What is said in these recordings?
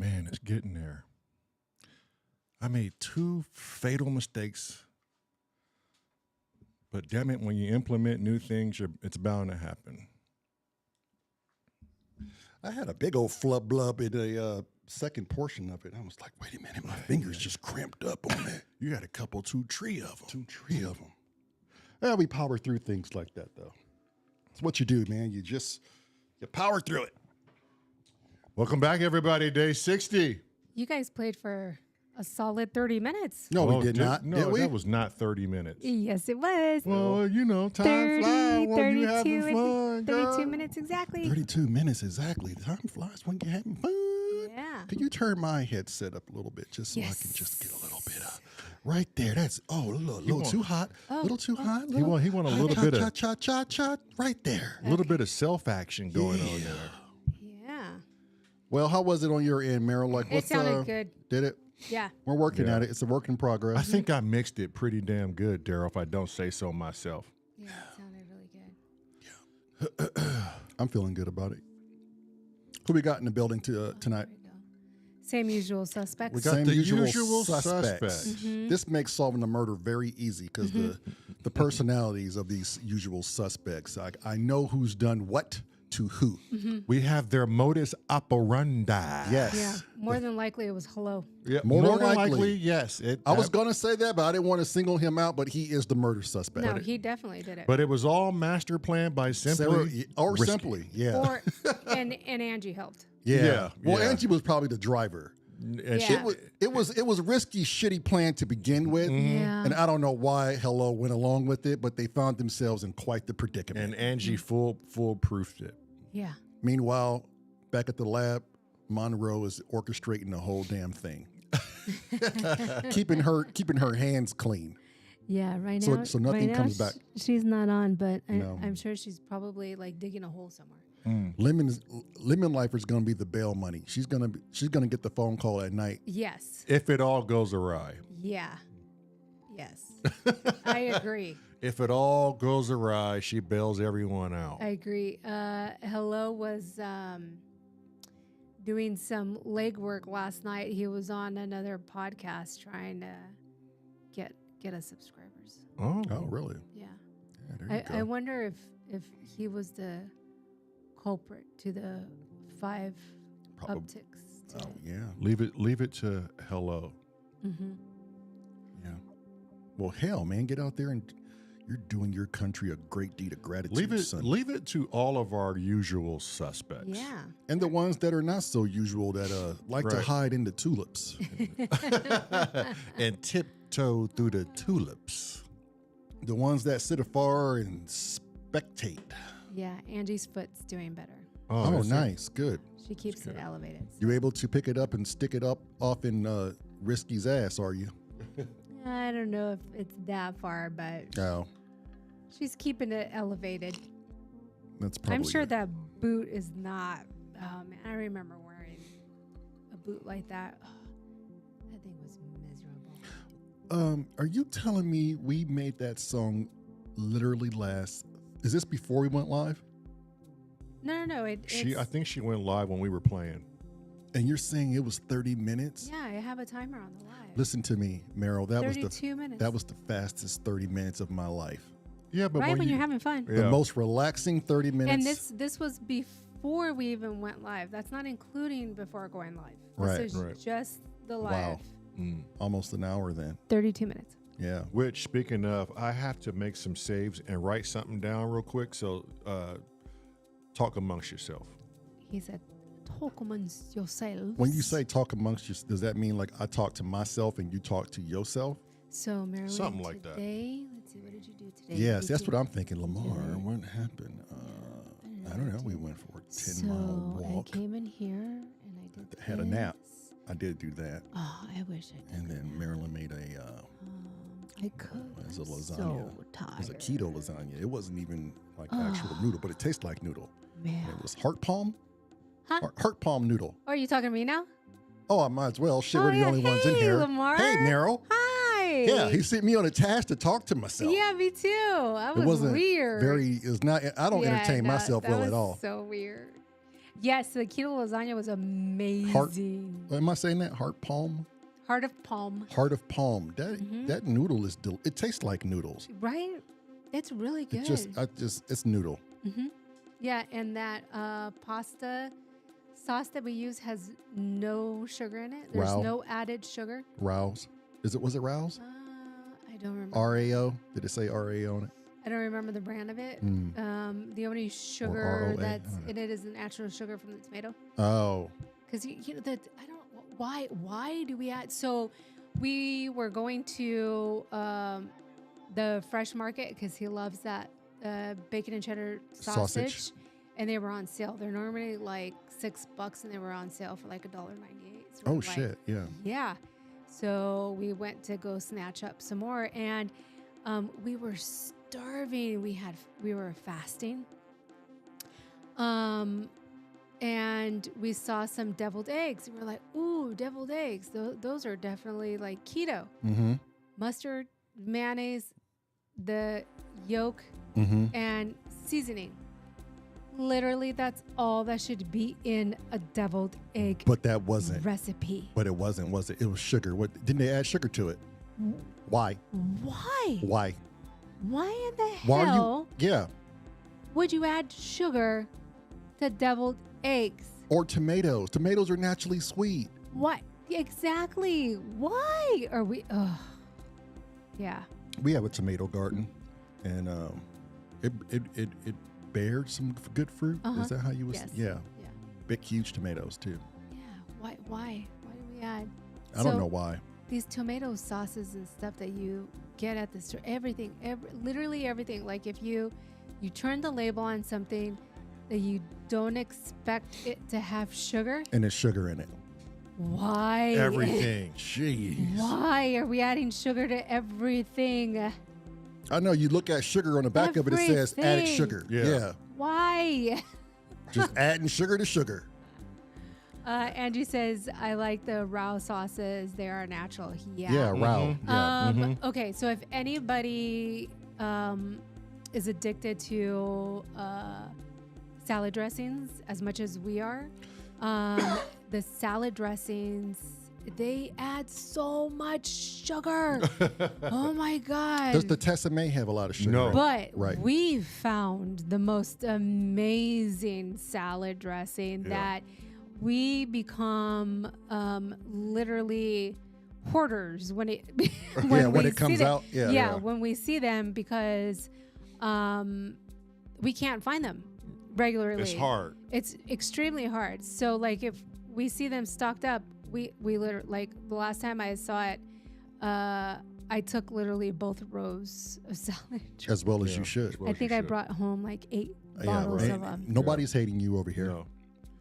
Man, it's getting there. I made 2 fatal mistakes. But damn it, when you implement new things, it's bound to happen. I had a big old flub blub in the second portion of it. I was like, wait a minute, my fingers just cramped up on it. You had a couple, 2, 3 of them. 2, 3 of them. Yeah, we power through things like that, though. It's what you do, man. You power through it. Welcome back, everybody. Day 60. You guys played for a solid 30 minutes. No, we did not. No, did we? that was not 30 minutes. Yes, it was. Well, you know, time flies when you having fun. 32 minutes exactly. 32 minutes exactly. Time flies when you're having fun. Yeah. Can you turn my headset up a little bit just so I can just get a little bit of right there? That's a little too hot. A little too hot. He want a little bit of cha right there. A little bit of self-action going on there. Yeah. Well, how was it on your end, Meryl? Like, It sounded good. Did it? Yeah. We're working at it. It's a work in progress. I think I mixed it pretty damn good, Daryl, if I don't say so myself. Yeah, it sounded really good. Yeah. I'm feeling good about it. Who we got in the building tonight? There we go. Same usual suspects. We got Same the usual usual suspects. suspects. This makes solving the murder very easy because the personalities of these usual suspects. I know who's done what to who. We have their modus operandi. Yes. Yeah. More than likely it was hello. Yeah, More more than than likely. likely, yes. I was going to say that, but I didn't want to single him out, but he is the murder suspect. No, he definitely did it. But it was all master planned by Simply. Yeah. Or and Angie helped. Yeah. Well, yeah. Angie was probably the driver. And Yeah. It was risky, shitty plan to begin with. Yeah. And I don't know why Hello went along with it, but they found themselves in quite the predicament. And Angie foolproofed it. Yeah. Meanwhile, back at the lab, Monroe is orchestrating the whole damn thing. keeping her hands clean. Yeah, right So- now. so nothing right comes now, back. She's not on, but No. I'm sure she's probably like digging a hole somewhere. Lemon Lifer's gonna be the bail money. She's gonna get the phone call at night. Yes. If it all goes awry. Yeah. Yes. I agree. If it all goes awry, she bails everyone out. I agree. Hello was doing some legwork last night. He was on another podcast trying to get us subscribers. Oh, really? Yeah. Yeah, there you I go. wonder if he was the culprit to the 5 upticks. To, Oh yeah. leave it to Hello. Mm-hmm. Yeah. Well, hell, man, get out there and you're doing your country a great deed of gratitude, son. Leave it to all of our usual suspects. Yeah. And the ones that are not so usual that like to Right. hide in the tulips. And tiptoe through the tulips. The ones that sit afar and spectate. Yeah. Angie's foot's doing better. Oh, is it? nice. Good. She keeps it elevated. You able to pick it up and stick it up off in Risky's ass, are you? I don't know if it's that far, but Oh, she's keeping it elevated. that's probably I'm sure good. that boot is not. Oh man, I remember wearing a boot like that. Oh, that thing was miserable. Are you telling me we made that song literally last? Is this before we went live? No. I It's, think she went live when we were playing. And you're saying it was 30 minutes? yeah, I have a timer on the live. Listen to me, Meryl. That was 32 minutes. That was the fastest 30 minutes of my life. Yeah, but right when you're having fun. Yeah. The most relaxing 30 minutes. And this was before we even went live. That's not including before going live. Right, This is right. just the live. Wow. Almost an hour then. 32 minutes. Yeah. Which, speaking of, I have to make some saves and write something down real quick. So, talk amongst yourself. He said, talk amongst yourselves. When you say talk amongst you, does that mean like I talk to myself and you talk to yourself? So, Marelyn, Something like that. today, let's see, what did you do today? Yes, Did that's you- what I'm thinking. Lamar, what happened? I don't know. We went for a 10-mile So walk. I came in here and I did Had a nap. this. I did do that. Oh, I wish I did. And then Marilyn made I could. it was a I'm lasagna. So It tired. was a keto lasagna. It wasn't even like actual noodle, but it tastes like noodle. Man. And it was heart palm? Huh? Heart palm noodle. Oh, are you talking to me now? Oh, I might as well. Shit, Oh, we're the yeah. only ones in Hey, here. Lamar. Hey, Meryl. Hi. Yeah, he sent me on a task to talk to myself. Yeah, me too. That It was wasn't weird. very, it's not, I don't Yeah, entertain no, myself that well was at all. So weird. Yes, the keto lasagna was amazing. Am I saying that? Heart palm? Heart of palm. Heart of palm. That noodle is it tastes like noodles. Right? It's really good. It's noodle. Yeah, and that pasta sauce that we use has no sugar in it. There's Rao. no added sugar. Rouse. Was it Rouse? I don't remember. RAO? Did it say RAO on it? I don't remember the brand of it. The only sugar ROA, that's in it is the natural sugar from the tomato. Oh. Because you know that I don't why do we add? So we were going to the fresh market because he loves that bacon and cheddar sausage, and they were on sale. They're normally like $6, and they were on sale for like $1.98. So Oh shit! Yeah. Yeah. So we went to go snatch up some more, and we were starving. We were fasting. And we saw some deviled eggs. And we're like, ooh, deviled eggs. Those are definitely like keto. Mustard, mayonnaise, the yolk, and seasoning. Literally, that's all that should be in a deviled egg But that wasn't. recipe. But it wasn't, was it? It was sugar. What? Didn't they add sugar to it? Why? Why? Why? Why in the Why hell are you? Yeah. would you add sugar to deviled eggs? Or tomatoes. Tomatoes are naturally sweet. What? Exactly. Why are we? Yeah. We have a tomato garden, and it bared some good fruit. Is that how you would? Yes. Yeah. Big, huge tomatoes too. Yeah. Why do we add? I don't know why. These tomato sauces and stuff that you get at the store, literally everything. Like if you turn the label on something that you don't expect it to have sugar. And there's sugar in it. Why? Everything. Jeez. Why are we adding sugar to everything? I know you look at sugar on the back of it, it says added Everything. sugar. Yeah. Why? Just adding sugar to sugar. Andrew says, I like the Rao sauces. They are natural. Yeah, Rao. Yeah. Okay, so if anybody is addicted to salad dressings as much as we are, the salad dressings, they add so much sugar. Oh my God. Does the Tessemae have a lot of sugar? No. in it? But Right. we found the most amazing salad dressing that we become literally hoarders when it when we it comes see them. out. Yeah. When we see them because we can't find them regularly. It's hard. It's extremely hard. So like if we see them stocked up, we literally, like the last time I saw it, I took literally both rows of salad. As well as you should. I think I brought home like 8 bottles of them. Nobody's hating you over here. No.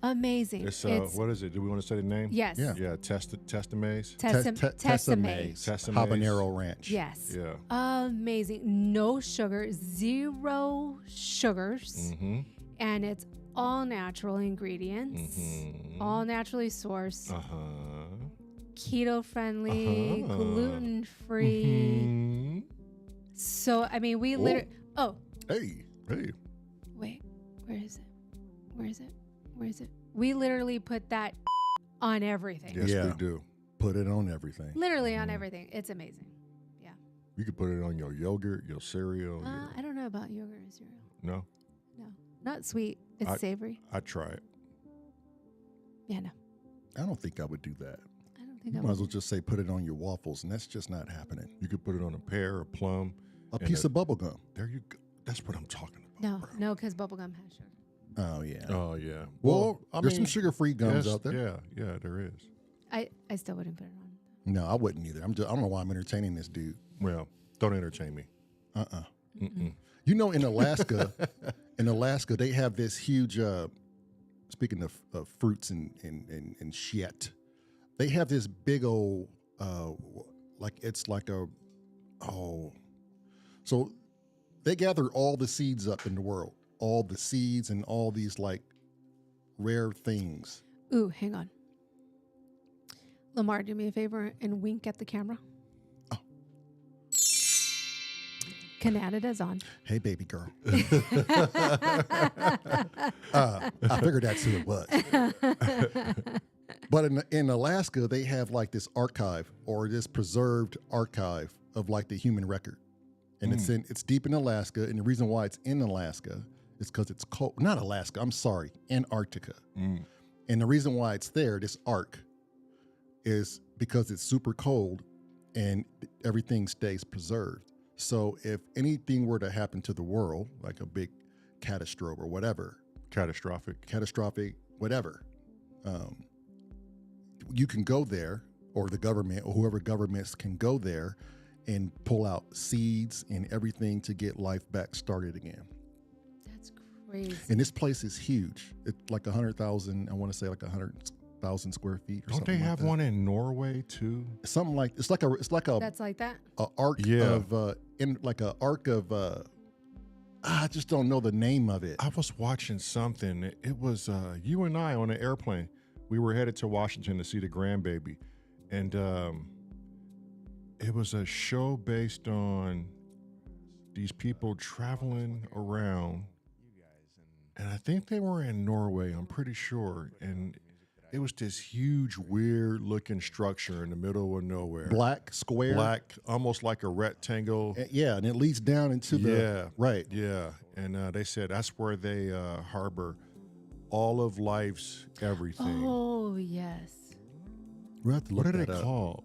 Amazing. It's what is it? Do we want to say the name? Yes. Yeah. Yeah. Testamaze. Tessemae. Tessemaze. Habanero Ranch. Yes. Yeah. Amazing. No sugar, 0 sugars, and it's all natural ingredients, all naturally sourced, keto friendly, gluten free. So I mean, we literally. Oh. Hey. Wait. Where is it? We literally put that on everything. Yes, Yeah. we do. Put it on everything. Literally on everything. It's amazing. Yeah. You could put it on your yogurt, your cereal. I don't know about yogurt and cereal. No, No, not sweet. It's savory. I try it. Yeah, no. I don't think I would do that. I don't think You I might as would. well just say put it on your waffles, and that's just not happening. You could put it on a pear, a plum, A and piece of bubble gum. There you go. That's what I'm talking about. No, bro. no, because bubblegum has sugar. Oh yeah. Oh yeah. Well, I there's mean, some sugar-free gums yes, out there. Yeah, there is. I still wouldn't put it on. No, I wouldn't either. I don't know why I'm entertaining this dude. Well, don't entertain me. You know, in Alaska, they have this huge. Speaking of fruits and shit, they have this big old so they gather all the seeds up in the world, all the seeds and all these like rare things. Ooh, hang on. Lamar, do me a favor and wink at the camera. Oh. Canada's on. Hey, baby girl. I figured that's who it was. But in Alaska, they have like this archive or this preserved archive of like the human record. And it's deep in Alaska. And the reason why it's in Alaska is because it's cold. Not Alaska, I'm sorry, Antarctica. And the reason why it's there, this arc, is because it's super cold and everything stays preserved. So if anything were to happen to the world, like a big catastrophe or whatever, Catastrophic, whatever, you can go there, or the government or whoever governments can go there and pull out seeds and everything to get life back started again. That's crazy. And this place is huge. It's like 100,000, I want to say like 100,000 square feet or don't something they like have that. one in Norway too? Something like, it's like a That's like that? arc of, I just don't know the name of it. I was watching something. It was you and I on an airplane. We were headed to Washington to see the grandbaby, and it was a show based on these people traveling around, and I think they were in Norway, I'm pretty sure, and it was this huge, weird-looking structure in the middle of nowhere. Black square. Black, almost like a rectangle. Yeah, and it leads down into the, right. Yeah, and they said that's where they harbor all of life's everything. Oh, yes. We'll have to look What are that they up. called?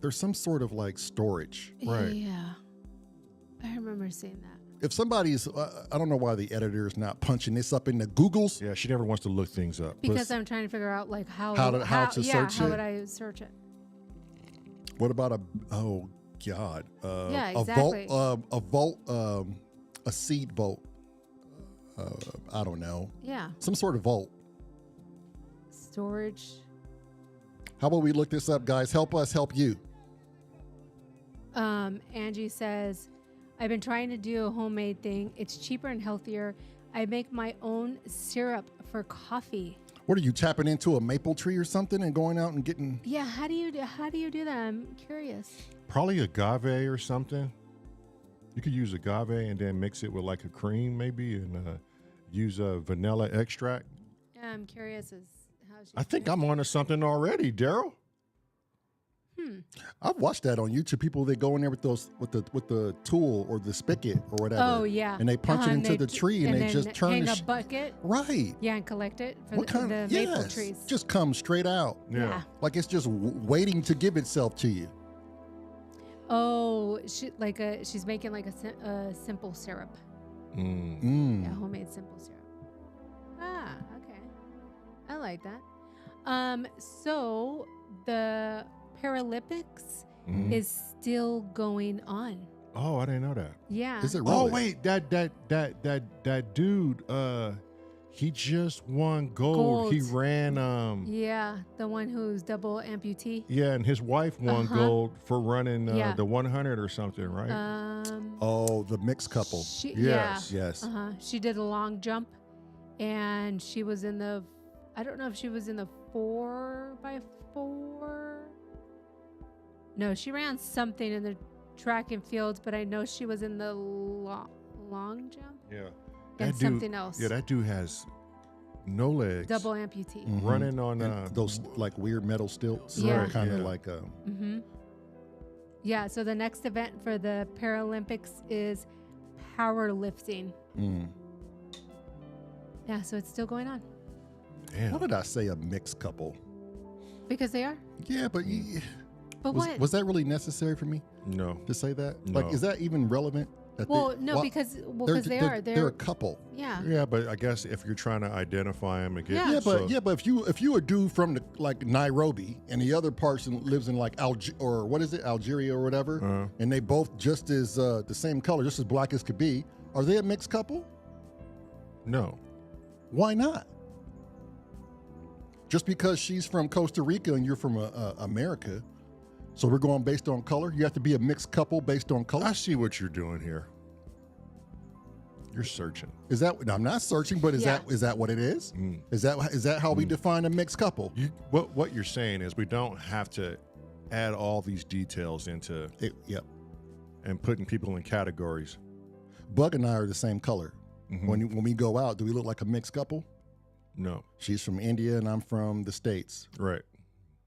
There's some sort of like storage. Right. Yeah. I remember seeing that. If somebody's, I don't know why the editor is not punching this up in the Googles. Yeah, she never wants to look things up. Because I'm trying to figure out like how to search how it? would I search it? What about oh God. Yeah, exactly. A seed vault. I don't know. Yeah. Some sort of vault. Storage. How about we look this up, guys? Help us help you. Angie says, I've been trying to do a homemade thing. It's cheaper and healthier. I make my own syrup for coffee. What are you tapping into a maple tree or something and going out and getting? Yeah, how do you do that? I'm curious. Probably agave or something. You could use agave and then mix it with like a cream maybe, and use a vanilla extract. Yeah, I'm curious as how she. I think I'm onto something already, Daryl. I've watched that on YouTube. People that go in there with the tool or the spigot or whatever. Oh yeah. And they punch it into the tree and they then just turn hang the a bucket. right. Yeah, and collect it for What kind the of maple trees. Just comes straight out. Yeah. Like it's just waiting to give itself to you. Oh, she's making like a simple syrup. Mm. Yeah, homemade simple syrup. Ah, okay. I like that. So the Paralympics is still going on. Oh, I didn't know that. Yeah. Is it really? Oh wait, that dude, he just won gold. He ran Yeah, the one who's double amputee. yeah, and his wife won gold for running Yeah. the 100 or something, right? Oh, the mixed couple. Yes. Yes. She did a long jump, and she was in the. I don't know if she was in the 4x4. No, she ran something in the track and field, but I know she was in the long jump. Yeah. And something else. Yeah, that dude has no legs. Double amputee. Running on And those like weird metal stilts. Yeah. Kind of Yeah. like Yeah, so the next event for the Paralympics is powerlifting. Yeah, so it's still going on. Damn. What did I say? A mixed couple. Because they are. Yeah, but But what? was that really necessary for me No. to say that? No. Like, is that even relevant? That Well, no, because they are. They're a couple. Yeah. Yeah, but I guess if you're trying to identify him and get Yeah. But if you a dude from like Nairobi and the other person lives in like Algeria or whatever, and they both just as the same color, just as black as could be, are they a mixed couple? No. Why not? Just because she's from Costa Rica and you're from America, so we're going based on color? You have to be a mixed couple based on color? I see what you're doing here. You're searching. Is that? I'm not searching, but is that what it is? Is that how we define a mixed couple? What you're saying is we don't have to add all these details into Yep. and putting people in categories. Bug and I are the same color. Mhm. When we go out, do we look like a mixed couple? No. She's from India and I'm from the States. Right.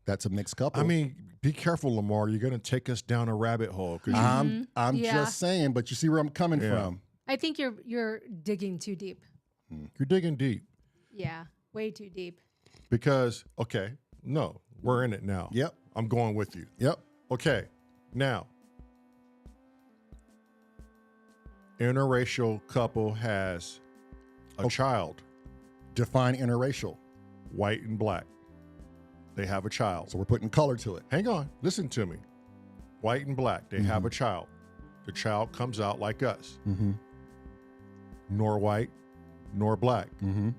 That's a mixed couple. I mean, be careful, Lamar. You're going to take us down a rabbit hole. 'Cause I'm Yeah. just saying, but you see where I'm coming Yeah. from. I think you're digging too deep. you're digging deep Yeah, way too deep. because, okay, no, we're in it now. Yep. I'm going with you. Yep. Okay, now, interracial couple has a child, Define interracial. white and black. They have a child. So we're putting color to it. Hang on, listen to me. White and black, they have a child. The child comes out like us, Mm-hmm. nor white, nor black. Mm-hmm.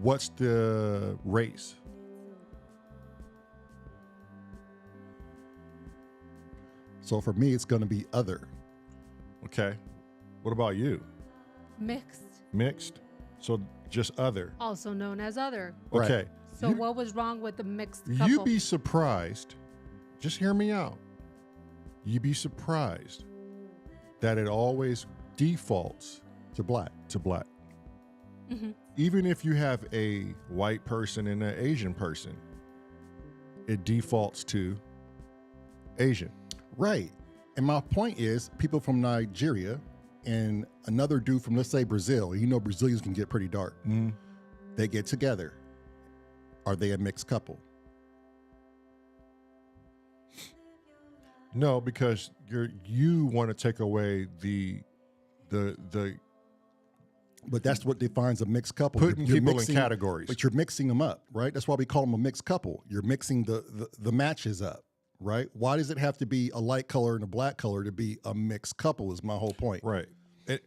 What's the race? So for me, it's going to be other. Okay. What about you? Mixed, Mixed? So just other. also known as other. Right. Okay. So You- what was wrong with the mixed couple? You'd be surprised. Just hear me out. You'd be surprised that it always defaults To black. to black. Mhm. Even if you have a white person and an Asian person, it defaults to Asian. Right. And my point is, people from Nigeria and another dude from, let's say, Brazil, you know, Brazilians can get pretty dark. They get together. Are they a mixed couple? No, because you want to take away the But that's what defines a mixed couple. putting You're people mixing- in categories. But you're mixing them up, right? That's why we call them a mixed couple. You're mixing the matches up, right? Why does it have to be a light color and a black color to be a mixed couple is my whole point. Right.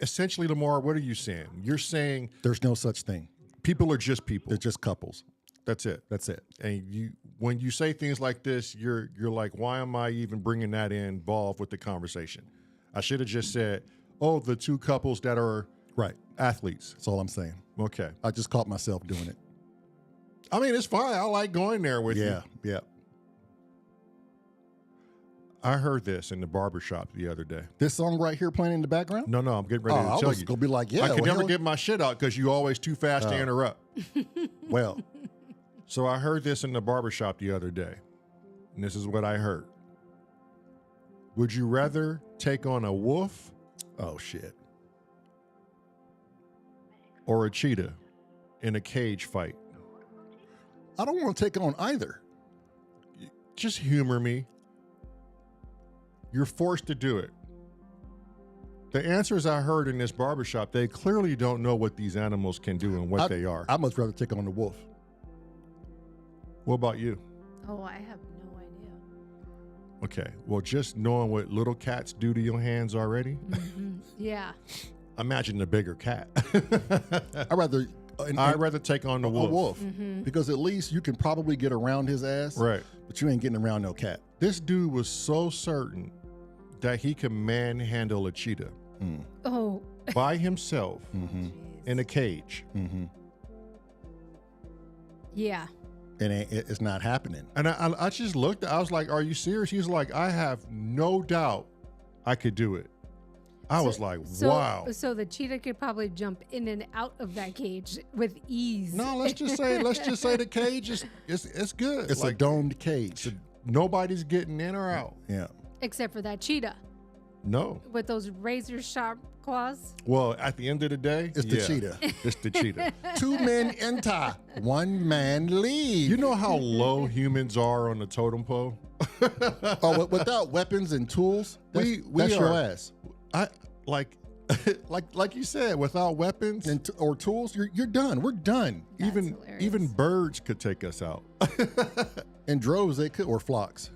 Essentially, Lamar, what are you saying? You're saying There's no such thing. people are just people. They're just couples. That's it. That's it. And when you say things like this, you're like, why am I even bringing that involved with the conversation? I should have just said, oh, the two couples that are Right. athletes. That's all I'm saying. Okay. I just caught myself doing it. I mean, it's fine. I like going there with you. Yeah. I heard this in the barbershop the other day. This song right here playing in the background? No, I'm getting ready I to tell was you. going to be like, yeah. I could well, never hell- get my shit out because you're always too fast to interrupt. Well, So I heard this in the barbershop the other day, and this is what I heard. Would you rather take on a wolf oh, shit. or a cheetah in a cage fight? I don't want to take on either. Just humor me. You're forced to do it. The answers I heard in this barbershop, they clearly don't know what these animals can do and what they are. I'd much rather take on the wolf. What about you? Oh, I have no idea. Okay, well, just knowing what little cats do to your hands already, Yeah. imagine the bigger cat. I'd rather I'd rather take on the a wolf. wolf because at least you can probably get around his ass, Right. but you ain't getting around no cat. This dude was so certain that he could manhandle a cheetah Oh. by himself Mm-hmm. in a cage. Yeah. And it's not happening. And I just looked, I was like, are you serious? He's like, I have no doubt I could do it. I was like, wow. So the cheetah could probably jump in and out of that cage with ease. No, let's just say the cage is it's good. It's a like, domed cage. nobody's getting in or out. Yeah. Except for that cheetah No. with those razor sharp claws. Well, at the end of the day, It's the cheetah. It's the cheetah. 2 men enter, 1 man leave. You know how low humans are on the totem pole? Oh, without weapons and tools, that's, We that's your are- ass. I like like you said, without weapons, And or tools, you're done. We're done. That's even hilarious. birds could take us out. In droves, they could, or flocks.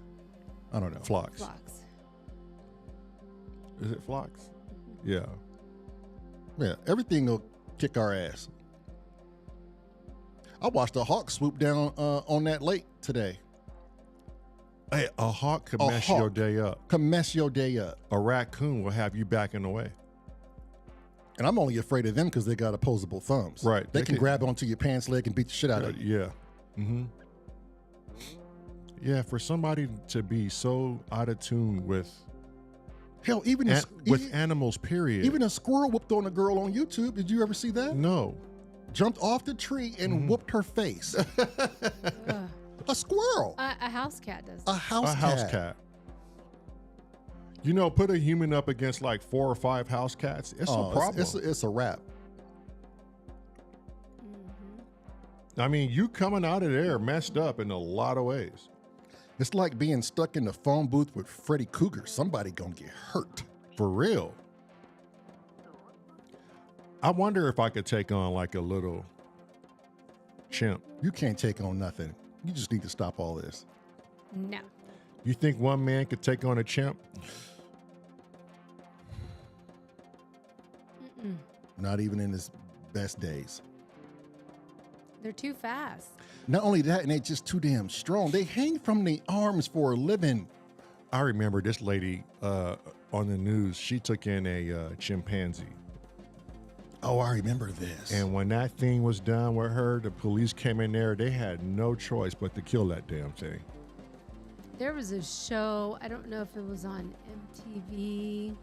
I don't know. Flocks. Flocks. Is it flocks? Yeah. Yeah, everything will kick our ass. I watched a hawk swoop down on that lake today. Hey, a hawk could A mess your hawk. day up. Can mess your day up. A raccoon will have you backing away. And I'm only afraid of them because they got opposable thumbs. Right. They They can can- grab onto your pants leg and beat the shit out of you. Yeah. Mm-hmm. Yeah, for somebody to be so out of tune with Hell, even with animals, period. even a squirrel whooped on a girl on YouTube. Did you ever see that? No. Jumped off the tree and whooped her face. Ugh. A squirrel. A house cat does. A house cat. You know, put a human up against like 4 or 5 house cats. It's a problem. It's a wrap. I mean, you coming out of there messed up in a lot of ways. It's like being stuck in the phone booth with Freddy Krueger. Somebody gonna get hurt. For real. I wonder if I could take on like a little chimp. You can't take on nothing. You just need to stop all this. No. You think one man could take on a chimp? Not even in his best days. They're too fast. Not only that, and they're just too damn strong. They hang from the arms for a living. I remember this lady on the news. She took in a chimpanzee. Oh, I remember this. And when that thing was done with her, the police came in there. They had no choice but to kill that damn thing. There was a show, I don't know if it was on MTV.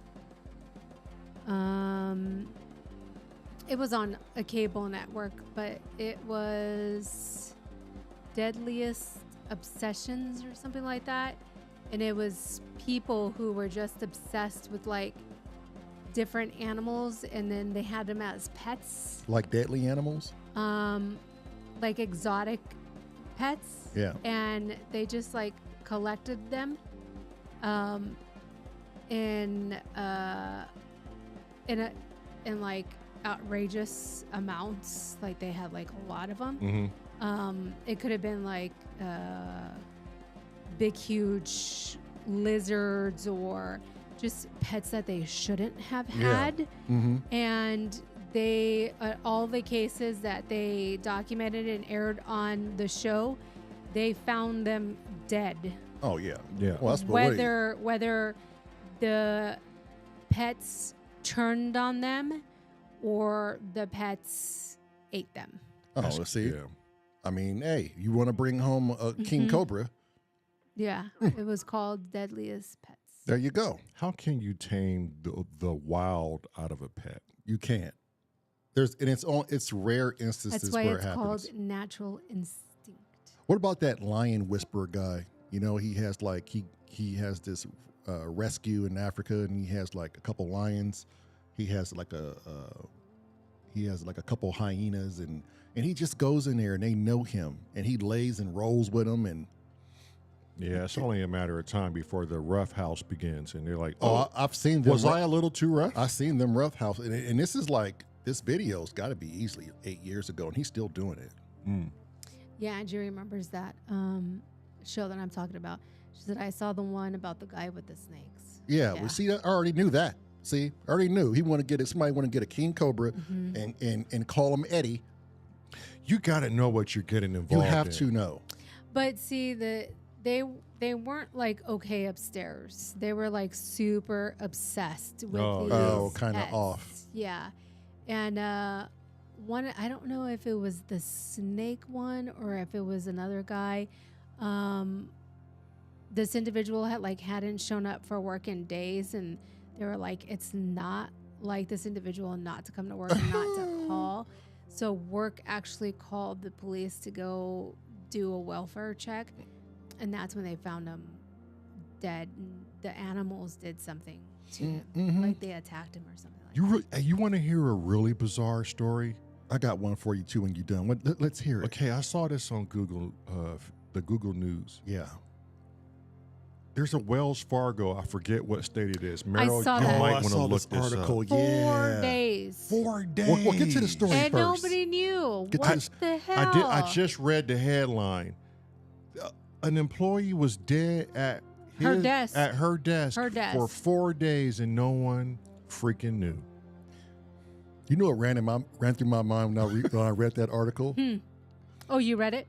It was on a cable network, but it was Deadliest Obsessions or something like that. And it was people who were just obsessed with like different animals, and then they had them as pets. Like deadly animals? Like exotic pets. Yeah. And they just like collected them in like outrageous amounts. Like they had like a lot of them. It could have been like big huge lizards or just pets that they shouldn't have had. And they all the cases that they documented and aired on the show, they found them dead. Oh yeah. Yeah. Well, that's whether the pets turned on them or the pets ate them. Oh, let's see. Yeah. I mean, hey, you want to bring home a king cobra? Yeah, it was called Deadliest Pets. There you go. How can you tame the wild out of a pet? You can't. It's rare instances That's why where it's it happens. called natural instinct. What about that lion whisperer guy? You know, he has like he has this rescue in Africa, and he has like a couple lions. He has like a couple hyenas, and he just goes in there, and they know him, and he lays and rolls with them, and Yeah, it's only a matter of time before the rough house begins, and they're like, I've seen them. was I a little too rough? I've seen them rough house, and this is like this video's got to be easily 8 years ago, and he's still doing it. Yeah, Angie remembers that show that I'm talking about. She said, I saw the one about the guy with the snakes. Yeah. Well, see, I already knew that. See, I already knew he want to get somebody want to get a king cobra and call him Eddie. You got to know what you're getting involved in. You have to know. But see, they weren't like okay upstairs. They were like super obsessed with these kind of pets. off. Yeah. And one, I don't know if it was the snake one or if it was another guy. This individual hadn't shown up for work in days, and they were like, it's not like this individual not to come to work and not to call. So work actually called the police to go do a welfare check, and that's when they found him dead. And the animals did something to him, like they attacked him or something like that. You want to hear a really bizarre story? I got one for you too when you're done. Let's hear it. Okay, I saw this on Google, the Google News. Yeah. There's a Wells Fargo. I forget what state it is. I saw that. You might I want to saw look this this article. up. 4 days. 4 days. Well, get to the story And first. nobody knew. Get to What this- the hell? I just read the headline. An employee was dead at Her desk. At her desk. Her desk. For 4 days, and no one freaking knew. You know what ran through my mind when I read that article? Oh, you read it?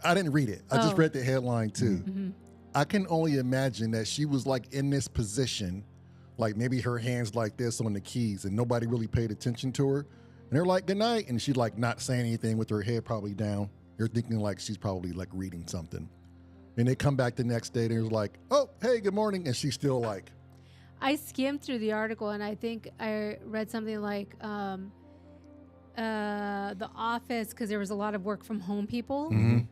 I didn't read it. I just Oh. read the headline too. Mm-hmm. I can only imagine that she was like in this position, like maybe her hands like this on the keys, and nobody really paid attention to her. And they're like, good night. And she's like not saying anything with her head probably down. You're thinking like she's probably like reading something. And they come back the next day and they're like, oh, hey, good morning. And she's still like, I skimmed through the article, and I think I read something like the office, because there was a lot of work from home people.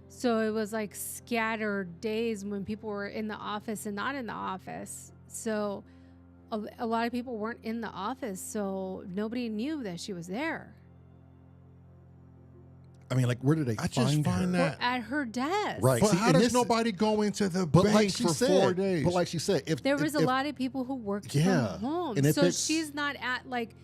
So it was like scattered days when people were in the office and not in the office. So a lot of people weren't in the office, so nobody knew that she was there. I mean, like, where did they I find just her? find that. At her desk. Right. But See, how and does this- nobody go into the But bank like she for said, 4 days? But like she said, if There was if, a lot of people who worked Yeah. from home. And if So it's- she's not at like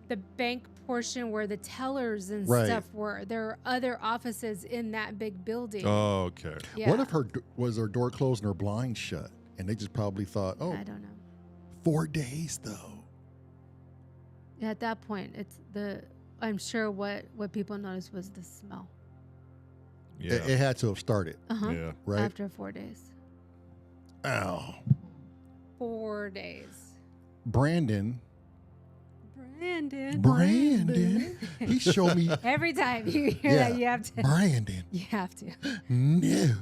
the bank portion where the tellers and Right. stuff were. There are other offices in that big building. Oh, okay. Yeah. What if was her door closed and her blind shut, and they just probably thought, oh, I don't know. 4 days though. At that point, I'm sure what people noticed was the smell. Yeah. It had to have started, Yeah. right? After 4 days. Ow. 4 days. Brandon, he showed me. Every time you hear Yeah. that, you have to. Brandon, You have to. no.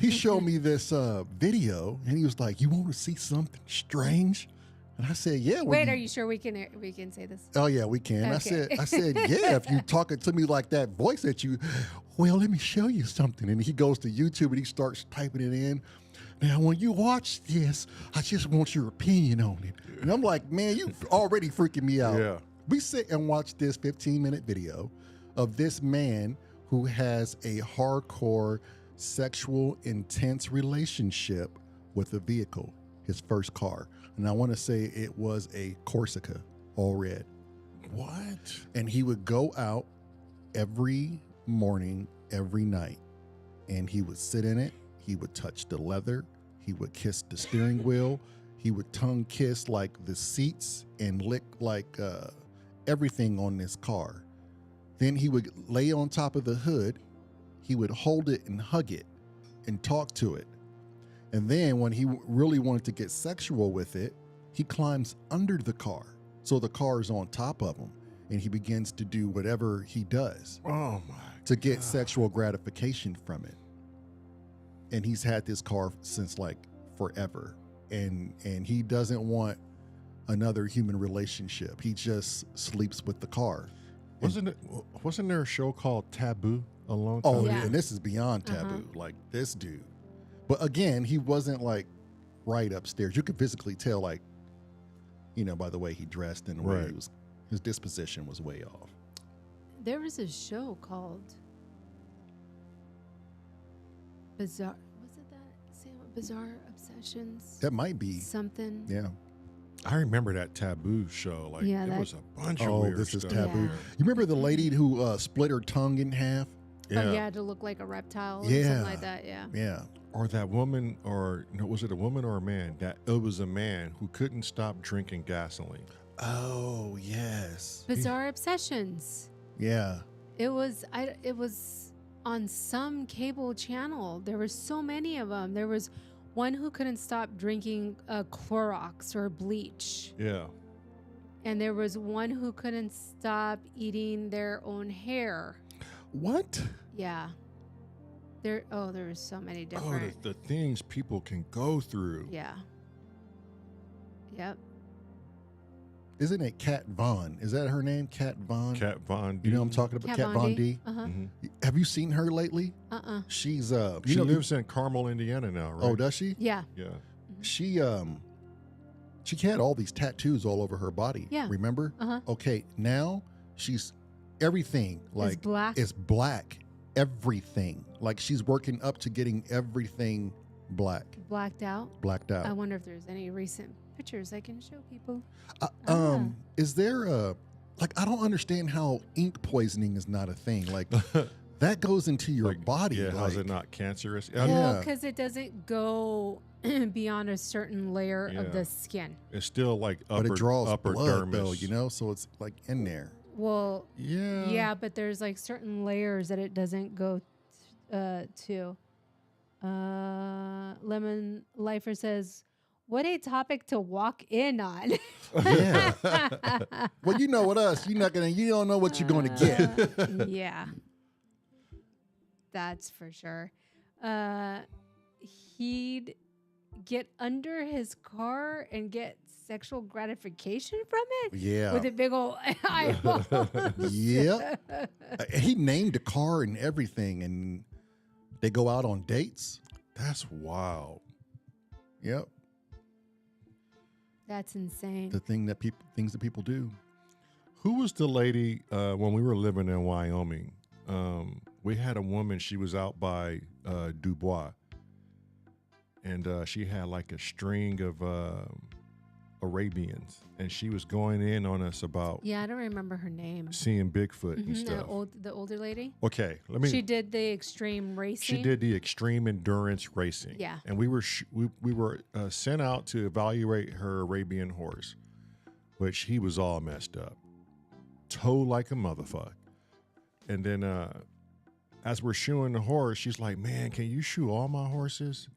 He showed me this video, and he was like, "You want to see something strange?" And I said, "Yeah." Wait, are you sure we can say this? Oh yeah, we can. Okay. I said, yeah. If you talking to me like that, voice at you, well, let me show you something. And he goes to YouTube and he starts typing it in. Now, when you watch this, I just want your opinion on it. And I'm like, man, you already freaking me out. Yeah. We sit and watch this 15-minute video of this man who has a hardcore sexual intense relationship with a vehicle, his first car. And I want to say it was a Corsica, all red. What? And he would go out every morning, every night, and he would sit in it. He would touch the leather. He would kiss the steering wheel. He would tongue kiss like the seats and lick like everything on this car. Then he would lay on top of the hood. He would hold it and hug it and talk to it. And then when he really wanted to get sexual with it, he climbs under the car. So the car is on top of him, and he begins to do whatever he does Oh my. to get sexual gratification from it. And he's had this car since like forever. And he doesn't want another human relationship. He just sleeps with the car. Wasn't there a show called Taboo a long time Oh, ago? Yeah. and this is beyond taboo. Like this dude. But again, he wasn't like right upstairs. You could physically tell, like, you know, by the way he dressed and the way Right. he was, his disposition was way off. There was a show called Bizarre. Was it that? Sam, Bizarre Obsessions? That might be. Something. Yeah. I remember that Taboo show. Like, Yeah, it that- was a bunch of Oh, weird this is stuff. taboo. Yeah. You remember the lady who split her tongue in half? Yeah. Oh, yeah, to look like a reptile or Yeah. something like that. Yeah. Yeah. Or that woman, or no, was it a woman or a man? That it was a man who couldn't stop drinking gasoline. Oh, yes. Bizarre Obsessions. Yeah. It was on some cable channel. There were so many of them. There was one who couldn't stop drinking Clorox or bleach. Yeah. And there was one who couldn't stop eating their own hair. What? Yeah. There were so many Oh, different. the things people can go through. Yeah. Yep. Isn't it Kat Von? Is that her name? Kat Von? Kat Von D. You know what I'm talking about? Kat Von D? Uh-huh. Mhm. Have you seen her lately? Uh-uh. She's She lives in Carmel, Indiana now, right? Oh, does she? Yeah. Yeah. She had all these tattoos all over her body. Yeah. Remember? Uh-huh. Okay, now she's everything like black? It's black. Everything. Like she's working up to getting everything black. Blacked out. Blacked out. I wonder if there's any recent pictures I can show people. Is there a like I don't understand how ink poisoning is not a thing. Like that goes into your Like, body. Yeah, how's it like- not cancerous? Yeah. Well, because it doesn't go beyond a certain layer Yeah. of the skin. It's still like But upper, it draws upper blood dermis. though, you know, so it's like in there. Well, Yeah. yeah, but there's like certain layers that it doesn't go to. Lemon Lifer says, "What a topic to walk in on." Yeah. Well, you know what us, you don't know what you're going to get. Yeah, that's for sure. He'd get under his car and get sexual gratification from it? Yeah. With a big old eyeball. Yeah. He named the car and everything, and they go out on dates. That's wild. Yep. That's insane. Things that people do. Who was the lady when we were living in Wyoming? We had a woman. She was out by Dubois, and she had like a string of Arabians, and she was going in on us about Yeah, I don't remember her name. seeing Bigfoot and The stuff. older lady. Okay, She did the extreme racing. She did the extreme endurance racing. Yeah. And we were sent out to evaluate her Arabian horse, which he was all messed up, towed like a motherfucker. And then as we're shoeing the horse, she's like, "Man, can you shoe all my horses?"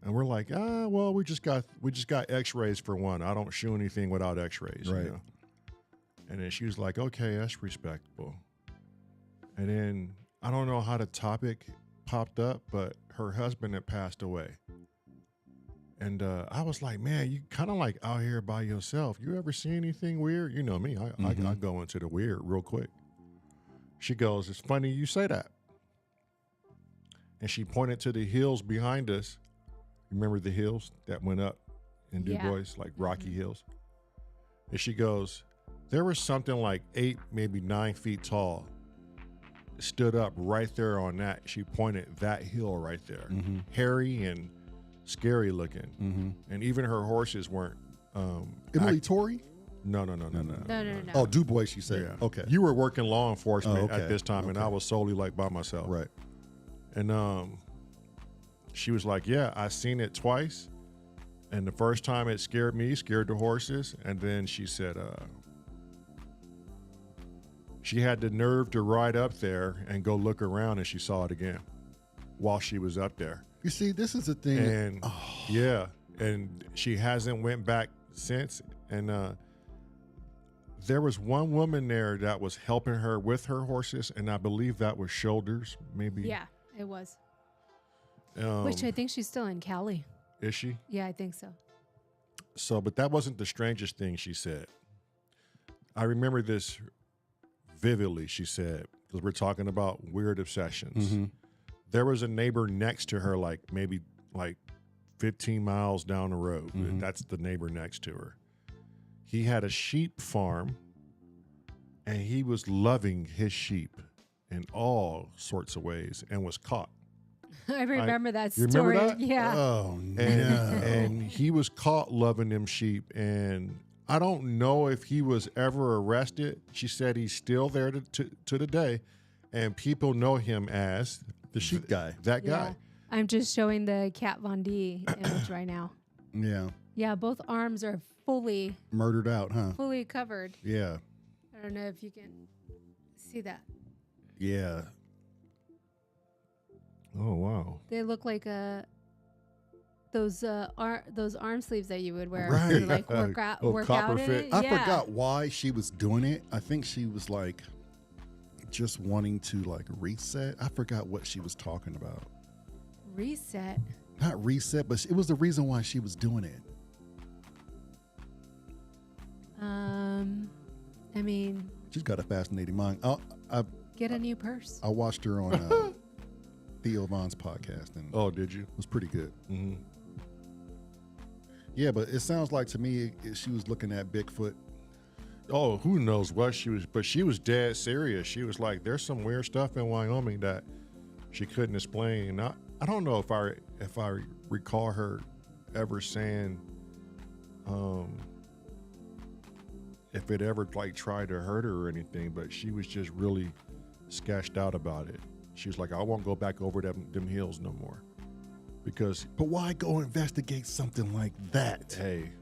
And we're like, well, we just got X-rays for one. I don't shoe anything without X-rays. Right. You know? And then she was like, "Okay, that's respectable." And then I don't know how the topic popped up, but her husband had passed away. And I was like, "Man, you kind of like out here by yourself. You ever see anything weird?" You know me, I go into the weird real quick. She goes, "It's funny you say that." And she pointed to the hills behind us. Remember the hills that went up in Du Bois, like rocky hills? And she goes, "There was something like 8, maybe 9 feet tall, stood up right there on that." She pointed that hill right there, hairy and scary looking. And even her horses weren't. Emily Torrey? No. No. Oh, Du Bois, you said. Yeah. Okay. You were working law enforcement Oh, okay. at this time, and I was solely like by myself. Right. And she was like, "Yeah, I seen it twice. And the first time it scared me, scared the horses." And then she said she had the nerve to ride up there and go look around, and she saw it again while she was up there. You see, this is the thing. And yeah, and she hasn't went back since. And there was one woman there that was helping her with her horses, and I believe that was Shoulders, maybe. Yeah, it was. Which I think she's still in Cali. Is she? Yeah, I think so. So, but that wasn't the strangest thing she said. I remember this vividly, she said, because we're talking about weird obsessions. There was a neighbor next to her, maybe 15 miles down the road. That's the neighbor next to her. He had a sheep farm, and he was loving his sheep in all sorts of ways and was caught. I remember that you story. remember that? Yeah. Oh, no. And he was caught loving them sheep. And I don't know if he was ever arrested. She said he's still there to the day. And people know him as The sheep guy. That Yeah. guy. I'm just showing the Kat Von D image right now. Yeah. Yeah, both arms are fully Murdered out, huh? covered. Yeah. I don't know if you can see that. Yeah. Oh, wow. They look like those arm sleeves that you would wear Right. to like work out copper in fit. it. I Yeah. forgot why she was doing it. I think she was just wanting to reset. I forgot what she was talking about. Reset. Not reset, but it was the reason why she was doing it. I mean, She's got a fascinating mind. get a new purse. I watched her on Theo Von's podcast, and Oh, did you? it was pretty good. Mm-hmm. Yeah, but it sounds like to me she was looking at Bigfoot. Oh, who knows what she was, but she was dead serious. She was like, "There's some weird stuff in Wyoming that she couldn't explain." I don't know if I recall her ever saying if it ever tried to hurt her or anything, but she was just really sketched out about it. She was like, "I won't go back over them hills no more," because But why go investigate something like that? hey,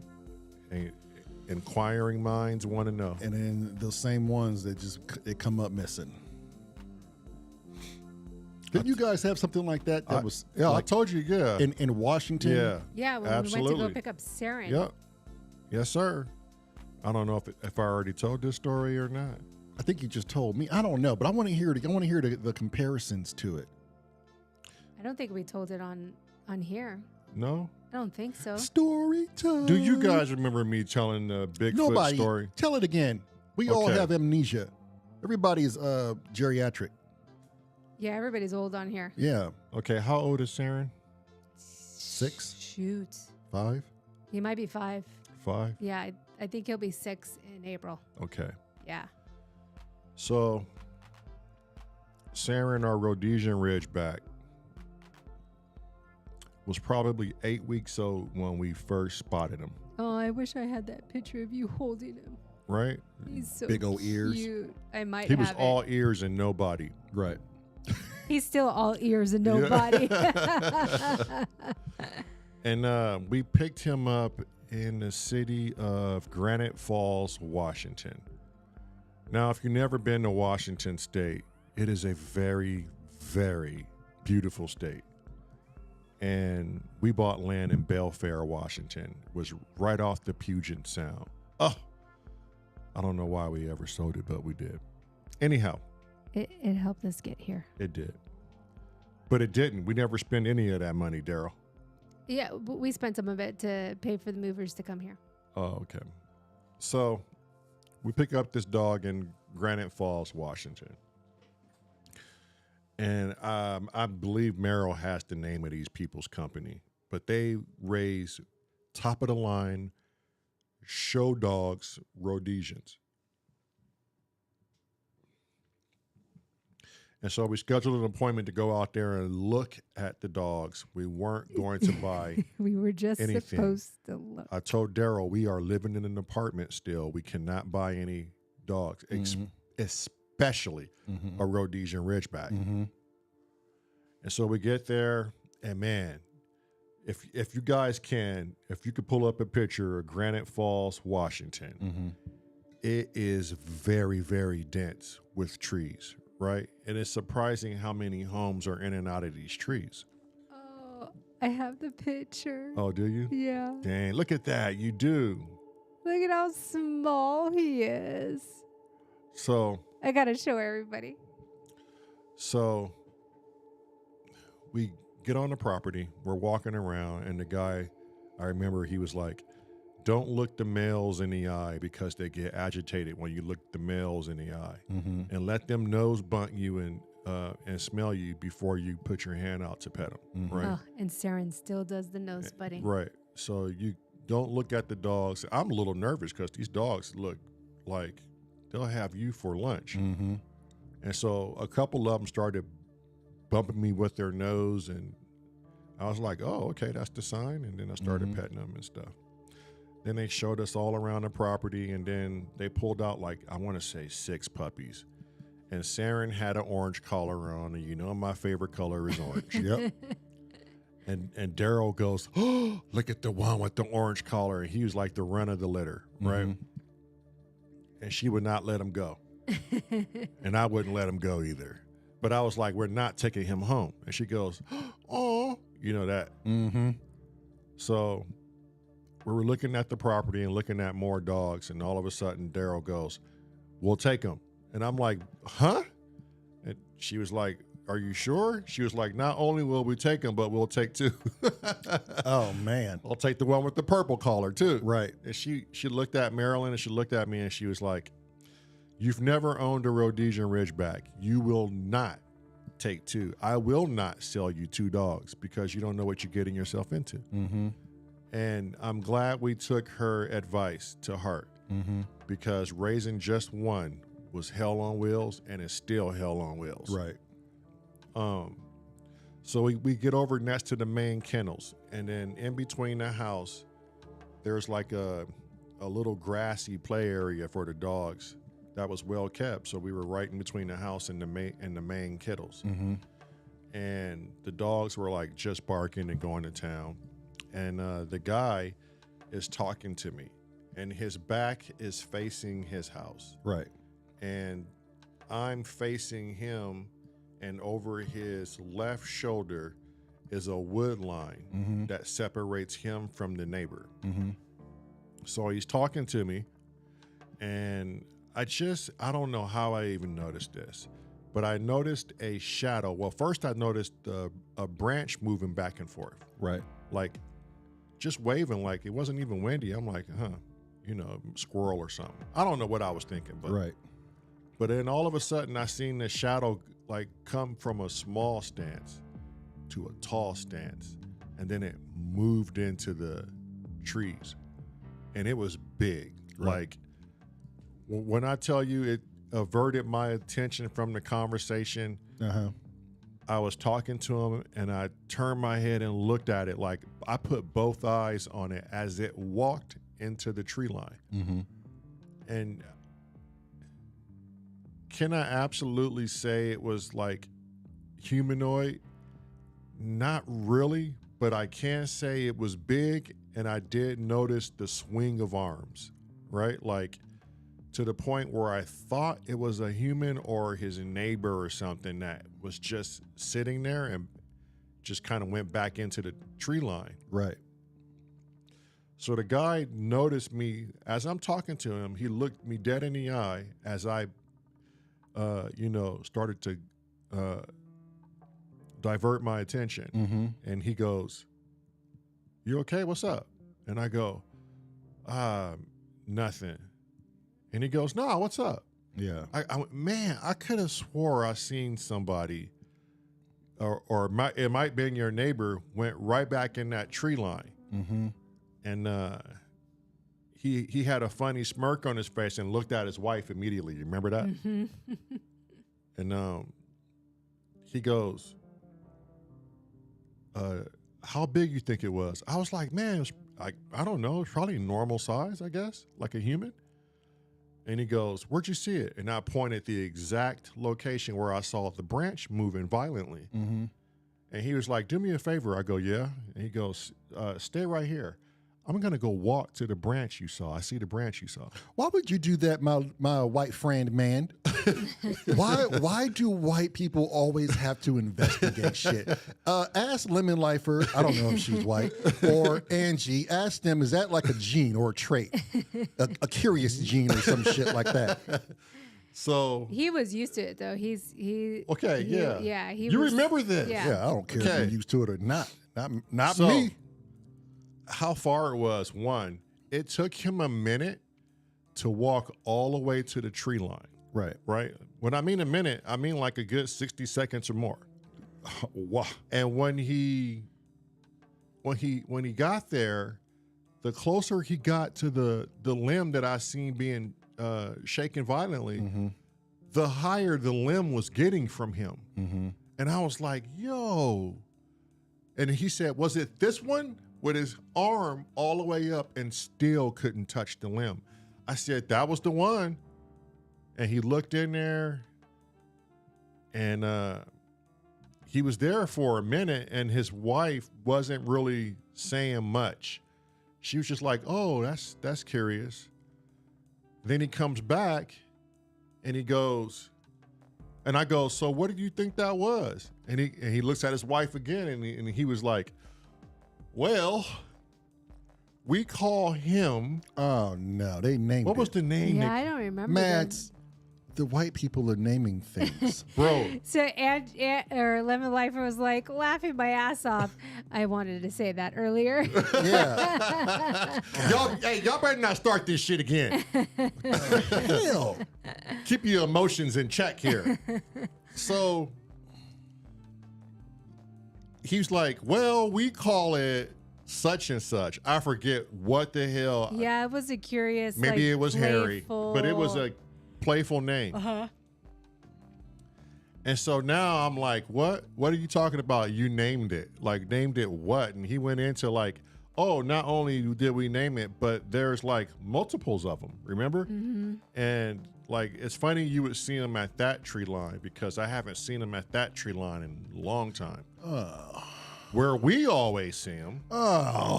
inquiring minds want to know. And then those same ones that they come up missing. Didn't you guys have something like that? That was I told you, yeah, in Washington. yeah. Yeah, when we went Absolutely. to go pick up Saren. Yep. Yes, sir. I don't know if I already told this story or not. I think you just told me. I don't know, but I want to hear the comparisons to it. I don't think we told it on here. No? I don't think so. Story time. Do you guys remember me telling the Bigfoot Nobody. story? Tell it again. We all Okay. have amnesia. Everybody's geriatric. Yeah, everybody's old on here. Yeah. Okay, how old is Saren? 6, Shoot. 5. He might be 5. 5? Yeah, I think he'll be 6 in April. Okay. Yeah. So, Saren, our Rhodesian Ridgeback, was probably 8 weeks old when we first spotted him, Oh, I wish I had that picture of you holding him. right? He's so Big old ears. cute. I might He have was it. all ears and no body. Right. He's still all ears and no body. And we picked him up in the city of Granite Falls, Washington. Now, if you've never been to Washington State, it is a very, very beautiful state. And we bought land in Belfair, Washington, was right off the Puget Sound. Oh, I don't know why we ever sold it, but we did. Anyhow, It helped us get here. it did. But it didn't. We never spent any of that money, Daryl. Yeah, but we spent some of it to pay for the movers to come here. Oh, okay. So we pick up this dog in Granite Falls, Washington. And I believe Merrill has the name of these people's company, but they raise top of the line show dogs, Rhodesians. And so we scheduled an appointment to go out there and look at the dogs. We weren't going to buy. We were just Anything. supposed to look. I told Daryl, we are living in an apartment still. We cannot buy any dogs, especially a Rhodesian Ridgeback. And so we get there, and man, if you guys if you could pull up a picture of Granite Falls, Washington, it is very, very dense with trees, right? And it's surprising how many homes are in and out of these trees. Oh, I have the picture. Oh, do you? Yeah. Dang, look at that. You do. Look at how small he is. So I got to show everybody. We get on the property, we're walking around, and the guy, I remember he was like, don't look the males in the eye because they get agitated when you look the males in the eye. And let them nose bunt you and smell you before you put your hand out to pet them, right? Oh, and Saren still does the nose butting. Right. So you don't look at the dogs. I'm a little nervous because these dogs look like they'll have you for lunch. And so a couple of them started bumping me with their nose, and I was like, oh, okay, that's the sign. And then I started petting them and stuff. Then they showed us all around the property, and then they pulled out, like, I want to say 6 puppies. And Saren had an orange collar on, and you know my favorite color is orange. Yep. And Daryl goes, oh, look at the one with the orange collar. And he was like the run of the litter, right? And she would not let him go. And I wouldn't let him go either. But I was like, we're not taking him home. And she goes, oh, you know that. So we were looking at the property and looking at more dogs. And all of a sudden, Daryl goes, we'll take them. And I'm like, huh? And she was like, are you sure? She was like, not only will we take them, but we'll take 2. Oh, man. I'll take the one with the purple collar, too. Right. And she looked at Marelyn, and she looked at me, and she was like, you've never owned a Rhodesian Ridgeback. You will not take 2. I will not sell you 2 dogs because you don't know what you're getting yourself into. And I'm glad we took her advice to heart because raising just one was hell on wheels, and it's still hell on wheels. Right. So we get over next to the main kennels, and then in between the house, there's like a little grassy play area for the dogs that was well kept. So we were right in between the house and the main kennels. And the dogs were like just barking and going to town. And the guy is talking to me, and his back is facing his house. Right. And I'm facing him, and over his left shoulder is a wood line that separates him from the neighbor. So he's talking to me, and I don't know how I even noticed this, but I noticed a shadow. Well, first I noticed a branch moving back and forth. Right. Like just waving like it wasn't even windy. I'm like, squirrel or something. I don't know what I was thinking, but Right. But then all of a sudden, I seen the shadow like come from a small stance to a tall stance, and then it moved into the trees, and it was big. Right. Like when I tell you, it averted my attention from the conversation. I was talking to him, and I turned my head and looked at it. Like I put both eyes on it as it walked into the tree line, and. Can I absolutely say it was like humanoid? Not really, but I can say it was big, and I did notice the swing of arms, right? Like to the point where I thought it was a human or his neighbor or something that was just sitting there and just kind of went back into the tree line. Right. So the guy noticed me as I'm talking to him. He looked me dead in the eye as I started to divert my attention. And he goes, "You okay? What's up?" And I go, nothing. And he goes, "No, what's up?" Yeah. I went, man, I could have swore I seen somebody, or it might been your neighbor, went right back in that tree line. And he had a funny smirk on his face and looked at his wife immediately. You remember that? And he goes, "How big you think it was?" I was like, "Man, it was like, I don't know, it's probably normal size, I guess, like a human." And he goes, "Where'd you see it?" And I pointed the exact location where I saw the branch moving violently. And he was like, "Do me a favor." I go, "Yeah." And he goes, "Stay right here. I'm going to go walk to the branch you saw. I see the branch you saw." Why would you do that, my white friend, man? Why do white people always have to investigate shit? Ask Lemon Lifer, I don't know if she's white, or Angie, ask them, is that like a gene or a trait? A curious gene or some shit like that. So he was used to it though. You Was, remember this? Yeah, I don't care if you're used to it or not. Not So, me. How far it was? One, it took him a minute to walk all the way to the tree line. Right. When I mean a minute, I mean like a good 60 seconds or more. Wow. And when he got there, the closer he got to the limb that I seen being shaken violently, the higher the limb was getting from him. And I was like, "Yo!" And he said, "Was it this one?" With his arm all the way up and still couldn't touch the limb. I said, "That was the one." And he looked in there, and he was there for a minute, and his wife wasn't really saying much. She was just like, "Oh, that's curious." Then he comes back, and he goes, and I go, "So what did you think that was?" And he looks at his wife again, and he was like, "Well, we call him." Oh no, they named What was it. the name? Yeah, I don't remember. Mads, the white people are naming things. Bro. So or Lemon Lifer was like laughing my ass off. I wanted to say that earlier. Yeah. Y'all better not start this shit again. Hell. Keep your emotions in check here. So he's like, "Well, we call it such and such." I forget what the hell. Yeah, it was a curious. Maybe like, it was Harry, playful- but it was a playful name. And so now I'm like, "What? What are you talking about? You named it. Like, named it what?" And he went into like, "Oh, not only did we name it, but there's like multiples of them. Remember?" And like, it's funny you would see them at that tree line because I haven't seen them at that tree line in a long time. Where we always see them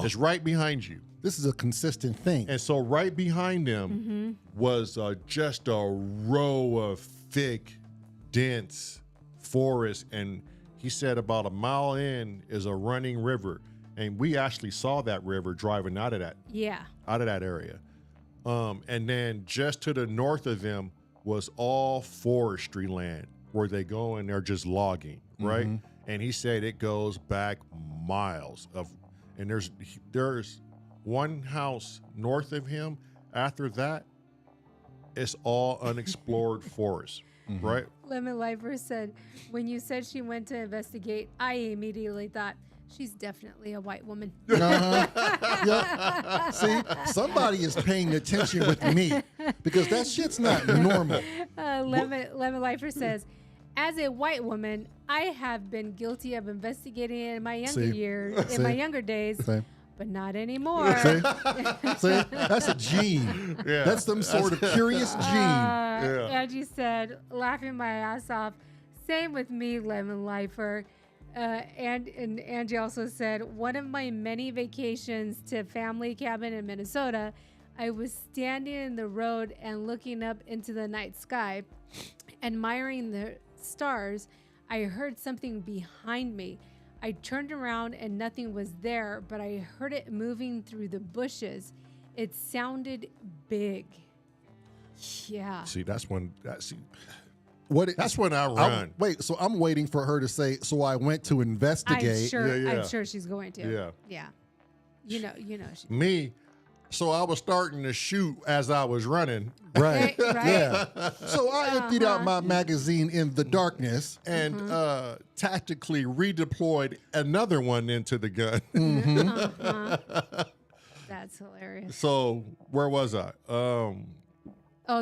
is right behind you. This is a consistent thing. And so right behind them was just a row of thick, dense forest. And he said about a mile in is a running river. And we actually saw that river driving out of that area. And then just to the north of them was all forestry land where they go and they're just logging, right? And he said it goes back miles and there's one house north of him. After that, it's all unexplored forest, right? Lemon Lifer said, when you said she went to investigate, I immediately thought, she's definitely a white woman. Yeah. See, somebody is paying attention with me because that shit's not normal. Lemon Lifer says, as a white woman, I have been guilty of investigating in my younger years, in my younger days, but not anymore. See? That's a gene. Yeah. That's some sort of curious gene. Angie said, laughing my ass off, same with me, Lemon Lifer. And Angie also said, one of my many vacations to family cabin in Minnesota, I was standing in the road and looking up into the night sky, admiring the stars. I heard something behind me. I turned around and nothing was there, but I heard it moving through the bushes. It sounded big. Yeah. See, that's when That's when I run. Wait, so I'm waiting for her to say, so I went to investigate. I'm sure she's going to. Yeah. Yeah. You know she. Me, so I was starting to shoot as I was running. Right. Right? Yeah. So I emptied out my magazine in the darkness. And tactically redeployed another one into the gun. That's hilarious. So where was I? Oh,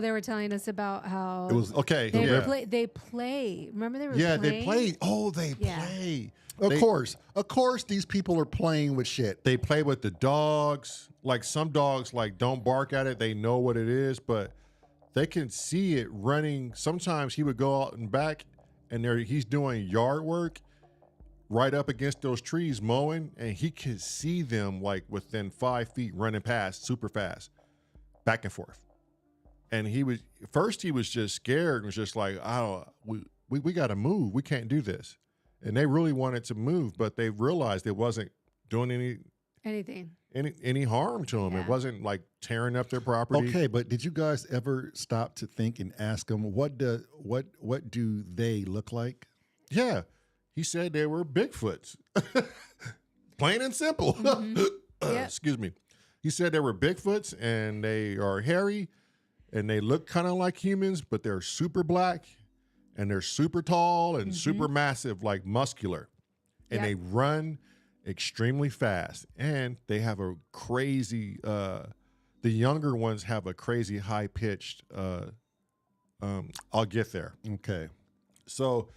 they were telling us about how It was Okay. they yeah. play. Remember they were Yeah, playing? they play. Oh, they Yeah. play. Of They- course, these people are playing with shit. They play with the dogs. Like some dogs, like don't bark at it. They know what it is, but they can see it running. Sometimes he would go out and back, and he's doing yard work right up against those trees mowing, and he could see them like within 5 feet running past super fast, back and forth. And he was just scared and was just like, we got to move. We can't do this. And they really wanted to move, but they realized it wasn't doing any harm to them. Yeah. It wasn't like tearing up their property. Okay, but did you guys ever stop to think and ask them what do they look like? Yeah. He said they were Bigfoots. Plain and simple. Yep. Excuse me. He said they were Bigfoots and they are hairy and they look kind of like humans, but they're super black and they're super tall and super massive, like muscular. And Yep. they run extremely fast. And they have a crazy, the younger ones have a crazy high pitched, I'll get there. Okay. So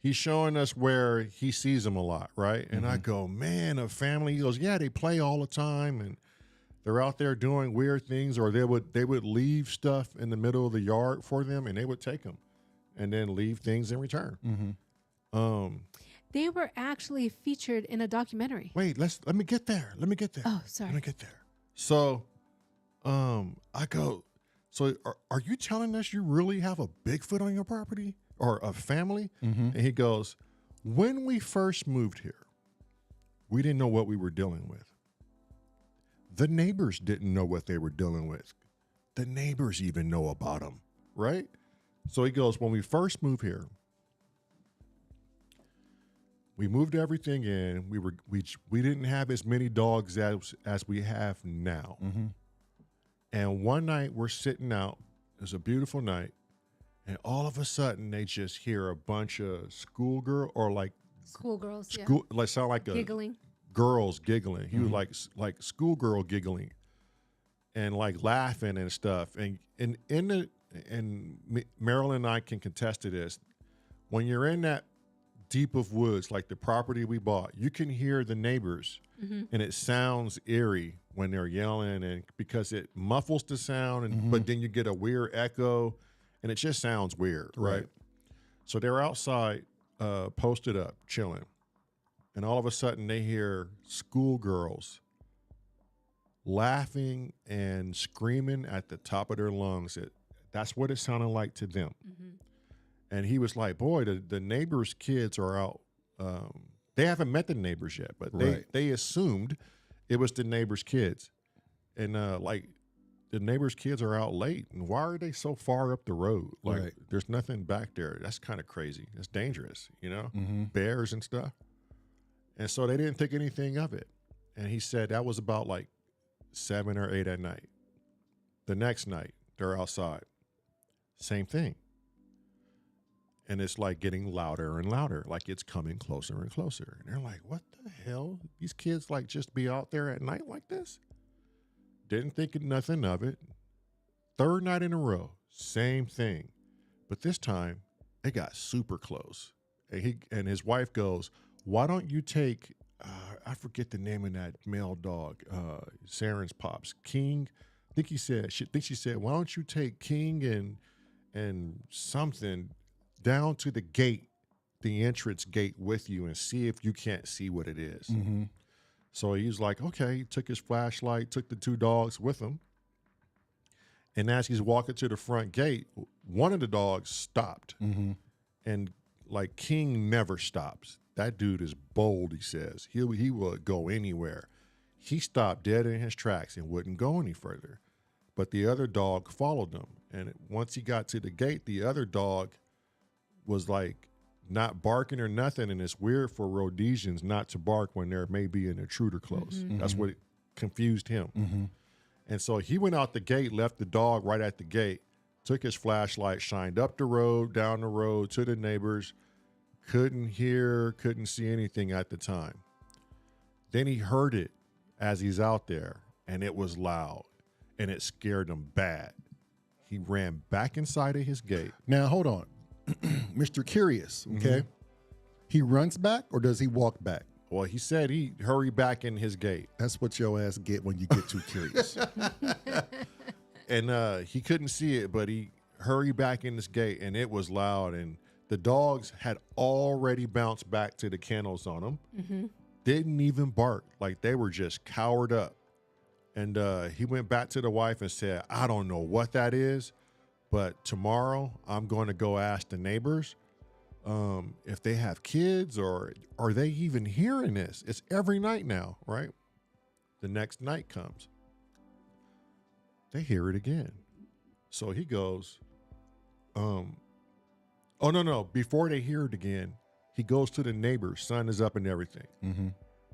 he's showing us where he sees them a lot, right? And I go, man, a family. He goes, yeah, they play all the time, and they're out there doing weird things, or they would leave stuff in the middle of the yard for them, and they would take them, and then leave things in return. They were actually featured in a documentary. Wait, let me get there. Oh, sorry. Let me get there. So, I go, so are you telling us you really have a Bigfoot on your property or a family? And he goes, when we first moved here, we didn't know what we were dealing with. The neighbors didn't know what they were dealing with. The neighbors even know about them, right? So he goes, when we first moved here, we moved everything in. We didn't have as many dogs as we have now. And one night we're sitting out. It was a beautiful night, and all of a sudden they just hear a bunch of schoolgirl or like Schoolgirls, like sound like giggling. girls giggling. He was like schoolgirl giggling, and like laughing and stuff. And Marilyn and I can contest to this. When you're in that deep of woods, like the property we bought, you can hear the neighbors, and it sounds eerie when they're yelling, and because it muffles the sound, and but then you get a weird echo, and it just sounds weird, right? So they're outside, posted up, chilling, and all of a sudden they hear schoolgirls laughing and screaming at the top of their lungs. That's what it sounded like to them. And he was like, boy, the neighbors' kids are out. They haven't met the neighbors yet, but they assumed it was the neighbors' kids. And like the neighbors' kids are out late. And why are they so far up the road? Like there's nothing back there. That's kind of crazy. It's dangerous, you know, bears and stuff. And so they didn't think anything of it. And he said that was about like 7 or 8 at night. The next night, they're outside. Same thing. And it's like getting louder and louder, like it's coming closer and closer. And they're like, what the hell? These kids like just be out there at night like this? Didn't think nothing of it. Third night in a row, same thing. But this time, it got super close. And his wife goes, why don't you take, I forget the name of that male dog, Saren's Pops, King. I think she said, why don't you take King and something down to the gate, the entrance gate with you and see if you can't see what it is. Mm-hmm. So he was like, okay, he took his flashlight, took the 2 dogs with him. And as he's walking to the front gate, one of the dogs stopped. Mm-hmm. And like King never stops. That dude is bold, he says. He will go anywhere. He stopped dead in his tracks and wouldn't go any further. But the other dog followed him. And once he got to the gate, the other dog was like not barking or nothing. And it's weird for Rhodesians not to bark when there may be an intruder close. Mm-hmm. That's what confused him. Mm-hmm. And so he went out the gate, left the dog right at the gate, took his flashlight, shined up the road, down the road to the neighbors, couldn't hear, couldn't see anything at the time. Then he heard it as he's out there, and it was loud, and it scared him bad. He ran back inside of his gate. Now, hold on. Mr. Curious, okay? Mm-hmm. He runs back or does he walk back? Well, he said he hurried back in his gate. That's what your ass get when you get too curious. And he couldn't see it, but he hurried back in his gate, and it was loud, and the dogs had already bounced back to the kennels on him. Mm-hmm. Didn't even bark. Like they were just cowered up. And he went back to the wife and said, I don't know what that is, but tomorrow I'm going to go ask the neighbors if they have kids or are they even hearing this? It's every night now, right? The next night comes. They hear it again. So he goes, oh, no. Before they hear it again, he goes to the neighbors, sun is up and everything. Mm-hmm.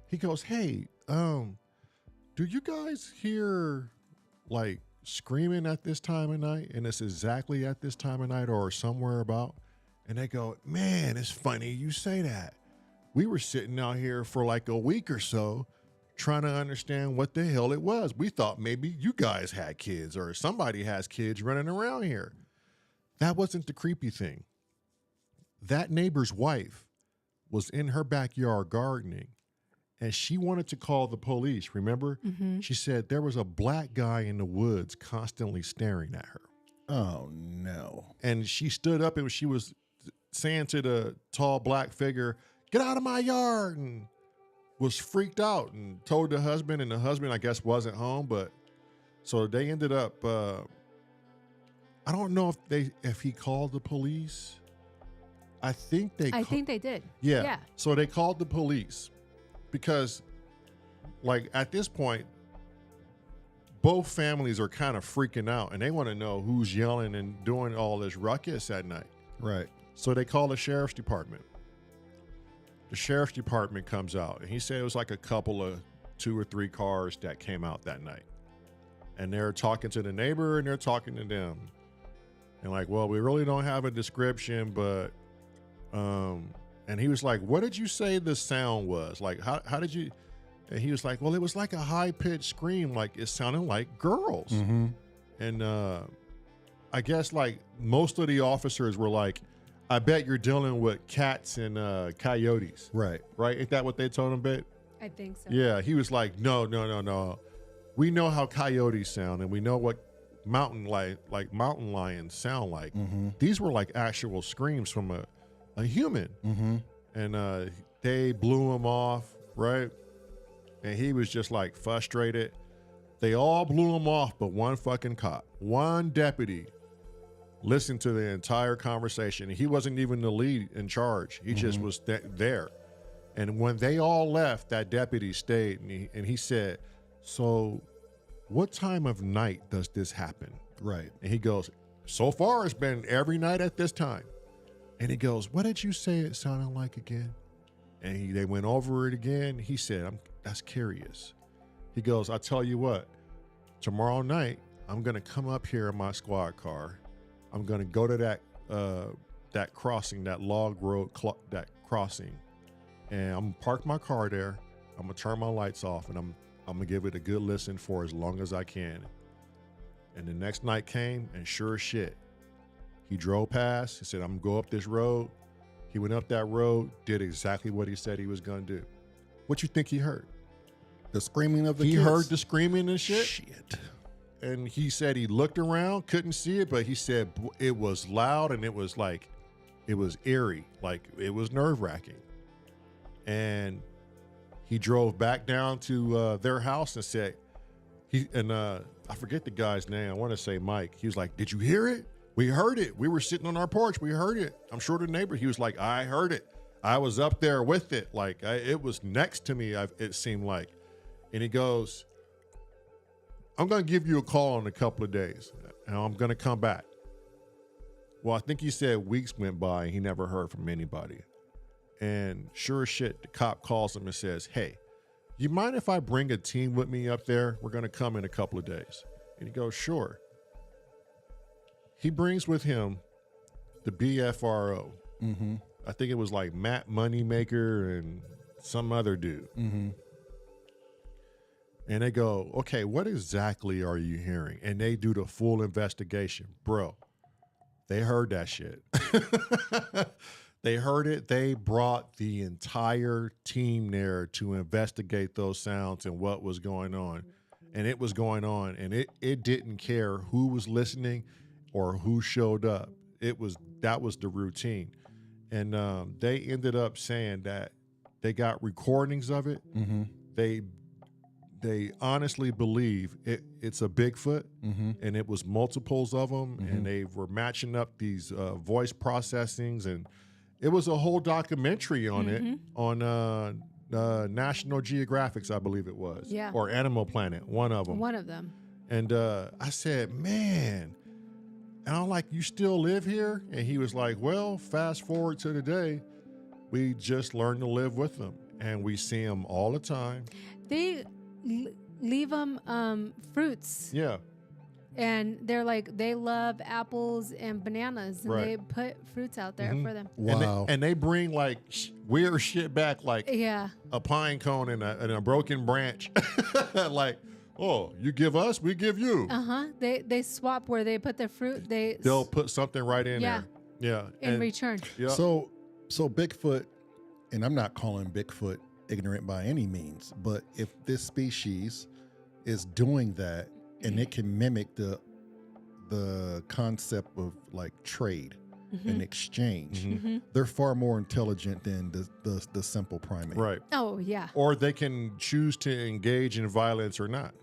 He goes, hey, do you guys hear like screaming at this time of night? And it's exactly at this time of night or somewhere about. And they go, man, it's funny you say that. We were sitting out here for like a week or so trying to understand what the hell it was. We thought maybe you guys had kids or somebody has kids running around here. That wasn't the creepy thing. That neighbor's wife was in her backyard gardening and she wanted to call the police, remember? Mm-hmm. She said there was a black guy in the woods constantly staring at her. Oh, no. And she stood up and she was saying to the tall black figure, get out of my yard, and was freaked out and told the husband, and the husband, I guess, wasn't home. But so they ended up, I don't know if he called the police. I think they did. Yeah. So they called the police because like at this point, both families are kind of freaking out and they want to know who's yelling and doing all this ruckus at night. Right. So they call the sheriff's department. The sheriff's department comes out and he said it was like a couple of 2 or 3 cars that came out that night. And they're talking to the neighbor and they're talking to them. And like, well, we really don't have a description, but, and he was like, what did you say the sound was? Like, how did you, and he was like, well, it was like a high pitched scream. Like it sounded like girls. Mm-hmm. And, I guess like most of the officers were like, I bet you're dealing with cats and coyotes. Right. Right? Ain't that what they told him, Bet? I think so. Yeah. He was like, no. We know how coyotes sound and we know what mountain lions sound like. Mm-hmm. These were like actual screams from a human. Mm-hmm. And they blew him off, right? And he was just like frustrated. They all blew him off, but one fucking cop, one deputy listened to the entire conversation. He wasn't even the lead in charge. He just was there. And when they all left, that deputy stayed and he said, so what time of night does this happen? Right. And he goes, so far it's been every night at this time. And he goes, what did you say it sounded like again? And they went over it again. He said, that's curious. He goes, I tell you what, tomorrow night, I'm going to come up here in my squad car. I'm going to go to that crossing, that log road, that crossing. And I'm going to park my car there. I'm going to turn my lights off, and I'm going to give it a good listen for as long as I can. And the next night came, and sure as shit, he drove past. He said, I'm going to go up this road. He went up that road, did exactly what he said he was going to do. What you think he heard? The screaming of the He kids? heard the screaming and shit. Shit. And he said he looked around, couldn't see it, but he said it was loud and it was eerie, like it was nerve-wracking. And he drove back down to their house and said, I forget the guy's name. I want to say Mike. He was like, did you hear it? We heard it. We were sitting on our porch. We heard it. I'm sure the neighbor, he was like, I heard it. I was up there with it. Like it was next to me, it seemed like. And he goes, I'm going to give you a call in a couple of days and I'm going to come back. Well, I think he said weeks went by and he never heard from anybody. And sure as shit, the cop calls him and says, hey, you mind if I bring a team with me up there? We're going to come in a couple of days. And he goes, sure. He brings with him the BFRO. Mm-hmm. I think it was like Matt Moneymaker and some other dude. Mm-hmm. And they go, okay, what exactly are you hearing? And they do the full investigation. Bro, they heard that shit. They heard it. They brought the entire team there to investigate those sounds and what was going on. And it was going on. And it didn't care who was listening or who showed up. That was the routine. And they ended up saying that they got recordings of it. Mm-hmm. They honestly believe it's a Bigfoot, Mm-hmm. and it was multiples of them, Mhm. and they were matching up these voice processings, and it was a whole documentary on it on National Geographic, I believe it was, Yeah. or Animal Planet, one of them. One of them. And I said, man, and I'm like, you still live here? And he was like, well, fast forward to today, we just learned to live with them, and we see them all the time. They leave them fruits. Yeah. And they're like, they love apples and bananas, and Right. they put fruits out there Mhm. for them. Wow. And they bring like weird shit back, like Yeah. a pine cone and a broken branch. Like, oh, you give us, we give you. They swap where they put the fruit. They'll put something right in Yeah. there. Yeah. in return. Yeah. So Bigfoot, and I'm not calling Bigfoot ignorant by any means, but if this species is doing that and it can mimic the concept of like trade and exchange, Mhm. they're far more intelligent than the simple primate. Right. Oh yeah. Or they can choose to engage in violence or not.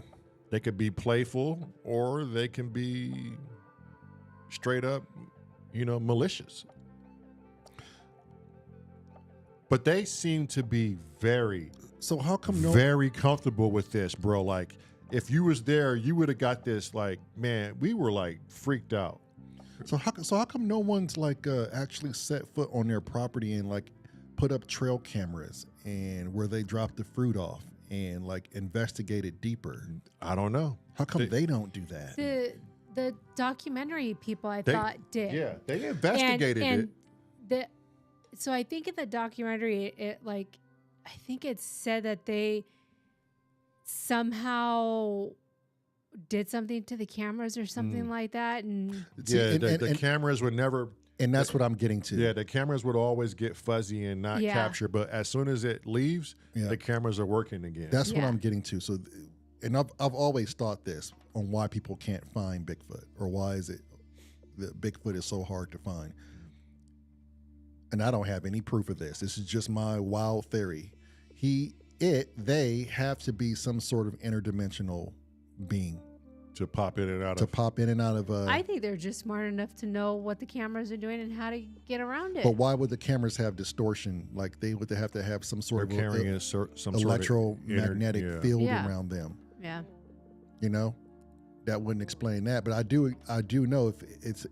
They could be playful, or they can be straight up, malicious. But they seem to be very, So how come no? very comfortable with this, bro. Like, if you was there, you would have got this. Like, man, we were like freaked out. So how come no one's like actually set foot on their property and like put up trail cameras and where they drop the fruit off and like investigate it deeper? I don't know. How come they don't do that? The documentary people I thought did. Yeah, they investigated it. So I think in the documentary, I think it said that they somehow did something to the cameras or something like that, and See, Yeah, and- the and- cameras would never. And that's what I'm getting to. Yeah, the cameras would always get fuzzy and not Yeah. capture. But as soon as it leads, Yeah. the cameras are working again. That's what Yeah. I'm getting to. So, and I've always thought this on why people can't find Bigfoot, or why is it that Bigfoot is so hard to find. And I don't have any proof of this. This is just my wild theory. They have to be some sort of interdimensional being to pop in and out to of. pop in and out of. I think they're just smart enough to know what the cameras are doing and how to get around it. But why would the cameras have distortion? Like they would have to have some They're sort of carrying some sort of electromagnetic yeah. field Yeah. around them. Yeah. You know, that wouldn't explain that. But I do know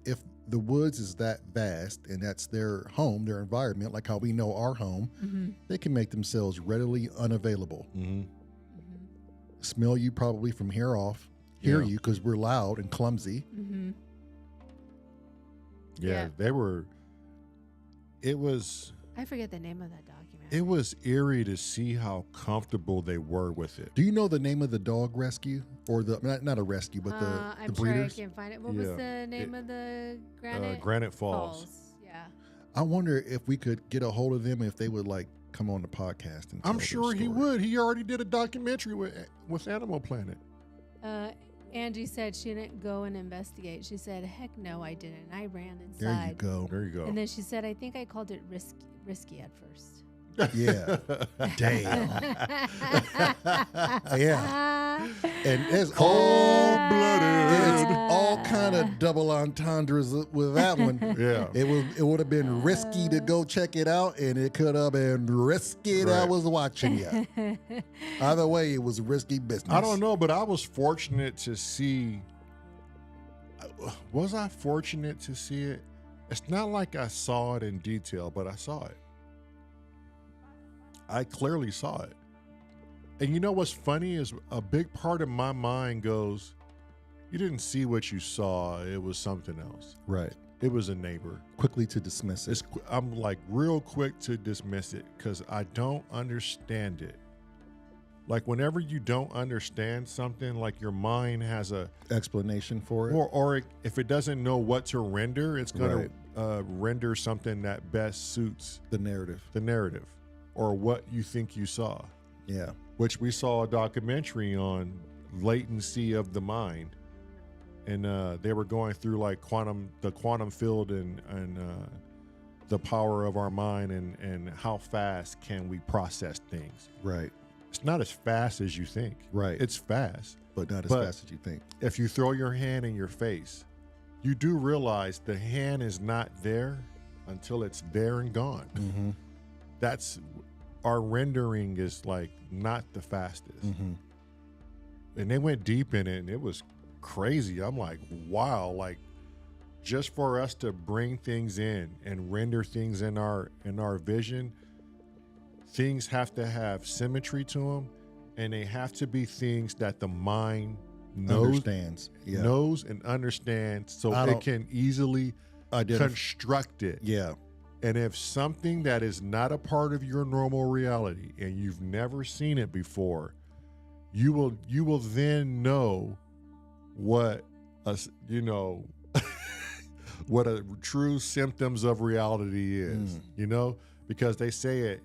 if the woods is that vast, and that's their home, their environment, like how we know our home. Mm-hmm. They can make themselves readily unavailable. Mm-hmm. Smell you probably from here off, hear Yeah. you because we're loud and clumsy. Mm-hmm. Yeah, they were. It was. I forget the name of that documentary. It was eerie to see how comfortable they were with it. Do you know the name of the dog rescue, or the not a rescue, but the I'm breeders? sure I can find it. What was Yeah. the name of the granite? Granite Falls. Yeah. I wonder if we could get a hold of them, if they would like come on the podcast and tell I'm their sure he story. would. He already did a documentary with Animal Planet. Angie said she didn't go and investigate. She said, "Heck no, I didn't. I ran There you inside." go. There you go. And then she said, "I think I called it risky at first." Yeah. Damn. Yeah. And it's Cold-blooded. It's all kind of double entendres with that one. Yeah. It would have been risky to go check it out, and it could have been risky that I Right. was watching you. Either way, it was risky business. I don't know, but I was fortunate to see. Was I fortunate to see it? It's not like I saw it in detail, but I saw it. I clearly saw it. And you know what's funny is a big part of my mind goes, you didn't see what you saw. It was something else. Right. It was a neighbor. Quickly to dismiss it. I'm like real quick to dismiss it because I don't understand it. Like whenever you don't understand something, like your mind has a Explanation for it. or if it doesn't know what to render, it's going Right. to render something that best suits The narrative. the narrative or what you think you saw. Yeah. Which we saw a documentary on latency of the mind, and they were going through like the quantum field and the power of our mind and how fast can we process things. Right. It's not as fast as you think. Right. It's fast. But not as But- fast as you think. If you throw your hand in your face, you do realize the hand is not there until it's there and gone. Mm-hmm. That's our rendering is like not the fastest. Mm-hmm. And they went deep in it and it was crazy. I'm like, wow, like just for us to bring things in and render things in our vision, things have to have symmetry to them, and they have to be things that the mind Understands. Yeah. knows and understands, so I it don't- can easily construct it. Yeah. And if something that is not a part of your normal reality and you've never seen it before, you will then know what what a true symptoms of reality is. Because they say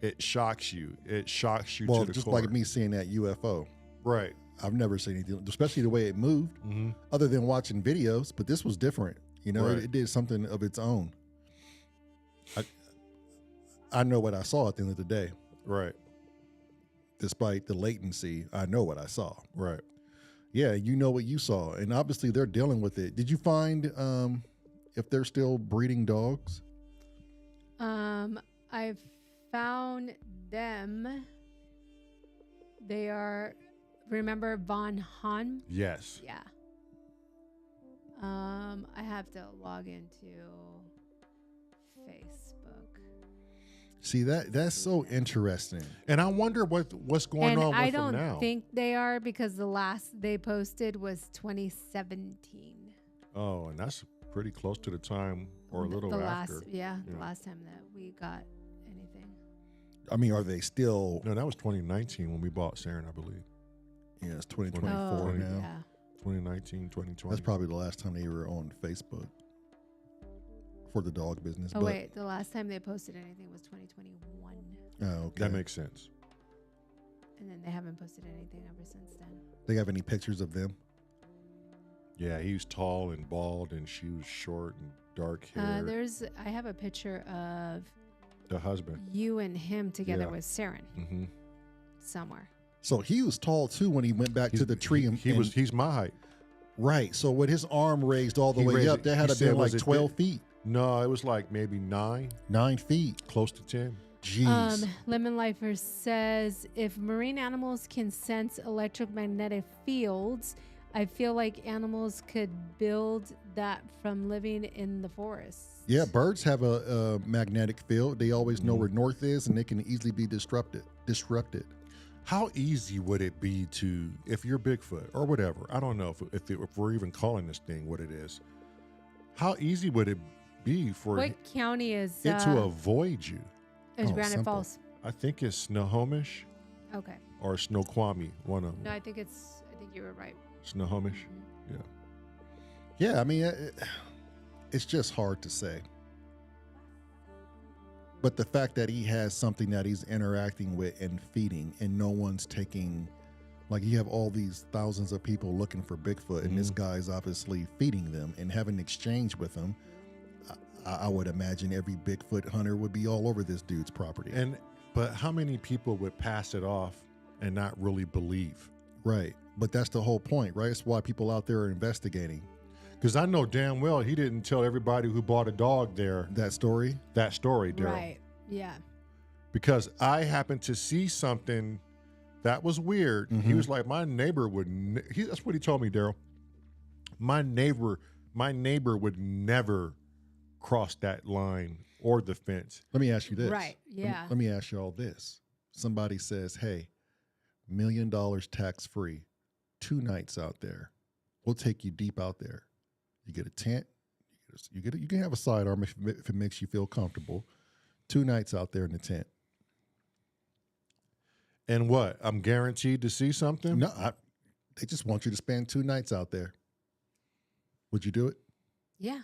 it shocks you. It shocks you Well, to the just core. like me seeing that UFO. Right. I've never seen anything, especially the way it moved, Mm-hmm. other than watching videos. But this was different. Right. It did something of its own. I know what I saw at the end of the day. Right. Despite the latency, I know what I saw. Right. Yeah, you know what you saw, and obviously they're dealing with it. Did you find if they're still breeding dogs? I found them. They are, remember Von Hahn? Yes. Yeah. I have to log into Facebook. See, that's so interesting. And I wonder what's going And on with I them don't now. think they are, because the last they posted was 2017. Oh, and that's pretty close to the time or a little the after. last, Yeah. the last time that we got anything. I mean, are they still? No, that was 2019 when we bought Saren, I believe. Yeah, it's 2024 now. Yeah. 2019, 2020. That's probably the last time they were on Facebook for the dog business. Oh, but, wait. The last time they posted anything was 2021. Oh, okay. That makes sense. And then they haven't posted anything ever since then. They have any pictures of them? Yeah, he was tall and bald, and she was short and dark hair. I have a picture of The husband. you and him together Yeah. with Saren Mm-hmm. somewhere. So he was tall too when he went back to the tree. He's my height. Right. So with his arm raised all the He way raised up, it- that had he to said, been like was it 12 feet, No, it was like maybe 9 feet. close to 10. Jeez. Lemon Lifer says, if marine animals can sense electromagnetic fields, I feel like animals could build that from living in the forest. Yeah, birds have a magnetic field. They always know where north is, and they can easily be disrupted. How easy would it be to, if you're Bigfoot or whatever, I don't know if we're even calling this thing what it is, how easy would it be for What county is it to avoid you? is Oh, Granite simple. Falls? I think it's Snohomish Okay. or Snoqualmie, one of them. No, I think you were right. Snohomish, yeah. Yeah, I mean, it's just hard to say. But the fact that he has something that he's interacting with and feeding, and no one's taking, like, you have all these thousands of people looking for Bigfoot, and this guy's obviously feeding them and having an exchange with them. I would imagine every Bigfoot hunter would be all over this dude's property. But how many people would pass it off and not really believe? Right. But that's the whole point, right? It's why people out there are investigating. Because I know damn well he didn't tell everybody who bought a dog there That story? that story, Daryl. Right. Yeah. Because I happened to see something that was weird. He was like, my neighbor would, that's what he told me, Daryl. My neighbor would never cross that line or the fence. Let me ask you this. Right. Yeah. Let me ask you all this. Somebody says, hey, $1 million tax-free, 2 nights out there. We'll take you deep out there. You get a tent. You can have a sidearm if it makes you feel comfortable. 2 nights out there in the tent. And what? I'm guaranteed to see something? No, they just want you to spend 2 nights out there. Would you do it? Yeah.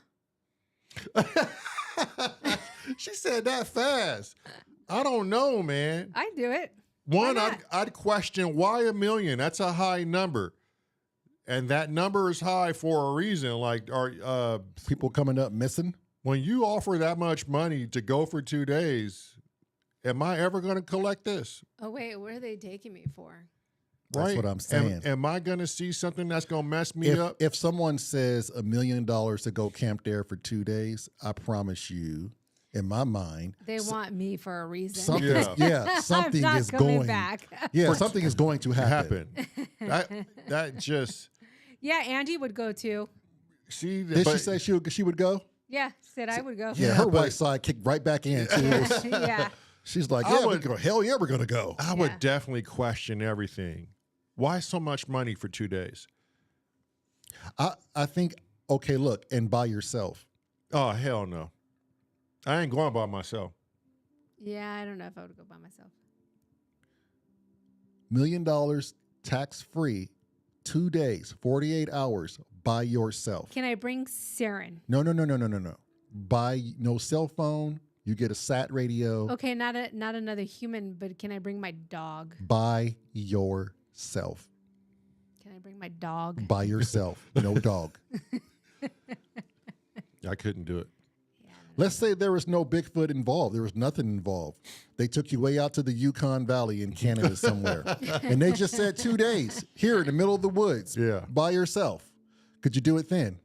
She said that fast. I don't know, man. I do it. One, Why not? I'd question why $1 million. That's a high number. And that number is high for a reason. Like, People coming up missing? when you offer that much money to go for 2 days, am I ever going to collect this? Oh wait, where are they taking me for? That's what I'm saying. Am I going to see something that's going to mess me up? If someone says $1 million to go camp there for 2 days, I promise you, in my mind, They want me for a reason. something, something I'm not is coming going back. Yeah, something is going to happen. That just Yeah, Angie would go too. see. Did she say she would go? Yeah, said I would go. Yeah, her white side kicked right back in too. Yeah. She's like, I yeah, we would- go. Hell yeah, we're gonna go. I would definitely question everything. Why so much money for 2 days? I think, okay, look, and by yourself. Oh hell no! I ain't going by myself. Yeah, I don't know if I would go by myself. $1 million tax free, 2 days, 48 hours by yourself. Can I bring Saren? No. By no cell phone. You get a sat radio. Okay, not another human, but can I bring my dog? By yourself. Can I bring my dog? By yourself. No dog. I couldn't do it. Let's say there was no Bigfoot involved. There was nothing involved. They took you way out to the Yukon Valley in Canada somewhere. And they just said 2 days here in the middle of the woods. Yeah. By yourself. Could you do it then?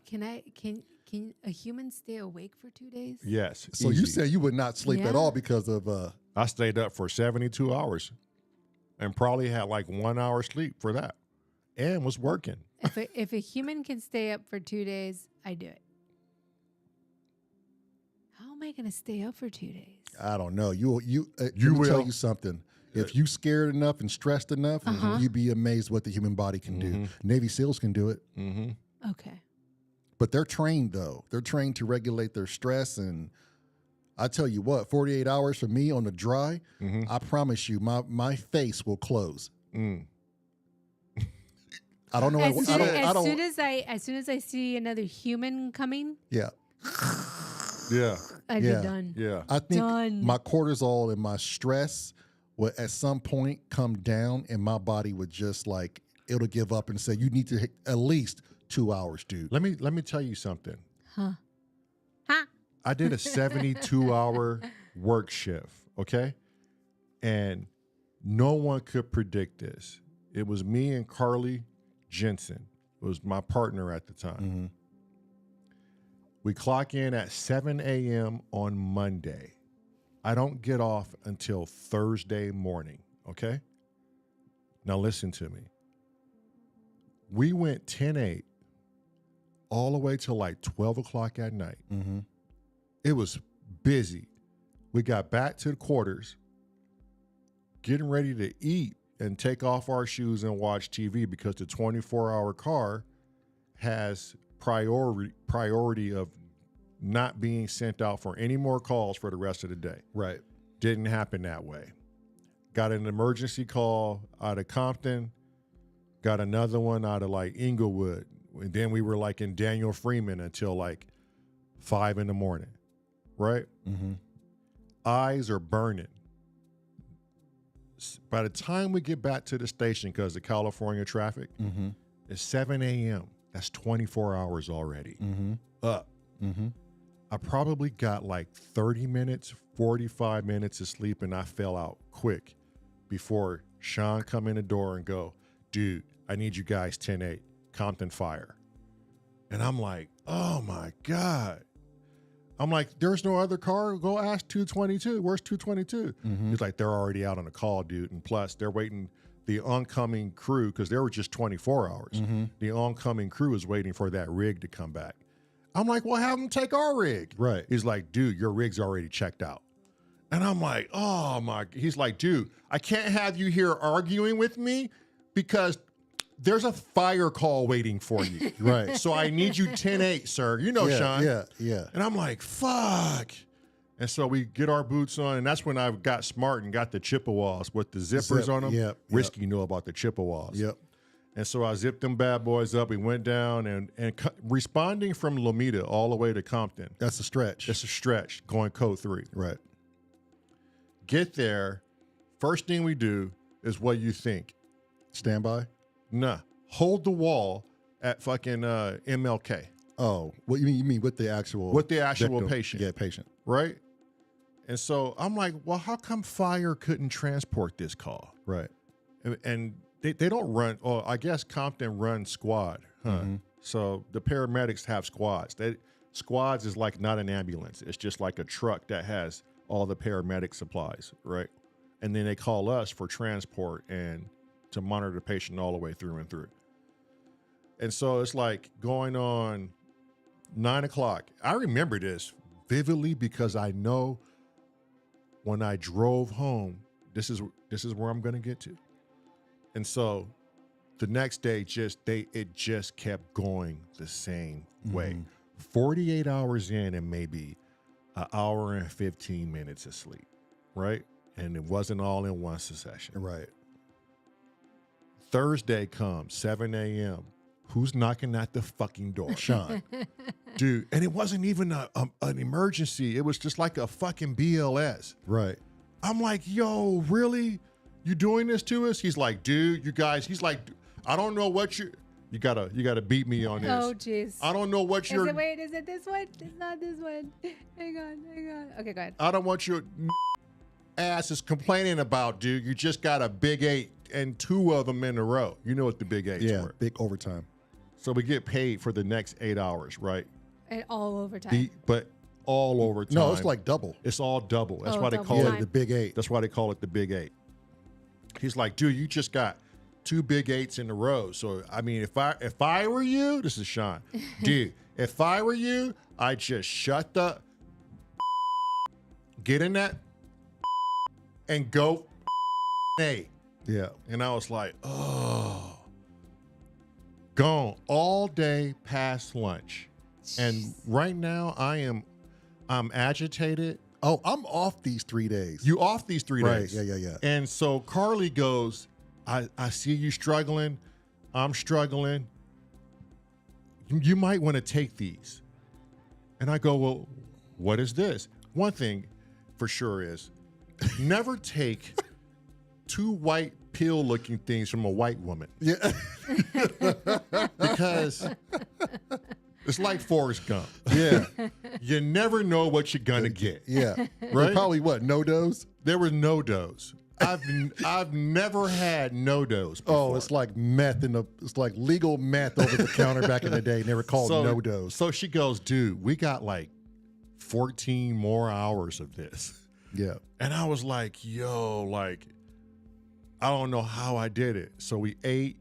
Can a human stay awake for 2 days? Yes. So you easy. said you would not sleep at Yeah. all because of I stayed up for 72 hours and probably had like 1 hour sleep for that and was working. If a human can stay up for 2 days, I do it. How am I going to stay up for 2 days? I don't know. You let You me tell will. you something. If you scared enough and stressed enough, you'd be amazed what the human body can do. Navy SEALs can do it. Mm-hmm. Okay. But they're trained, though. They're trained to regulate their stress. And I tell you what, 48 hours for me on the dry, I promise you, my face will close. I don't know. As soon as I see another human coming, Yeah. Yeah. I'd Yeah. be done. Yeah. I think Done. my cortisol and my stress will at some point come down, and my body would just like, it'll give up and say, you need to hit at least 2 hours, dude. Let me tell you something. Huh? I did a 72-hour work shift, okay? And no one could predict this. It was me and Carly Jensen. It was my partner at the time. We clock in at 7 a.m. on Monday. I don't get off until Thursday morning, okay? Now listen to me. We went 10-8 all the way till like 12 o'clock at night. Mm-hmm. It was busy. We got back to the quarters, getting ready to eat and take off our shoes and watch TV because the 24-hour car has priority of not being sent out for any more calls for the rest of the day. Right. Didn't happen that way. Got an emergency call out of Compton, got another one out of like Inglewood. And then we were like in Daniel Freeman until like 5 a.m, right? Mm-hmm. Eyes are burning. By the time we get back to the station, because of California traffic, Mm-hmm. it's 7 a.m. That's 24 hours already Mm-hmm. up. Mm-hmm. I probably got like 30 minutes, 45 minutes of sleep, and I fell out quick before Sean come in the door and go, dude, I need you guys 10-8, Compton Fire. And I'm like, oh my God. I'm like, there's no other car? Go ask 222. Where's 222? Mm-hmm. He's like, they're already out on a call, dude. And plus, they're waiting the oncoming crew, because there were just 24 hours. Mm-hmm. The oncoming crew is waiting for that rig to come back. I'm like, well, have them take our rig. Right. He's like, dude, your rig's already checked out. And I'm like, oh my, he's like, dude, I can't have you here arguing with me because there's a fire call waiting for you. Right. So I need you 10-8, sir. You know, Yeah, Sean. yeah. And I'm like, fuck. And so we get our boots on, and that's when I got smart and got the Chippewas with the zippers on them. Yep. Risky knew about the Chippewas. Yep. And so I zipped them bad boys up. We went down and responding from Lomita all the way to Compton. That's a stretch. It's a stretch going code 3. Right. Get there. First thing we do is what you think. Standby. Nah. Hold the wall at fucking MLK. Oh, what you mean with the actual victim? Patient. Yeah, patient. Right? And so I'm like, well, how come fire couldn't transport this call? Right. And they don't run, or I guess Compton runs squad, huh? Mm-hmm. So the paramedics have squads. Squads is like not an ambulance. It's just like a truck that has all the paramedic supplies, right? And then they call us for transport and to monitor the patient all the way through and through. And so it's like going on 9 o'clock. I remember this vividly because I know when I drove home, this is where I'm going to get to. And so the next day, it just kept going the same way. 48 hours in and maybe an hour and 15 minutes of sleep, right? And it wasn't all in one succession. Right. Thursday comes, 7 a.m. Who's knocking at the fucking door? Sean. Dude, and it wasn't even an emergency. It was just like a fucking BLS. Right. I'm like, yo, really? You doing this to us? He's like, dude, you guys, he's like, I don't know what you gotta beat me on this. Oh, jeez. I don't know what you're. Is it this one? It's not this one. Hang on. Okay, go ahead. I don't want your ass is complaining about, dude. You just got a big 8 and 2 of them in a row. You know what the big 8s were. Big overtime. So we get paid for the next 8 hours, right? And all overtime. But all overtime. No, it's like double. It's all double. That's Oh, why they double call time. it The big 8. That's why they call it the big 8. He's like, dude, you just got 2 big 8s in a row. So I mean, if I were you, this is Sean, dude, if I were you, I'd just shut the get in that and go 8. Yeah. And I was like, oh, gone all day past lunch. And right now I'm agitated. Oh, I'm off these 3 days. You off these 3 Right. days. Yeah. And so Carly goes, I see you struggling. I'm struggling. You might want to take these. And I go, well, what is this? One thing for sure is never take 2 white pill looking things from a white woman. Yeah. Because it's like Forrest Gump. Yeah. You never know what you're going to get. Yeah. Right? Probably what? No dose? There were no dose. I've never had no dose before. Oh, it's like meth it's like legal meth over the counter back in the day. Never called no dose. So she goes, dude, we got like 14 more hours of this. Yeah. And I was like, yo, like, I don't know how I did it. So we ate,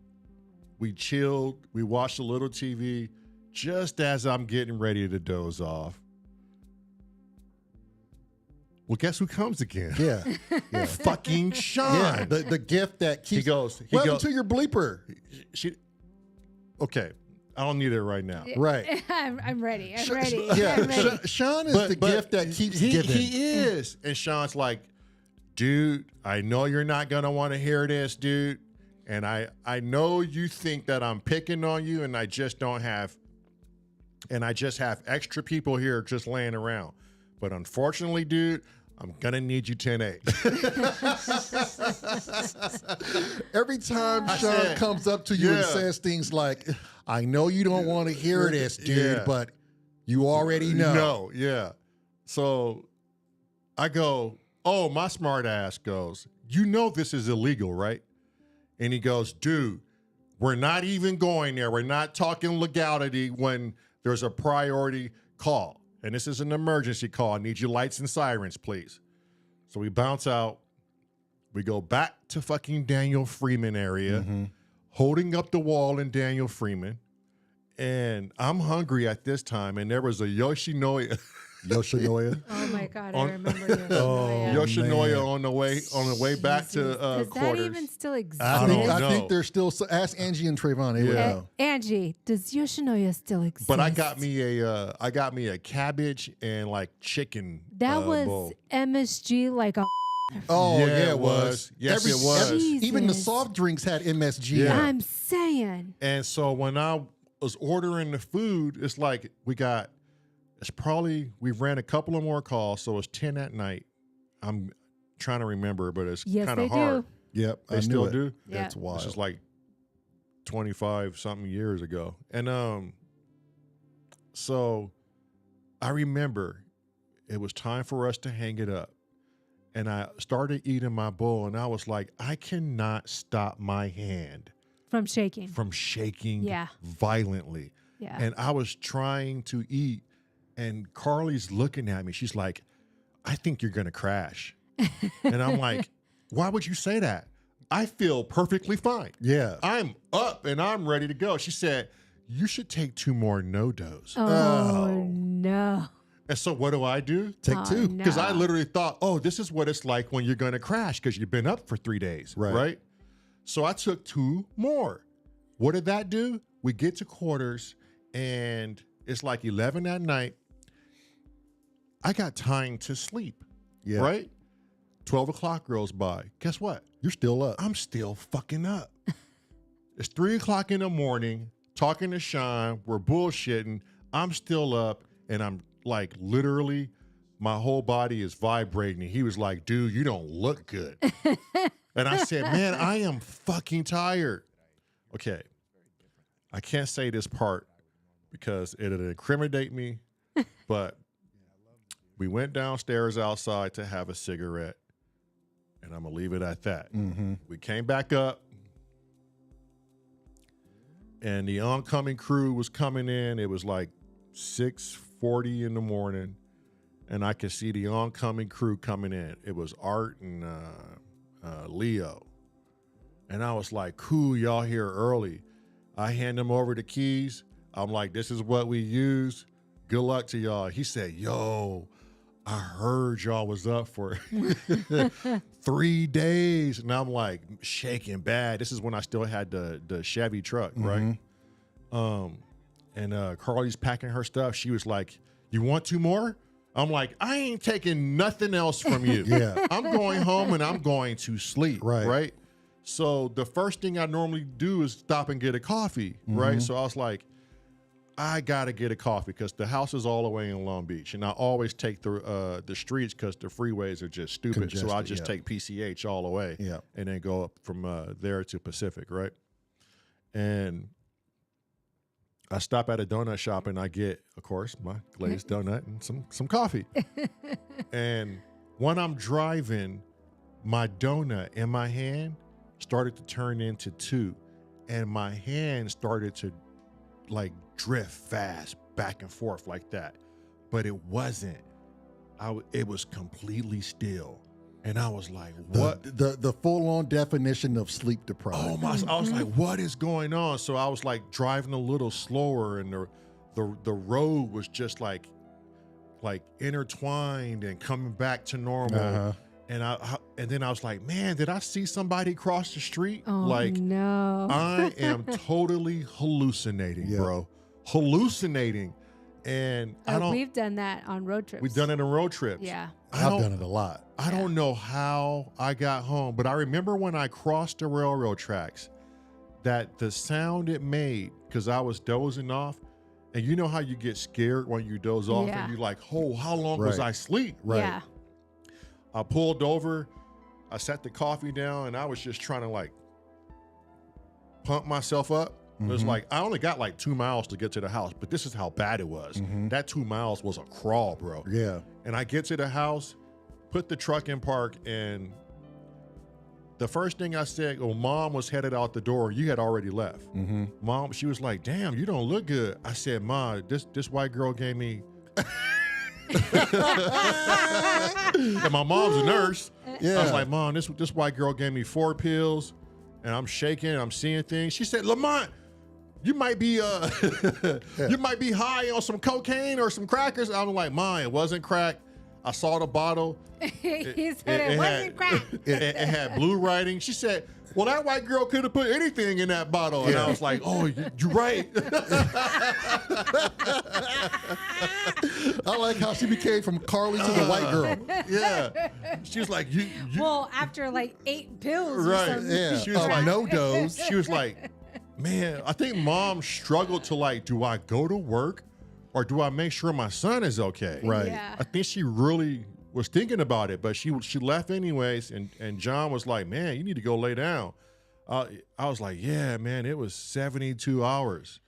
We chilled. We watched a little TV. Just as I'm getting ready to doze off. Well, guess who comes again? Yeah. Fucking Sean. Yeah, the gift that keeps. He goes. Welcome to your bleeper. Okay, I don't need it right now. Right. I'm ready. I'm ready. Yeah, I'm ready. Sean is the gift that keeps giving. He is. And Sean's like, dude, I know you're not going to want to hear this, dude. And I know you think that I'm picking on you and I just have extra people here just laying around. But unfortunately, dude, I'm going to need you 10-8. Every time Sean comes up to you and says things like, I know you don't want to hear this, dude, but you already know. No, yeah. So I go, oh, my smart ass goes, you know this is illegal, right? And he goes, dude, we're not even going there. We're not talking legality when there's a priority call. And this is an emergency call. I need your lights and sirens, please. So we bounce out. We go back to fucking Daniel Freeman area, holding up the wall in Daniel Freeman. And I'm hungry at this time. And there was a Yoshinoya. Yoshinoya. Oh my God, I remember Yoshinoya. Yoshinoya on the way back to Does quarters. that even still exist? I don't know. I think there's still. Ask Angie and Trayvon. They would know. Angie, does Yoshinoya still exist? But I got me a cabbage and like chicken. That was bowl. MSG like a. Oh Yeah, it was. Yes, it was. Even the Jesus. soft drinks had MSG. Yeah. I'm saying. And so when I was ordering the food, it's like we ran a couple of more calls, so it's 10 at night. I'm trying to remember, but it's Yes, kind they of hard. do. Yep. They still do? Yeah. That's wild. This is like 25 something years ago. And so I remember it was time for us to hang it up. And I started eating my bowl and I was like, I cannot stop my hand From shaking. from shaking Yeah. violently. Yeah. And I was trying to eat and Carly's looking at me. She's like, I think you're going to crash. And I'm like, why would you say that? I feel perfectly fine. Yeah. I'm up and I'm ready to go. She said, you should take 2 more no-dos. Oh, no. And so what do? Take Oh, 2. no. Because I literally thought, oh, this is what it's like when you're going to crash because you've been up for 3 days, right? So I took 2 more. What did that do? We get to quarters and it's like 11 at night. I got time to sleep, right? 12 o'clock goes by. Guess what? You're still up. I'm still fucking up. It's 3 o'clock in the morning, talking to Sean. We're bullshitting. I'm still up and I'm like literally my whole body is vibrating. He was like, dude, you don't look good. And I said, man, I am fucking tired. Okay. I can't say this part because it'll incriminate me, but we went downstairs outside to have a cigarette, and I'm going to leave it at that. We came back up, and the oncoming crew was coming in. It was like 6:40 in the morning, and I could see the oncoming crew coming in. It was Art and Leo. And I was like, cool, y'all here early. I hand them over the keys. I'm like, this is what we use. Good luck to y'all. He said, yo, I heard y'all was up for 3 days. And I'm like shaking bad. This is when I still had the Chevy truck, right? And Carly's packing her stuff. She was like, you want 2 more? I'm like, I ain't taking nothing else from you. I'm going home and I'm going to sleep, right? So the first thing I normally do is stop and get a coffee, right? So I was like, I gotta get a coffee because the house is all the way in Long Beach, and I always take the streets because the freeways are just stupid. Congested, so I just take PCH all the way, and then go up from there to Pacific, right? And I stop at a donut shop and I get, of course, my glazed donut and some coffee. And when I'm driving, my donut in my hand started to turn into 2, and my hand started to like drift fast back and forth like that, but it wasn't. It was completely still. And I was like, what? The full-on definition of sleep deprived. Oh my! I was like, what is going on? So I was like driving a little slower, and the road was just like intertwined and coming back to normal. Uh-huh. And then I was like, man, did I see somebody cross the street? Oh, Like, no. I am totally hallucinating, Yeah. bro. Hallucinating. And I don't. We've done that on road trips. We've done it on road trips. Yeah. I've done it a lot. I don't know how I got home, but I remember when I crossed the railroad tracks, that the sound it made, because I was dozing off, and you know how you get scared when you doze off, Yeah. and you're like, oh, how long was Right. I asleep? Right. Yeah. I pulled over, I set the coffee down, and I was just trying to like pump myself up. It was like, I only got like 2 miles to get to the house, but this is how bad it was. That 2 miles was a crawl, bro. Yeah. And I get to the house, put the truck in park, and the first thing I said, well, Mom was headed out the door. You had already left. Mom, she was like, damn, you don't look good. I said, Ma, this white girl gave me... And my mom's a nurse. Yeah. I was like, Mom, this white girl gave me 4 pills, and I'm shaking, and I'm seeing things. She said, Lamont, you might be you might be high on some cocaine or some crackers. I'm like, Mom, it wasn't crack. I saw the bottle. He said it wasn't crack. It had blue writing. She said, well, that white girl could have put anything in that bottle. And I was like, oh, you're right. I like how she became from Carly to the white girl. Yeah. She was like, you Well, after like 8 pills or right. something. Yeah. She was Of like, no dose. She was like, man, I think Mom struggled to like, do I go to work or do I make sure my son is okay? Right. Yeah. I think she really was thinking about it, but she left anyways. And John was like, man, you need to go lay down. I was like, yeah, man, it was 72 hours.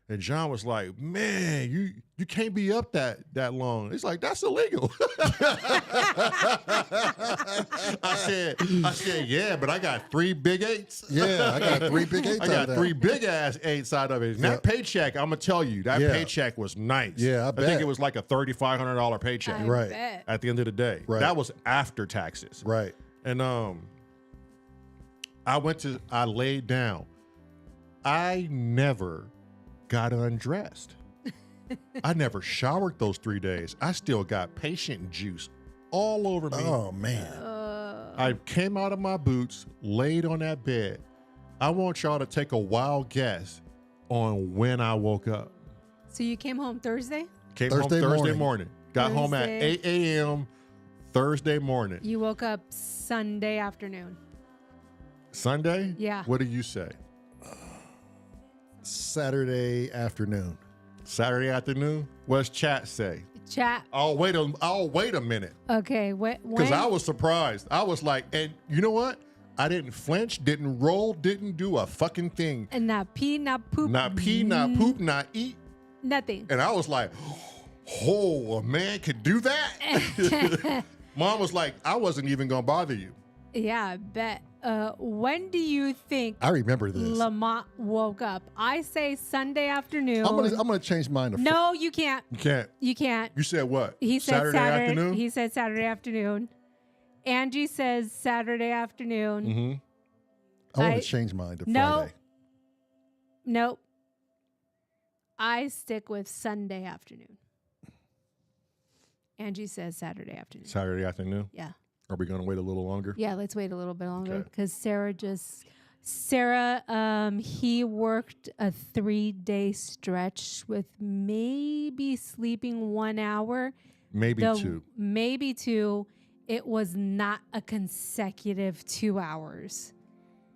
And John was like, man, you can't be up that long. It's like, that's illegal. I said, yeah, but I got 3 big 8s. Yeah, I got 3 big 8s. I got 3 big ass 8s out of it. And that paycheck, I'm gonna tell you, that paycheck was nice. Yeah, I bet. think it was like a $3,500 paycheck. I Right. bet. At the end of the day. Right. That was after taxes. Right. And I laid down. I never got undressed. I never showered those 3 days. I still got patient juice all over me. Oh, man. I came out of my boots, laid on that bed. I want y'all to take a wild guess on when I woke up. So you came home Thursday? Came Thursday home Thursday morning. morning. Got home at Thursday. 8 a.m. Thursday morning. You woke up Sunday afternoon. Sunday? Yeah. What do you say? Saturday afternoon. Saturday afternoon? What's chat say? Chat. I'll wait a minute. Okay. Because I was surprised. I was like, and you know what? I didn't flinch, didn't roll, didn't do a fucking thing. And not pee, not poop. Not pee, not poop, not eat. Nothing. And I was like, oh, a man could do that? Mom was like, I wasn't even going to bother you. Yeah, I bet. When do you think I remember this. Lamont woke up? I say Sunday afternoon. I'm gonna change mine to No, you can't. You can't. You can't. You said what? He said Saturday afternoon? He said Saturday afternoon. Angie says Saturday afternoon. Mm-hmm. I want I- to change mine to No. Friday. Nope. I stick with Sunday afternoon. Angie says Saturday afternoon. Saturday afternoon? Yeah. Are we going to wait a little longer? Yeah, let's wait a little bit longer Okay. because Sarah, he worked a 3-day stretch with maybe sleeping 1 hour. Maybe 2. Maybe 2. It was not a consecutive 2 hours.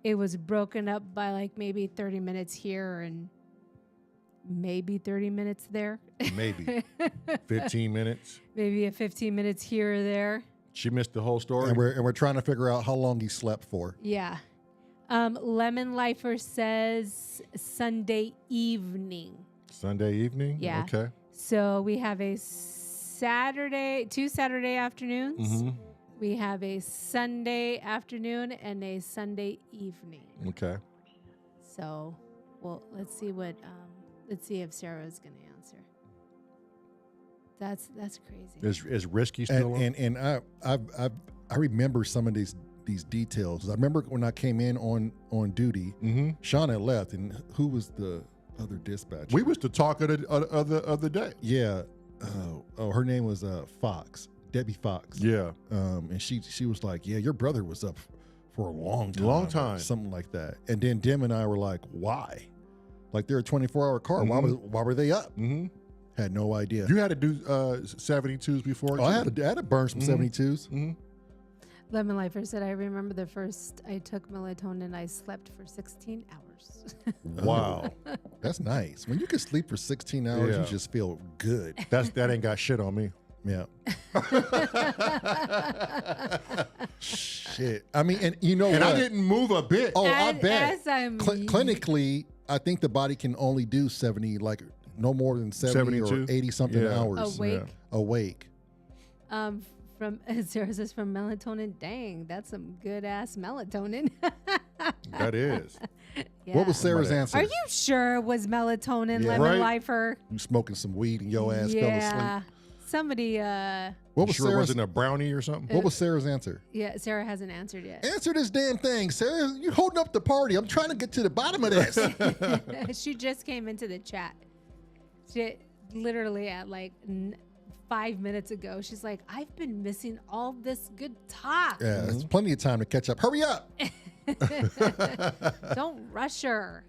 It was broken up by like maybe 30 minutes here and maybe 30 minutes there. Maybe. 15 minutes. Maybe a 15 minutes here or there. She missed the whole story. And we're trying to figure out how long he slept for. Yeah. Lemon Lifer says Sunday evening. Sunday evening? Yeah. Okay. So we have a two Saturday afternoons. Mm-hmm. We have a Sunday afternoon and a Sunday evening. Okay. So, well, let's see if Sarah's going to answer. That's crazy. Is Risky still on? And I remember some of these details. I remember when I came in on duty, Sean had left, and who was the other dispatcher? We was the talk of the day. Yeah. Her name was Fox, Debbie Fox. Yeah. And she was like, yeah, your brother was up for a long time. Or something like that. And then Dim and I were like, why? Like, they're a 24-hour car. Why were they up? Had no idea. You had to do 72s before? Oh, I had to burn some 72s. Lemon Lifer said, I remember the first I took melatonin, I slept for 16 hours. Wow. That's nice. When you can sleep for 16 hours, Yeah. you just feel good. That ain't got shit on me. Yeah. Shit. I mean, and you know And what? I didn't move a bit. Oh, I bet. As I'm Clinically, I think the body can only do 70, like no more than 70 72? or 80 something Yeah. hours awake. awake. From Sarah says from melatonin. Dang, that's some good ass melatonin. That is. Yeah. What was Sarah's answer? Are you sure it was melatonin, Yeah. Lemon Right. Lifer? You smoking some weed and your ass fell Yeah. asleep? Somebody, What was Sure it Sarah's? wasn't a brownie or something? What was Sarah's answer? yeah, Sarah hasn't answered yet. Answer this damn thing, Sarah. You holding up the party. I'm trying to get to the bottom of this. She just came into the chat. She literally at like 5 minutes ago. She's like, I've been missing all this good talk. Yeah, there's plenty of time to catch up. Hurry up. Don't rush her.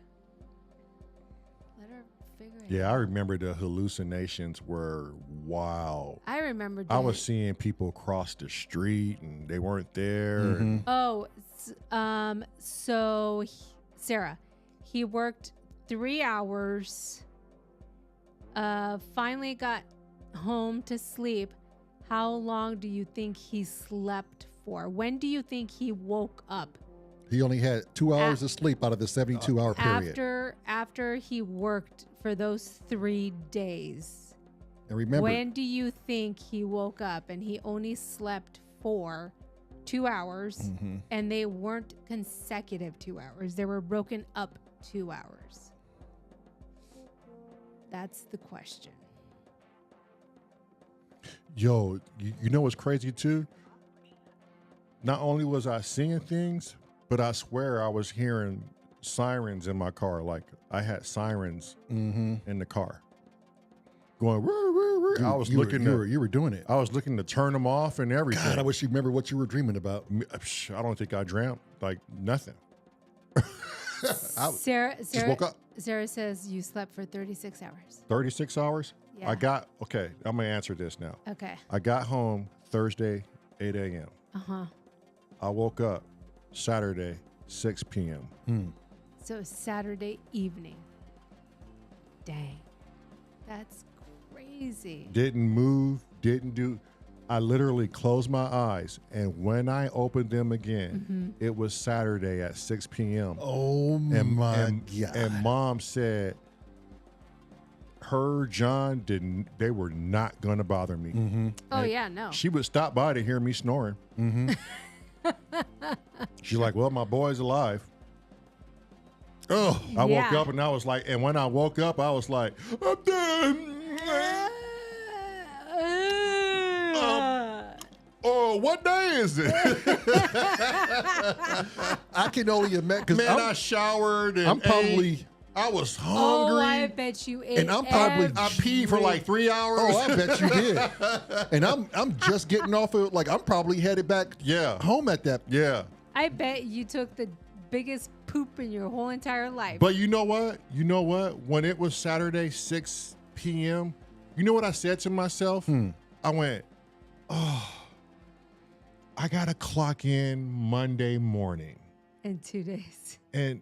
Let her figure it Yeah, out. I remember the hallucinations were wild. I remember I that. was seeing people cross the street and they weren't there. And So Sarah, he worked 3 hours, finally got home to sleep. How long do you think he slept for? When do you think he woke up? He only had 2 hours of sleep out of the 72-hour period. After he worked for those 3 days. And remember, When do you think he woke up? And he only slept for 2 hours, and they weren't consecutive 2 hours. They were broken up 2 hours. That's the question. Yo, you know what's crazy too? Not only was I seeing things, but I swear I was hearing sirens in my car. Like I had sirens in the car going. Roo, roo, roo. I was looking. You were doing it. I was looking to turn them off and everything. God, I wish you remember what you were dreaming about. I don't think I dreamt like nothing. Sarah Just woke up. Sarah says you slept for 36 hours. 36 hours. Yeah. Okay. I'm gonna answer this now. Okay. I got home Thursday 8 a.m. I woke up Saturday 6 p.m. So Saturday evening. Dang. That's crazy. Didn't move, didn't do. I literally closed my eyes, and when I opened them again, it was Saturday at 6 p.m. Oh my God. And Mom said her, John, they were not gonna bother me. Oh yeah, no. She would stop by to hear me snoring. She's like, well, my boy's alive. Oh, I woke Yeah. up and I was like, and when I woke up, I was like, I'm done. Oh, what day is it? I can only imagine because Man, I showered and I'm probably. ate. I was Oh, hungry. I bet you ate. And I'm probably- I peed for like 3 hours. Oh, I bet you did. And I'm just getting off of like I'm probably headed back Yeah. home at that. Yeah. I bet you took the biggest poop in your whole entire life. But you know what? When it was Saturday, 6 p.m., you know what I said to myself? I went, oh, I got to clock in Monday morning. In 2 days. And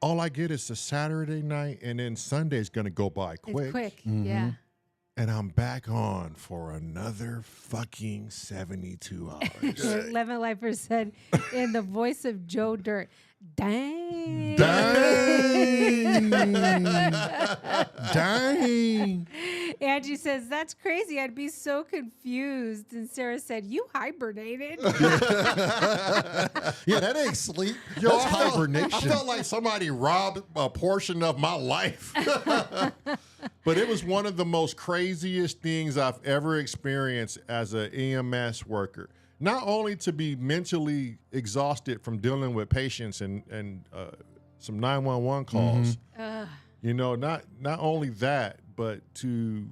all I get is a Saturday night, and then Sunday's going to go by quick. It's quick. Yeah. And I'm back on for another fucking 72 hours. Lemon Lifer said in the voice of Joe Dirt, dang. Dang. Dang. Angie says, that's crazy. I'd be so confused. And Sarah said, you hibernated. Yeah, that ain't sleep. Yo, That's I felt- hibernation. I felt like somebody robbed a portion of my life. But it was one of the most craziest things I've ever experienced as an EMS worker. not only to be mentally exhausted from dealing with patients and some 911 calls, you know, not only that, but to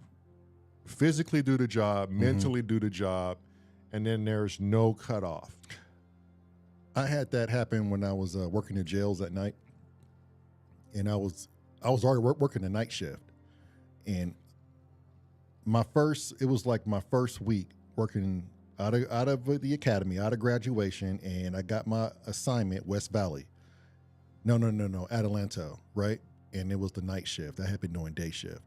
physically do the job, mentally do the job, and then there's no cutoff. I had that happen when I was working in jails at night, and I was already working the night shift, and it was like my first week working out of the academy, out of graduation, and I got my assignment West Valley. No, Adelanto, right? And it was the night shift. I had been doing day shift.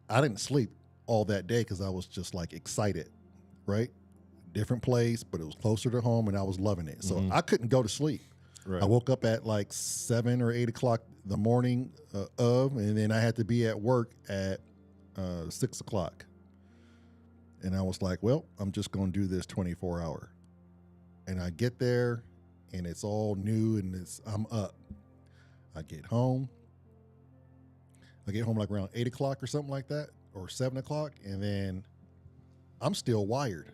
I didn't sleep all that day because I was just like excited, right? Different place, but it was closer to home, and I was loving it. So I couldn't go to sleep. Right. I woke up at like 7 or 8 o'clock the morning and then I had to be at work at 6 o'clock. And I was like, well, I'm just going to do this 24-hour. And I get there, and it's all new, and I'm up. I get home like around 8 o'clock or something like that, or 7 o'clock, and then I'm still wired.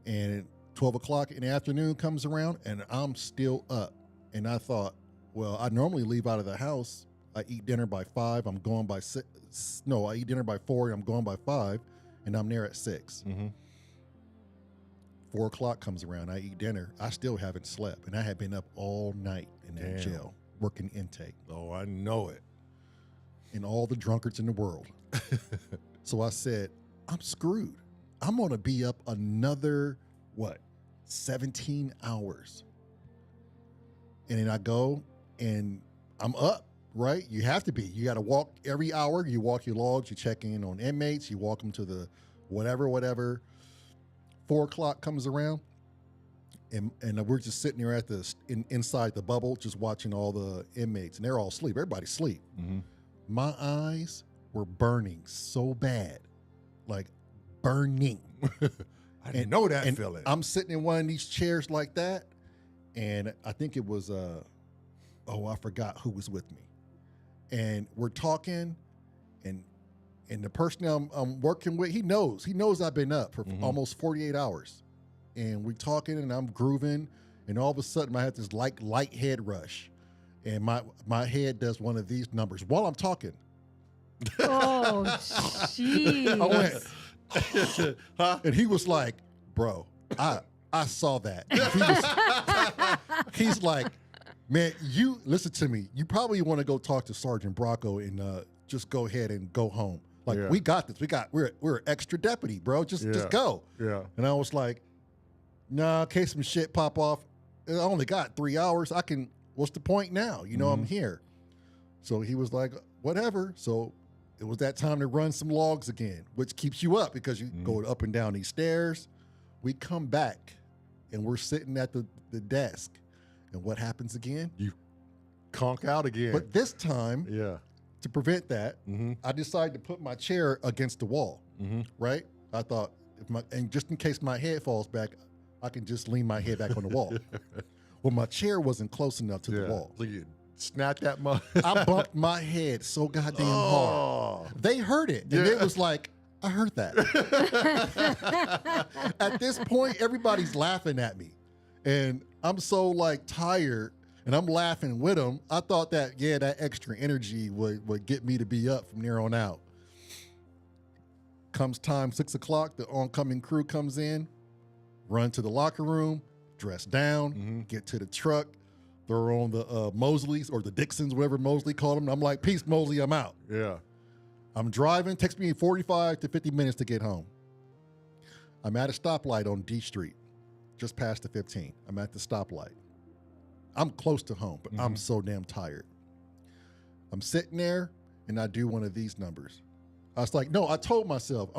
And 12 o'clock in the afternoon comes around, and I'm still up. And I thought, well, I normally leave out of the house. I eat dinner by 5. I'm going by 6. No, I eat dinner by 4. I'm going by 5, and I'm there at 6. 4 o'clock comes around. I eat dinner. I still haven't slept, and I had been up all night in that jail working intake. Oh, I know it. And all the drunkards in the world. So I said, I'm screwed. I'm going to be up another, 17 hours. And then I go and I'm up, right? You have to be. You got to walk every hour. You walk your logs. You check in on inmates. You walk them to the whatever. 4 o'clock comes around. And we're just sitting there inside the bubble, just watching all the inmates. And they're all asleep. Everybody's asleep. My eyes were burning so bad. Like, burning. I didn't know that feeling. I'm sitting in one of these chairs like that, and I think it was I forgot who was with me. And we're talking, and the person I'm working with, he knows I've been up for almost 48 hours. And we're talking, and I'm grooving, and all of a sudden I had this light head rush, and my head does one of these numbers while I'm talking. Oh, jeez. I went, and he was like, bro, I saw that. He's like, man, you listen to me. You probably want to go talk to Sergeant Bracco and just go ahead and go home. Like, we got this. We're extra deputy, bro. Just go. Yeah. And I was like, nah, in case some shit pop off, I only got 3 hours. What's the point now? You know, I'm here. So he was like, whatever. So it was that time to run some logs again, which keeps you up because you go up and down these stairs. We come back, and we're sitting at the desk. And what happens again? You conk out again. But this time, to prevent that, I decided to put my chair against the wall, right? I thought, and just in case my head falls back, I can just lean my head back on the wall. Well, my chair wasn't close enough to the wall. So you snapped that mug. I bumped my head so goddamn hard. They heard it. And it was like, I heard that. At this point, everybody's laughing at me. And I'm so like tired, and I'm laughing with them. I thought that, that extra energy would get me to be up from there on out. Comes time, 6 o'clock, the oncoming crew comes in, run to the locker room, dress down, get to the truck, throw on the Mosleys or the Dixons, whatever Mosley called them. I'm like, peace, Mosley, I'm out. Yeah. I'm driving, takes me 45 to 50 minutes to get home. I'm at a stoplight on D Street, just past the 15. I'm at the stoplight. I'm close to home, but I'm so damn tired. I'm sitting there, and I do one of these numbers. I was like, no, I told myself,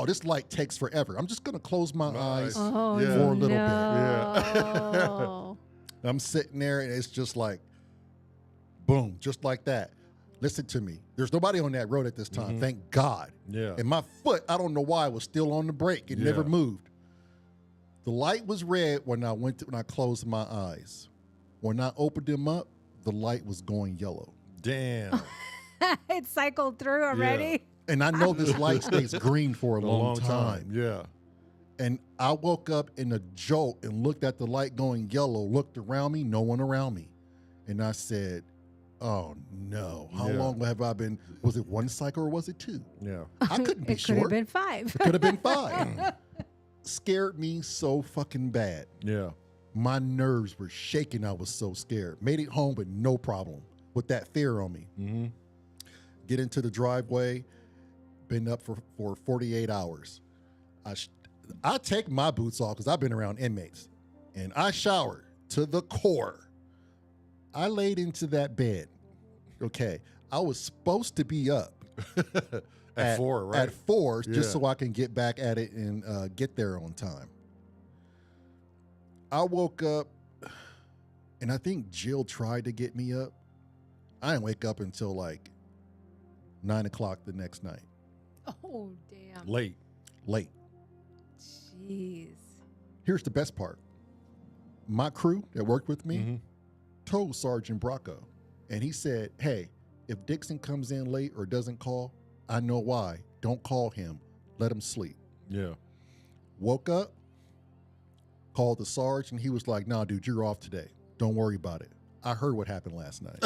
this light takes forever. I'm just going to close my eyes for a little bit. Yeah. I'm sitting there, and it's just like, boom, just like that. Listen to me. There's nobody on that road at this time. Thank God. Yeah. And my foot, I don't know why, was still on the brake. It never moved. The light was red when I closed my eyes. When I opened them up, the light was going yellow. Damn. It cycled through already. And I know this light stays green for a long time. Yeah. And I woke up in a jolt and looked at the light going yellow, looked around me, no one around me. And I said, oh no, how long have I been? Was it one cycle or was it two? Yeah. I couldn't be sure. It could have been 5. It could have been 5. Scared me so fucking bad. Yeah. My nerves were shaking. I was so scared. Made it home, but no problem with that fear on me. Mm-hmm. Get into the driveway. Been up for 48 hours. I take my boots off because I've been around inmates. And I showered to the core. I laid into that bed. Okay. I was supposed to be up. At 4, right? At 4, Yeah. just so I can get back at it and get there on time. I woke up, and I think Jill tried to get me up. I didn't wake up until like 9 o'clock the next night. Oh, damn. Late. Jeez. Here's the best part. My crew that worked with me Mm-hmm. told Sergeant Bracco, and he said, hey, if Dixon comes in late or doesn't call, I know why. Don't call him. Let him sleep. Yeah. Woke up, called the Sarge, and he was like, nah, dude, you're off today. Don't worry about it. I heard what happened last night.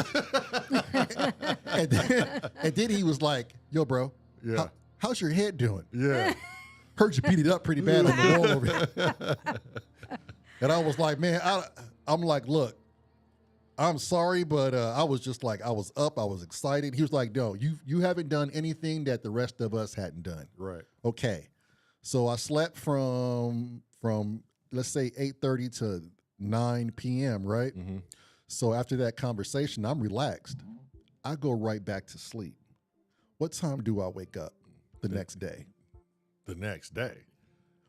and then he was like, yo, bro, Yeah. how's your head doing? Yeah. Heard you beat it up pretty bad on the wall over here. And I was like, man, I'm like, look, I'm sorry, but I was just like, I was up, I was excited. He was like, no, you haven't done anything that the rest of us hadn't done. Right. Okay. So I slept from let's say 8:30 to 9 p.m., right? Mm-hmm. So after that conversation, I'm relaxed. I go right back to sleep. What time do I wake up the next day? The next day.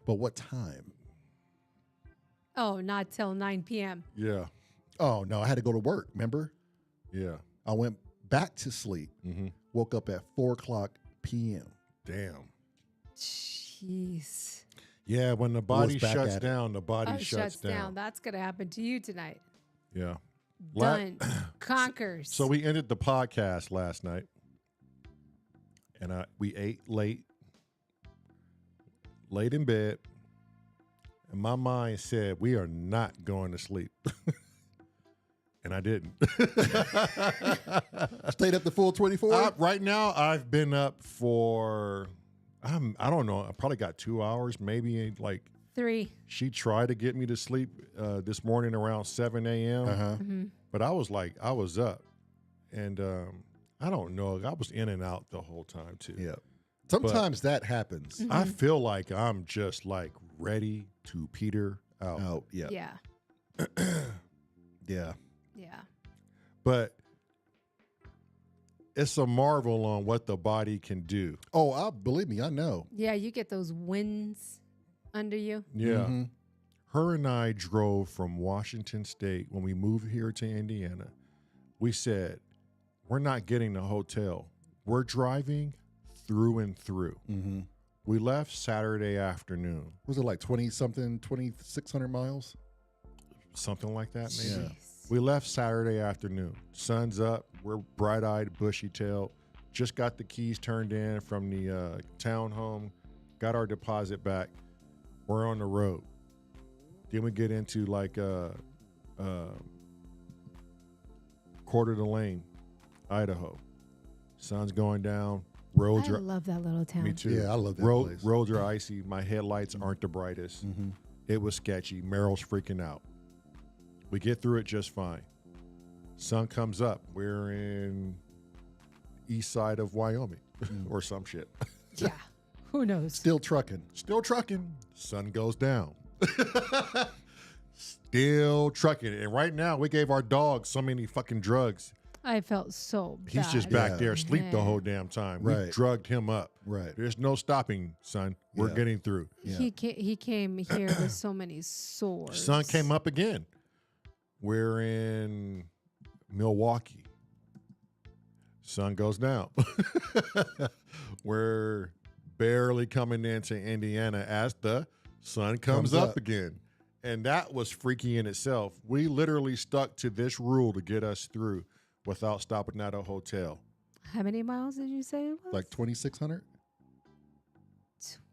But what time? Oh, not till 9 p.m. Yeah. Oh, no, I had to go to work, remember? Yeah. I went back to sleep, Mm-hmm. woke up at 4 o'clock p.m. Damn. Jeez. Yeah, when the body back shuts at it. down, the body Oh, shuts down. That's going to happen to you tonight. Yeah. Done. Conquers. So we ended the podcast last night, and we ate late in bed, and my mind said we are not going to sleep, and I didn't. Stayed up the full 24? Right now, I've been up for I don't know. I probably got 2 hours, maybe. Like 3. she tried to get me to sleep this morning around 7 a.m. Uh-huh. Mm-hmm. But I was up, and I don't know. I was in and out the whole time too. Yeah. Sometimes that happens. Mm-hmm. I feel like I'm just like ready to peter out. Oh, yeah. Yeah. Yeah. Yeah. But it's a marvel on what the body can do. Oh, believe me, I know. Yeah, you get those winds under you. Yeah. Mhm. Her and I drove from Washington State when we moved here to Indiana. We said, we're not getting the hotel. We're driving through and through. Mm-hmm. We left Saturday afternoon, Was it like 20-something, 2,600 miles? something like that maybe. Yeah. Jeez. We left Saturday afternoon. Sun's up. We're bright-eyed, bushy-tailed. Just got the keys turned in from the townhome. Got our deposit back. We're on the road. Then we get into like Coeur d'Alene, Idaho. Sun's going down. Roads I are love that little town. me too. Yeah, I love that place. Roads are icy. My headlights aren't the brightest. Mm-hmm. It was sketchy. Meryl's freaking out. We get through it just fine. Sun comes up. We're in east side of Wyoming or some shit. Yeah. Who knows? Still trucking. Still trucking. Sun goes down. Still trucking. And right now, we gave our dog so many fucking drugs. I felt so bad. He's just back Yeah. there asleep the Man. whole damn time. We Right. drugged him up. Right. There's no stopping, son. We're Yeah. getting through. Yeah. He came here with so many sores. Sun came up again. We're in Milwaukee. Sun goes down. We're barely coming into Indiana as the sun comes up again. And that was freaky in itself. We literally stuck to this rule to get us through without stopping at a hotel. How many miles did you say it was? Like 2,600?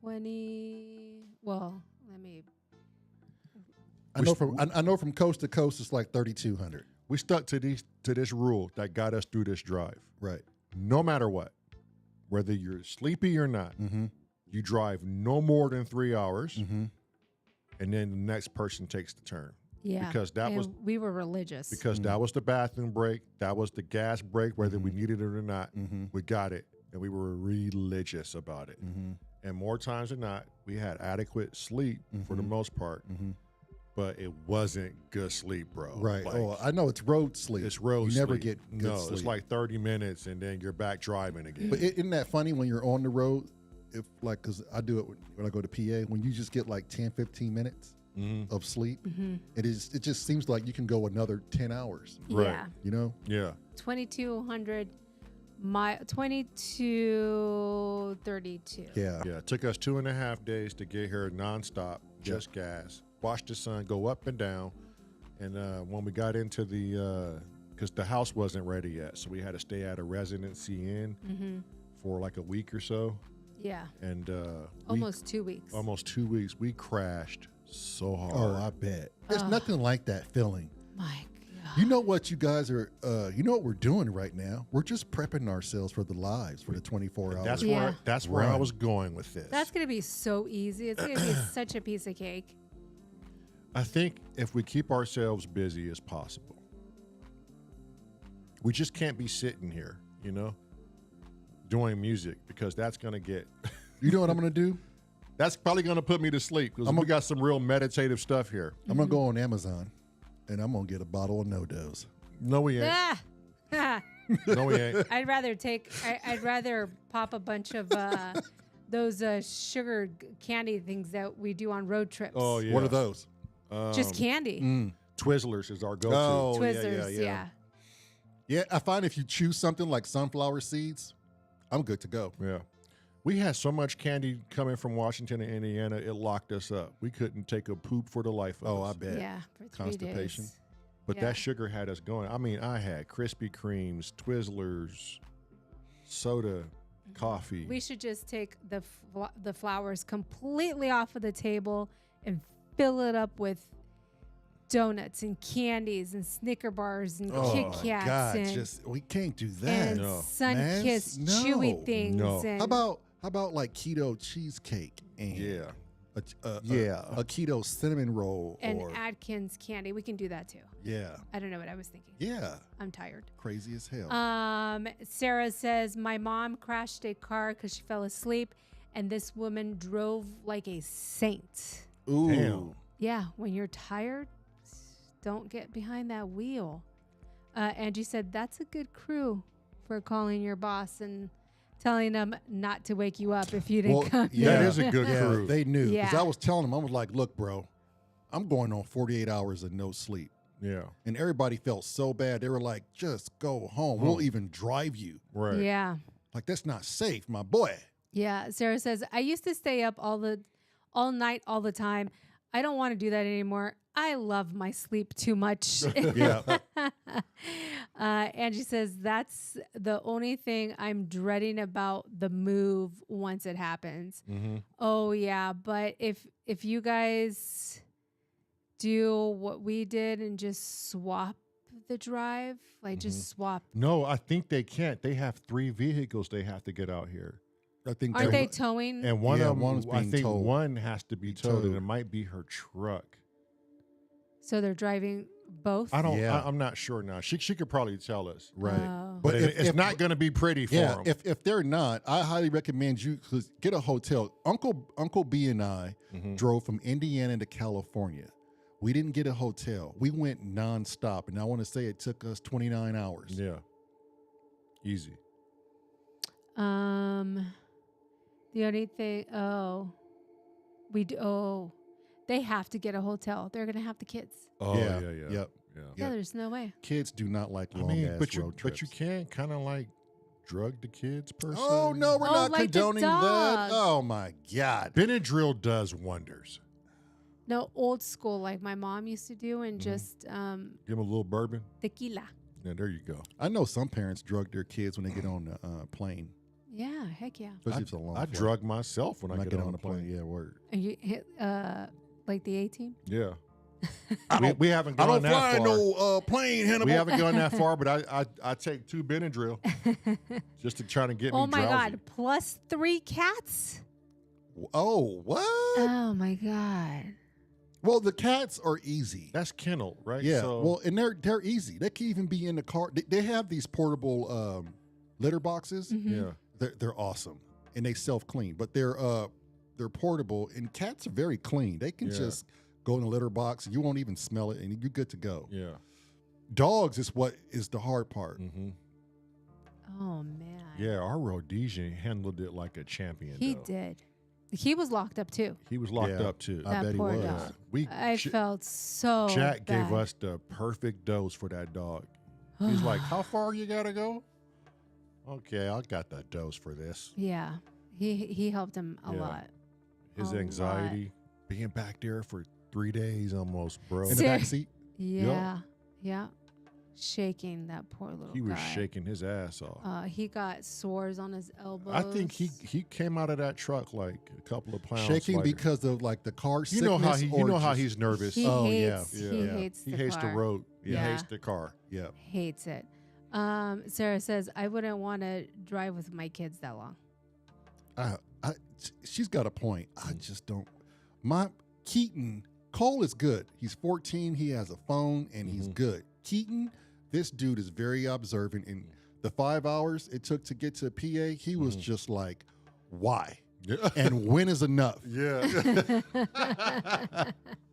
20. Well, Let me. I know from coast to coast it's like 3,200. We stuck to this rule that got us through this drive. Right. No matter what, whether you're sleepy or not, you drive no more than 3 hours, and then the next person takes the turn. Yeah. Because we were religious. Because that was the bathroom break, that was the gas break, whether we needed it or not. We got it, and we were religious about it. And more times than not, we had adequate sleep for the most part. But it wasn't good sleep, bro. Right. Like, I know it's road sleep. it's road You sleep. never get good sleep. It's like 30 minutes and then you're back driving again. But isn't that funny when you're on the road? If like, because I do it when I go to PA, when you just get like 10, 15 minutes of sleep, it just seems like you can go another 10 hours. Right. Yeah. You know? Yeah. 2,200 2232. Yeah. Yeah. It took us 2.5 days to get here nonstop, just gas. Watch the sun go up and down. And when we got into because the house wasn't ready yet, so we had to stay at a residency inn for like a week or so. Yeah. And Almost 2 weeks. Almost 2 weeks. We crashed so hard. Oh, I bet. There's nothing like that feeling. My God. You know what you guys are, you know what we're doing right now? We're just prepping ourselves for the lives for the 24 hours. That's where I Run. was going with this. That's going to be so easy. It's going to be such a piece of cake. I think if we keep ourselves busy as possible, we just can't be sitting here, doing music, because that's going to get... You know what I'm going to do? That's probably going to put me to sleep, because we got some real meditative stuff here. I'm going to go on Amazon, and I'm going to get a bottle of No-Dos. No, we ain't. No, we ain't. I'd rather pop a bunch of those sugar candy things that we do on road trips. Oh, yeah. What are those? Just candy. Twizzlers is our go-to. Oh, Twizzlers, yeah. Yeah, I find if you choose something like sunflower seeds, I'm good to go. Yeah. We had so much candy coming from Washington and Indiana, it locked us up. We couldn't take a poop for the life of us. Oh, I bet. Yeah, for 3 Constipation. days. But Yeah. that sugar had us going. I mean, I had Krispy Kremes, Twizzlers, soda, coffee. We should just take the flowers completely off of the table and fill it up with donuts and candies and Snicker bars and Kit Kats God, and we can't do that. and No. sun-kissed No. chewy things. No. And How about like keto cheesecake and Yeah. a keto cinnamon roll and or Atkins candy? We can do that too. yeah, I don't know what I was thinking. yeah, I'm tired. crazy as hell. Sarah says, my mom crashed a car because she fell asleep, and this woman drove like a saint. Ooh, Damn. Yeah, when you're tired, don't get behind that wheel. Angie said, that's a good crew for calling your boss and telling them not to wake you up if you didn't come. That is a good yeah, crew. they knew because Yeah. I was telling them, I was like, look, bro, I'm going on 48 hours of no sleep. Yeah. And everybody felt so bad. They were like, just go home. We'll even drive you. Right. Yeah. Like, that's not safe, my boy. Yeah. Sarah says, I used to stay up all night, all the time. I don't want to do that anymore. I love my sleep too much. Yeah. Angie says, that's the only thing I'm dreading about the move once it happens. Mm-hmm. Oh, yeah. But if you guys do what we did and just swap the drive, like just swap. No, I think they can't. They have 3 vehicles they have to get out here. I think Aren't they're- they towing? And one Yeah, of them, one's I being think towed. one has to be towed, and Towed. it might be her truck. So they're driving both? Yeah. I'm not sure now. She could probably tell us. right. Oh. But if- it's if- not going to be pretty for Yeah, them. if they're not, I highly recommend you get a hotel. Uncle B and I drove from Indiana to California. We didn't get a hotel. We went nonstop, and I want to say it took us 29 hours. Yeah. Easy. The only thing, they have to get a hotel. They're going to have the kids. Oh, Yeah. yeah. Yep. Yeah. Yeah, there's no way. Kids do not like I long mean, ass but road trips. you can kind of like drug the kids per se. Oh no, we're Oh, not like the condoning that. dog. Oh my God. Benadryl does wonders. No, old school like my mom used to do, and just Give them a little bourbon. tequila. Yeah, there you go. I know some parents drug their kids when they get on the plane. Yeah, heck yeah. Especially if it's a long I flight. drug myself when I When get on the plane. Yeah, word. And you hit, Like the A-Team? Yeah. I We haven't don't gone that fly far. no plane, Hannibal. We haven't gone that far, but I take 2 Benadryl just to try to get me Oh my drowsy. God. Plus 3 cats? Oh, what? Oh my God. Well, the cats are easy. That's kennel, right? Yeah. So, Well, and they're easy. They can even be in the car. They have these portable litter boxes. yeah. They're awesome, and they self clean. But they're portable, and cats are very clean. They can Yeah. just go in the litter box. You won't even smell it, and you're good to go. Yeah. Dogs is what is the hard part. Mm-hmm. Oh man. Yeah, our Rhodesian handled it like a champion. He though. did. He was locked up too. He was locked Yeah. up too. I That bet he poor was. dog. We I felt so Jack bad. gave us the perfect dose for that dog. He's like, "How far you gotta go?" Okay, I got the dose for this. Yeah. He helped him a Yeah. lot. His A anxiety, being back there for 3 days almost, bro. In the Ser- back seat. Yeah. Yeah. Shaking that poor little He was guy. shaking his ass off. He got sores on his elbows. I think he came out of that truck like a couple of pounds Shaking lighter. because of like the car you sickness. know how he, you or know how just- he's nervous. He Oh, hates, yeah. He Yeah. hates He the hates car. the road. He Yeah. hates the car. Yeah. Hates it. Sarah says, I wouldn't want to drive with my kids that long. She's got a point. I just don't. My Keaton Cole is good. He's 14. He has a phone and he's good. Keaton, this dude is very observant. And the 5 hours it took to get to PA, he was just like, "Why?" Yeah. And when is enough? Yeah.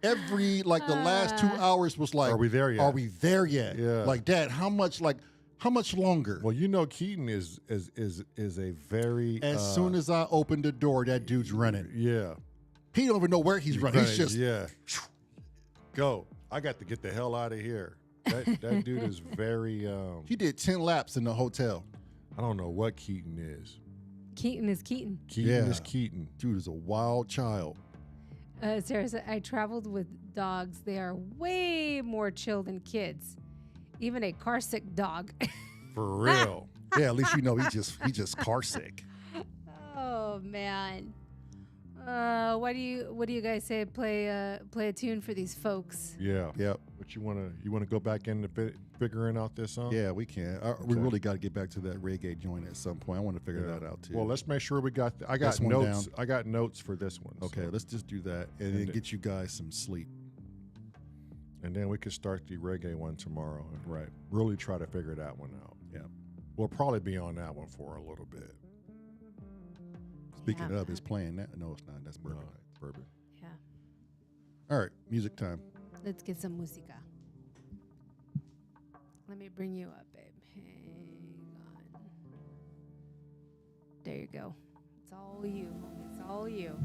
Every the last 2 hours was like, Are we there yet? Are we there yet? Yeah. Like, Dad, how much longer? Well, you know, Keaton is a very As soon as I open the door, that dude's running. yeah. He don't even know where he's running. He's just yeah. Go. I got to get the hell out of here. That dude is very he did 10 laps in the hotel. I don't know what Keaton is. Keaton is Keaton. Keaton Yeah. is Keaton. Dude is a wild child. Sarah said, I traveled with dogs. They are way more chill than kids. Even a car sick dog. For real. Yeah, at least you know he just car sick. Oh man. What do you guys say? Play a tune for these folks. Yeah. Yep. But you wanna go back into figuring out this song? Yeah, we can. We Okay. really got to get back to that reggae joint at some point. I want to figure Yeah. that out too. Well, let's make sure we got. I got This one notes. down. I got notes for this one. okay, so- let's just do that and And then it- get you guys some sleep. and then we could start the reggae one tomorrow. And Right. really try to figure that one out. Yeah. We'll probably be on that one for a little bit. Speaking Yeah, of, is playing that? No, it's not. That's bourbon. No, bourbon. Yeah. All right, music time. Let's get some música. Let me bring you up, babe. Hang on. There you go. It's all you, homie. It's all you.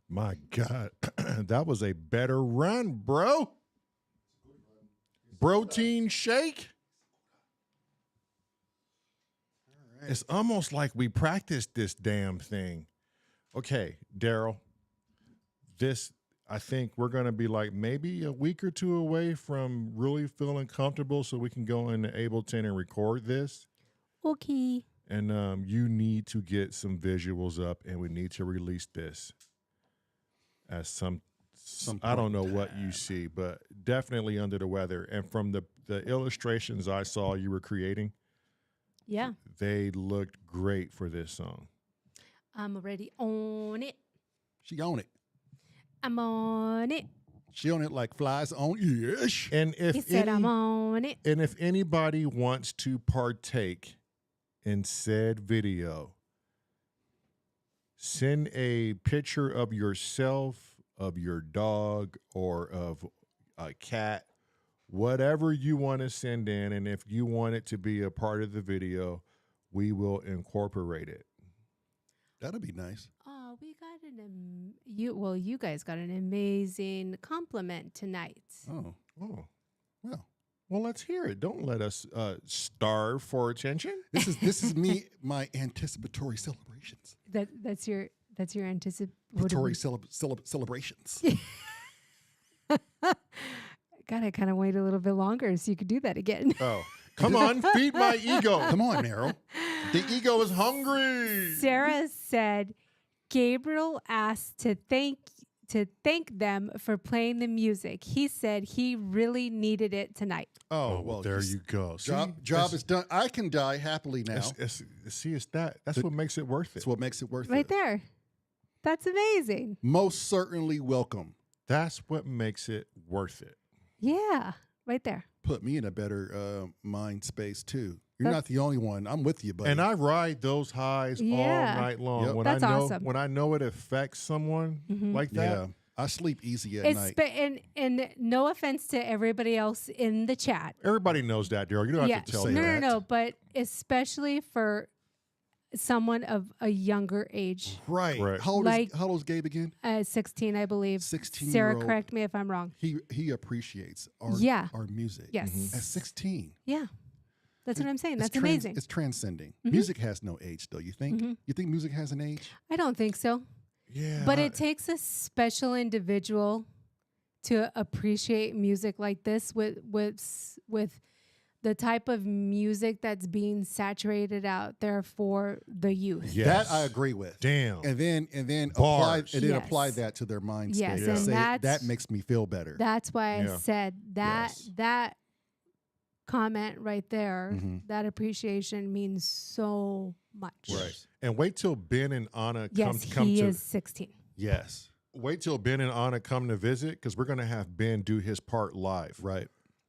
My God, that was a better run, bro. Protein shake. It's almost like we practiced this damn thing. Okay, Daryl, I think we're going to be like maybe a week or two away from really feeling comfortable so we can go into Ableton and record this. Okay. And you need to get some visuals up, and we need to release this as some I don't know what you see, but definitely under the weather. And from the illustrations I saw you were creating, Yeah. they looked great for this song. I'm already on it. She on it. I'm on it. She on it like flies on ish. And He said I'm on it. And if anybody wants to partake in said video, send a picture of yourself, of your dog, or of a cat, whatever you want to send in. And if you want it to be a part of the video, we will incorporate it. That'll be nice. Oh, we got you guys got an amazing compliment tonight. Oh, Oh, well, let's hear it. Don't let us starve for attention. this is me, my anticipatory celebrations. That's your Anticipatory celebrations. God, I kind of waited a little bit longer so you could do that again. Oh, come on, feed my ego. Come on, Meryl. The ego is hungry. Sarah said Gabriel asked to thank them for playing the music. He said he really needed it tonight. Oh, well, there you go. Job is done. I can die happily now. That's what makes it worth it. That's what makes it worth it. Right there. That's amazing. Most certainly welcome. That's what makes it worth it. Yeah, right there. Put me in a better mind space too. You're not the only one. I'm with you, buddy. And I ride those highs all night long. Yep. When That's I know awesome. when I know it affects someone like that. Yeah, I sleep easy at night. And no offense to everybody else in the chat. Everybody knows that, Daryl. You don't have to tell Say me. that. No, but especially for someone of a younger age. Right. Right. How old is Gabe again? 16, I believe. 16. Sarah, correct me if I'm wrong. He appreciates our music. Yes. At 16. Yeah. That's what I'm saying. That's It's amazing. It's transcending. Music has no age, though. You think? You think music has an age? I don't think so. Yeah. But it takes a special individual to appreciate music like this with the type of music that's being saturated out there for the youth. Yes. That I agree with. Damn. And then Bars. apply that to their mind Yes, state. and Say, that's- that makes me feel better. That's why Yeah. I said that Yes. that comment right there, Mhm. that appreciation means so much. Right. And wait till Ben and Anna Yes, come he to is 16. Yes. wait till Ben and Anna come to visit, because we're gonna have Ben do his part live. Right.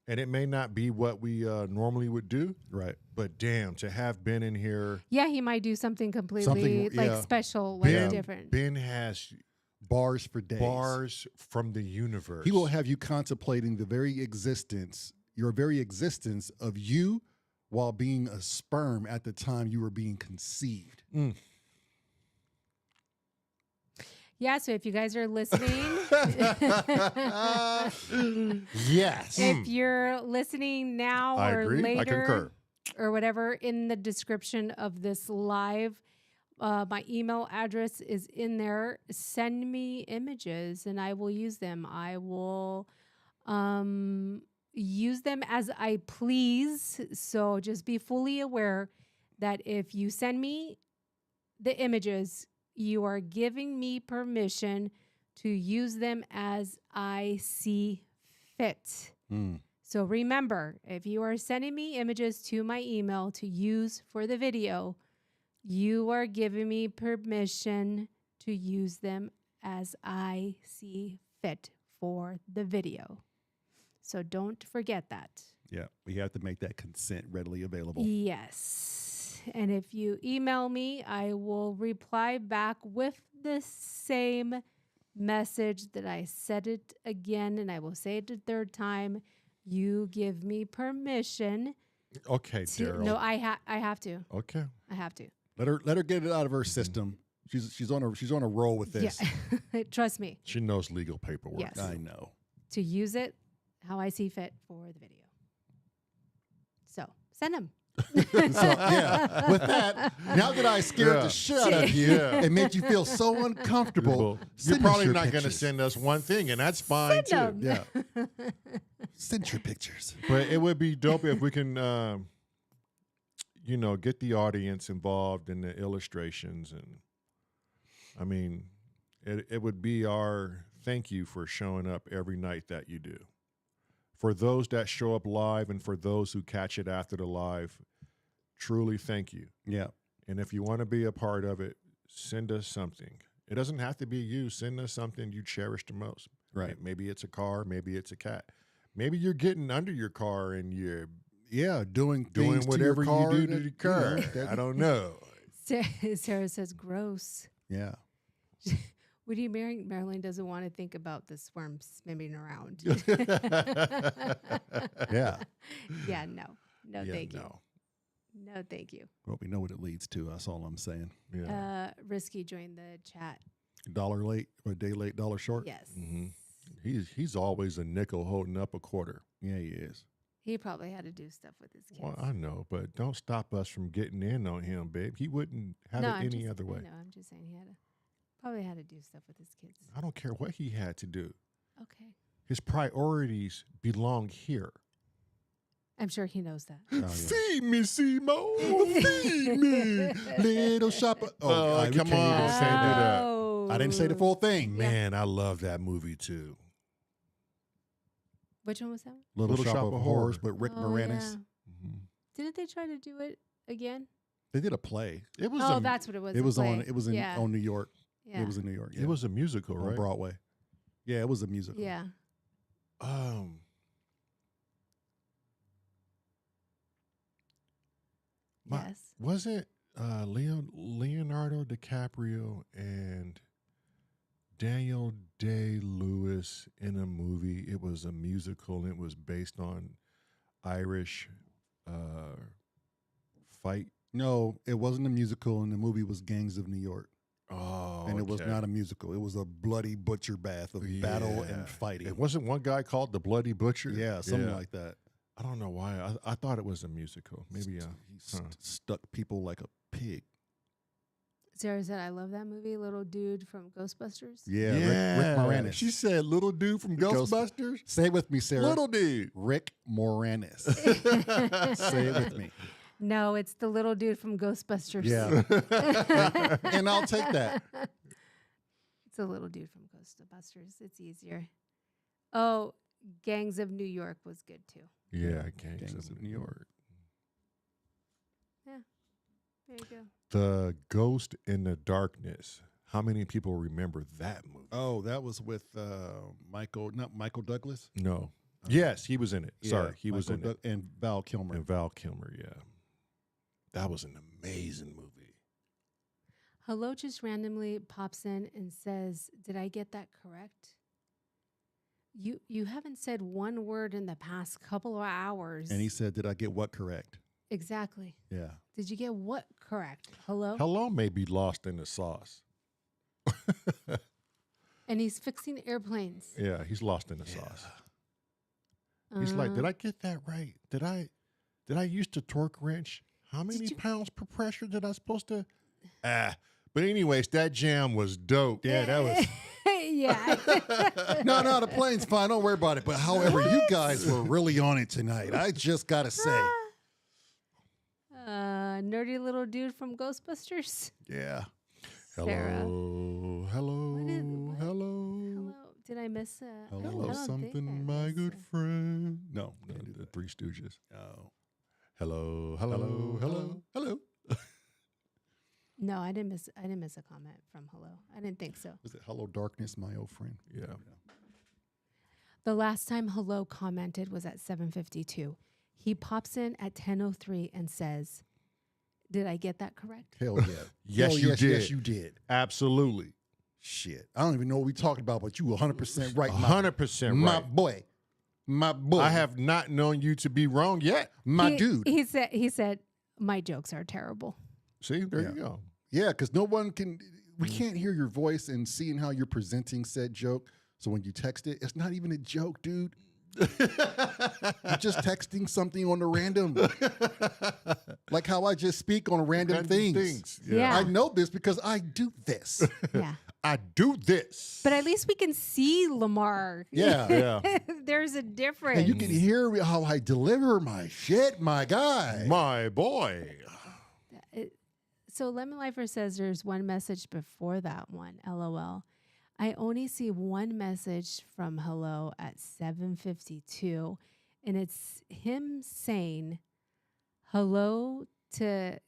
And it may not be what we normally would do, Right. but damn, to have Ben in here. Yeah, he might do something completely special, like Ben, different. Ben has Bars for days. bars from the universe. He will have you contemplating your very existence of you while being a sperm at the time you were being conceived. Yeah, so if you guys are listening, Yes. if you're listening now I or agree. I later concur. or whatever, in the description of this live, my email address is in there. Send me images and I will use them. I will use them as I please. So just be fully aware that if you send me the images, you are giving me permission to use them as I see fit. So remember, if you are sending me images to my email to use for the video, you are giving me permission to use them as I see fit for the video. So don't forget that. Yeah. We have to make that consent readily available. Yes. And if you email me, I will reply back with the same message that I said it again, and I will say it a third time. You give me permission. Okay, To, Daryl. no, I have to. Okay. I have to. Let her get it out of her system. She's on a roll with this. Yeah. Trust me. She knows legal paperwork. Yes. I know. To use it how I see fit for the video. So send them. So, yeah, with that, now that I scared the shit out of you and made you feel so uncomfortable, You're probably your not going to pictures. send us one thing, and that's fine too. Send 'em. Yeah. Send your pictures. But it would be dope if we can, get the audience involved in the illustrations, and I mean, it would be our thank you for showing up every night that you do. For those that show up live and for those who catch it after the live, truly thank you. Yeah. And if you want to be a part of it, send us something. It doesn't have to be you. Send us something you cherish the most. Right. Maybe it's a car. Maybe it's a cat. Maybe you're getting under your car and you're doing whatever car you do to the car. I don't know. Sarah says, gross. Yeah. What are you marrying? Marelyn doesn't want to think about the swarm swimming around. Yeah. Yeah, no. No, Yeah, thank you. no. No, thank you. Well, we know what it leads to. That's all I'm saying. Yeah. Risky joined the chat. $1 late or a day late, $1 short. Yes. Mm-hmm. He's always a nickel holding up a quarter. Yeah, he is. He probably had to do stuff with his kids. Well, I know, but don't stop us from getting in on him, babe. He wouldn't have it any other way. No, I'm just saying he probably had to do stuff with his kids. I don't care what he had to do. Okay. His priorities belong here. I'm sure he knows that. Oh, yeah. Feed me, Simo. Feed me. Little shopper. Oh, we come can't on. even say that. Oh. I didn't say the full thing. Man, I love that movie too. Which one was that? Little Shop of Horrors, but Rick Oh, Moranis. yeah. Mm-hmm. Didn't they try to do it again? They did a play. It was Oh, a, that's what it was. It a was play. on. It was in Yeah. on New York. Yeah. It was in New York. Yeah. it was a musical, on right? Broadway. Yeah, it was a musical. Yeah. Yes. Wasn't Leonardo DiCaprio and Daniel Day-Lewis in a movie? It was a musical, and it was based on Irish fight. No, it wasn't a musical, and the movie was Gangs of New York. Oh, And it was not a musical. It was a bloody butcher bath of battle and fighting. It wasn't one guy called the Bloody Butcher? Yeah, something like that. I don't know why. I thought it was a musical. Maybe He huh. stuck people like a pig. Sarah said, I love that movie, Little Dude from Ghostbusters. Yeah, Rick Moranis. She said little dude from Ghostbusters. Say it with me, Sarah. Little dude. Rick Moranis. Say it with me. No, it's the little dude from Ghostbusters. Yeah. And I'll take that. It's a little dude from Ghostbusters. It's easier. Oh, Gangs of New York was good too. Yeah, Gangs of New York. Yeah. There you go. The Ghost in the Darkness. How many people remember that movie? Oh, that was with not Michael Douglas. No. Yes, he was in it. Yeah, Sorry, he was in Michael it. And Val Kilmer. And Val Kilmer, yeah. That was an amazing movie. Hello just randomly pops in and says, did I get that correct? You haven't said one word in the past couple of hours. And he said, did I get what correct? Exactly. Yeah. Did you get what correct? Hello? Hello may be lost in the sauce. And he's fixing airplanes. Yeah, he's lost in the sauce. He's like, did I get that right? Did I use the torque wrench? How many pounds per pressure did I supposed to? But anyways, that jam was dope. Yeah, that was. Yeah. No, the plane's fine. Don't worry about it. But however, you guys were really on it tonight. I just got to say. Nerdy little dude from Ghostbusters. Yeah. Sarah. Hello. What? Hello. Did I miss Hello, I don't something, think I my missed good it. friend. No, No, can't do the that. Three Stooges. Oh. Hello, hello, hello, hello. No, I didn't miss a comment from Hello. I didn't think so. Was it Hello Darkness, my old friend? Yeah. The last time Hello commented was at 7:52. He pops in at 10:03 and says, "Did I get that correct?" Hell yeah. Yes, Hell you did. Yes, you did. Absolutely. Shit. I don't even know what we talked about, but you were 100% right. 100% My right. boy. My boy. I have not known you to be wrong yet. my dude. He said my jokes are terrible. See, there you go. Yeah, because no one can. we can't hear your voice and seeing how you're presenting said joke. So when you text it, it's not even a joke, dude. You're just texting something on a random, like how I just speak on random things. Yeah. I know this because I do this. Yeah. I do this. But at least we can see Lamar. Yeah. There's a difference. And you can hear how I deliver my shit, my guy. My boy. So Lemon Lifer says there's one message before that one, LOL. I only see one message from Hello at 7:52, and it's him saying hello to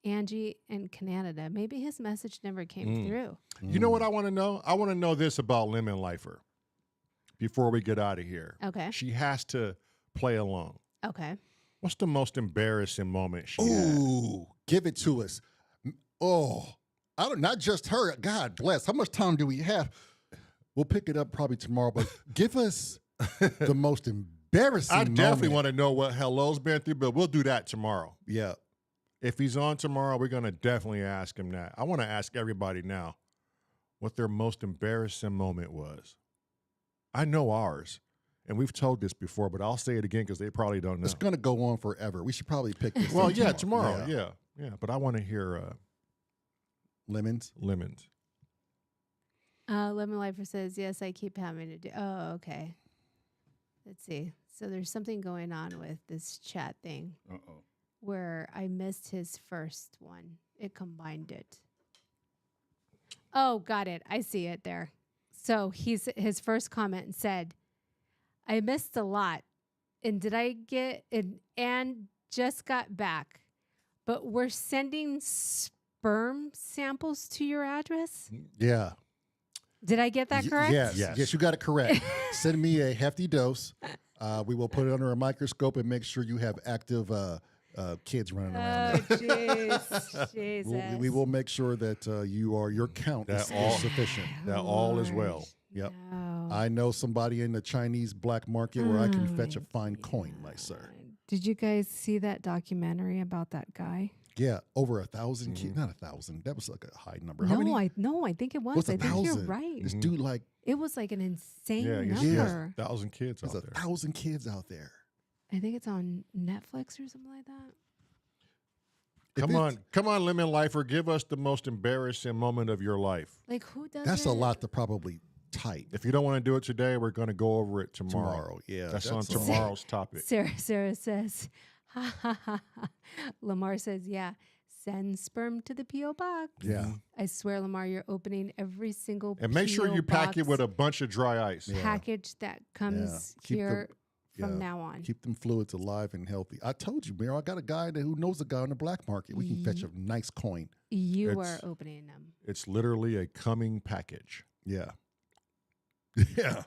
Angie in Canada. Maybe his message never came through. You know what I want to know? I want to know this about Lemon Lifer before we get out of here. Okay. She has to play along. Okay. What's the most embarrassing moment she had? Ooh, give it to us. Oh, not just her. God bless. How much time do we have? We'll pick it up probably tomorrow, but give us the most embarrassing I definitely moment. want to know what Hello's been through, but we'll do that tomorrow. Yeah. If he's on tomorrow, we're going to definitely ask him that. I want to ask everybody now what their most embarrassing moment was. I know ours, and we've told this before, but I'll say it again because they probably don't know. It's going to go on forever. We should probably pick this Well, up yeah, tomorrow. Yeah. Yeah. But I want to hear Lemons. Lemons. Lemon Lifer says, yes, I keep having to do. Oh, okay. Let's see. So there's something going on with this chat thing where I missed his first one. It combined it. Oh, got it. I see it there. So his first comment said, I missed a lot. And did I get it? And just got back. But we're sending sperm samples to your address? Yeah. Did I get that correct? Yes, you got it correct. Send me a hefty dose. We will put it under a microscope and make sure you have active kids running around there. Jeez. Jesus. We will make sure that your count is sufficient. That all is well. Yep. No. I know somebody in the Chinese black market where I can fetch a fine coin, my sir. Did you guys see that documentary about that guy? Yeah, over 1,000 kids. Not 1,000. That was like a high number. How No, many? I think it was. What's I think 1,000? you're right. This dude, like, It was like an insane Yeah, number. 1,000 kids out there's there. 1,000 kids out there. I think it's on Netflix or something like that. Come on, Lemon Lifer. Give us the most embarrassing moment of your life. Like who does That's it? a lot to probably type. If you don't want to do it today, we're going to go over it tomorrow. Tomorrow, yeah. That's on a- tomorrow's topic. Sarah says, ha ha ha. Lamar says, yeah, send sperm to the P.O. box. Yeah. I swear, Lamar, you're opening every single And make sure P.O. you pack it box with a bunch of dry ice. package that comes Keep here from yeah. now on. Keep them fluids alive and healthy. I told you, Meryl, I got a guy who knows a guy on the black market. We can fetch a nice coin. You It's- are opening them. It's literally a coming package. Yeah. Yeah.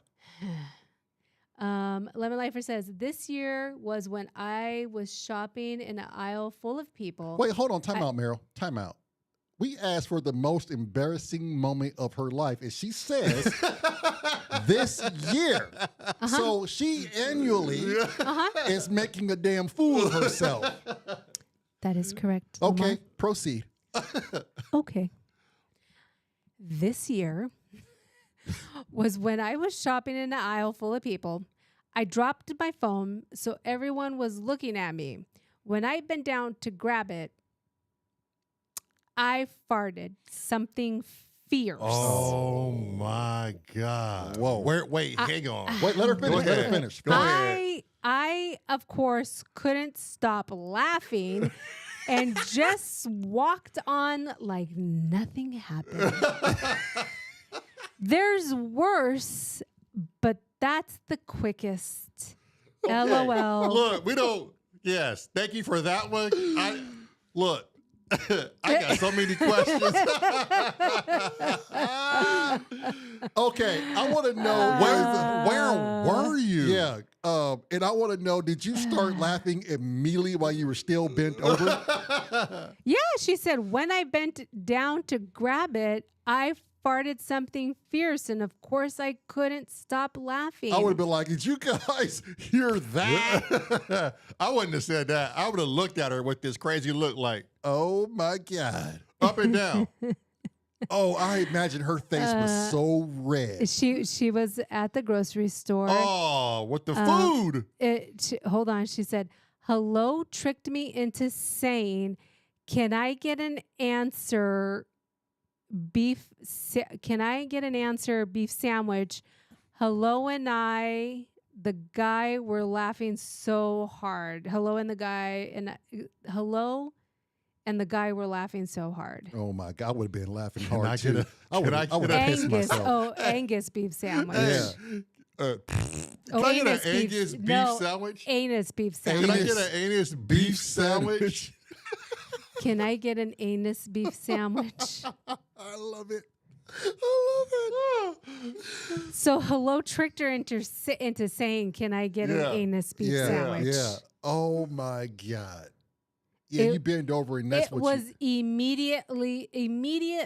Lemon Lifer says, this year was when I was shopping in an aisle full of people. Wait, hold on. Time out, Meryl. Time out. We asked for the most embarrassing moment of her life, and she says this year. So she annually is making a damn fool of herself. That is correct. Okay, Lamar. proceed. Okay. This year was when I was shopping in an aisle full of people. I dropped my phone, so everyone was looking at me. When I bent down to grab it, I farted something fierce. Oh my God. Whoa. Wait, hang on. Wait, let her finish. Let her finish. Go ahead. I, of course, couldn't stop laughing and just walked on like nothing happened. There's worse, but that's the quickest. LOL. Look, we don't. Yes, thank you for that one. Look. I got so many questions. Okay, I want to know Where were you? Yeah, and I want to know, did you start laughing immediately while you were still bent over? Yeah, she said, when I bent down to grab it, I farted something fierce, and of course I couldn't stop laughing. I would have been like, did you guys hear that? I wouldn't have said that. I would have looked at her with this crazy look like, Oh my God. up and down. Oh, I imagine her face was so red. She was at the grocery store. Oh, with the food. Hold on. She said, "Hello tricked me into saying, can I get an answer beef? Can I get an answer beef sandwich? Hello and I, the guy, were laughing so hard. Hello and the guy were laughing so hard. Oh my God, I would have been laughing Can hard I too. get I would have pissed Angus, myself. Angus beef sandwich. Yeah. Can I get an Angus beef sandwich? Anus beef sandwich. Can I get an anus beef sandwich? Can I get an anus beef sandwich? I love it. I love it. So hello tricked her into saying, "Can I get an anus beef sandwich?" Yeah. Oh my God. Yeah, you bend over and that's it what was immediate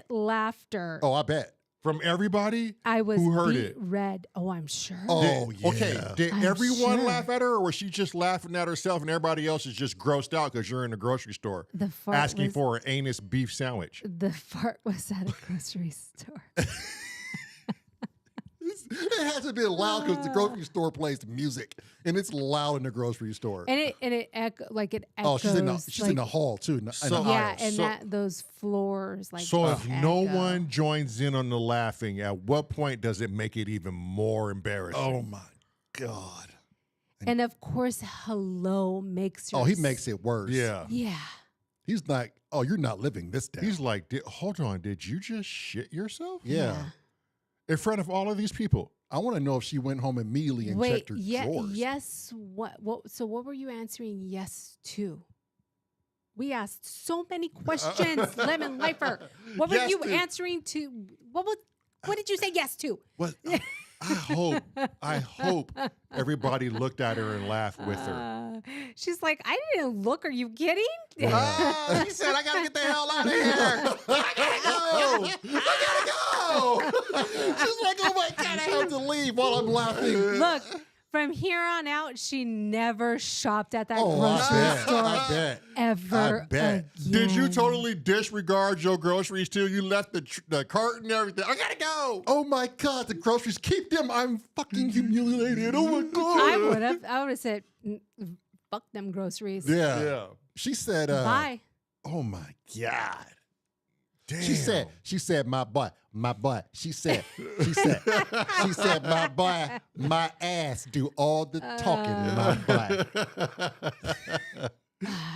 laughter. Oh, I bet. From everybody I was who heard beet it. red. Oh, I'm sure. Oh, yeah. Okay, did I'm everyone sure. laugh at her, or was she just laughing at herself and everybody else is just grossed out because you're in the grocery store The fart asking was, for an anus beef sandwich? The fart was at a grocery store. It has to be loud because the grocery store plays music, and it's loud in the grocery store. And it echoes. Oh, she's in the hall too. In the So- Yeah, aisles. and So- those floors So if no echo. one joins in on the laughing, at what point does it make it even more embarrassing? Oh my God. And of course, hello makes her. Oh, he makes it worse. Yeah. Yeah. He's like, oh, you're not living this down. He's like, hold on, did you just shit yourself? yeah. In front of all of these people? I want to know if she went home immediately and checked her drawers. Yes. What? So what were you answering yes to? We asked so many questions, Lemon Lifer. What were Yes you to. answering to? What did you say yes to? What? I hope everybody looked at her and laughed with her. She's like, I didn't look. Are you kidding? He said, I gotta get the hell out of here. I gotta go. She's like, oh my God, I have to leave while I'm laughing. Look, from here on out, she never shopped at that Oh, grocery I store bet. ever I bet. again. Did you totally disregard your groceries too? You left the cart and everything. I gotta go. Oh my God, the groceries, keep them. I'm fucking humiliated. Oh my God. I would have said, fuck them groceries. Yeah. She said, Bye. oh my God. Damn. She said, my boy. She said, my boy, my ass do all the talking, my boy.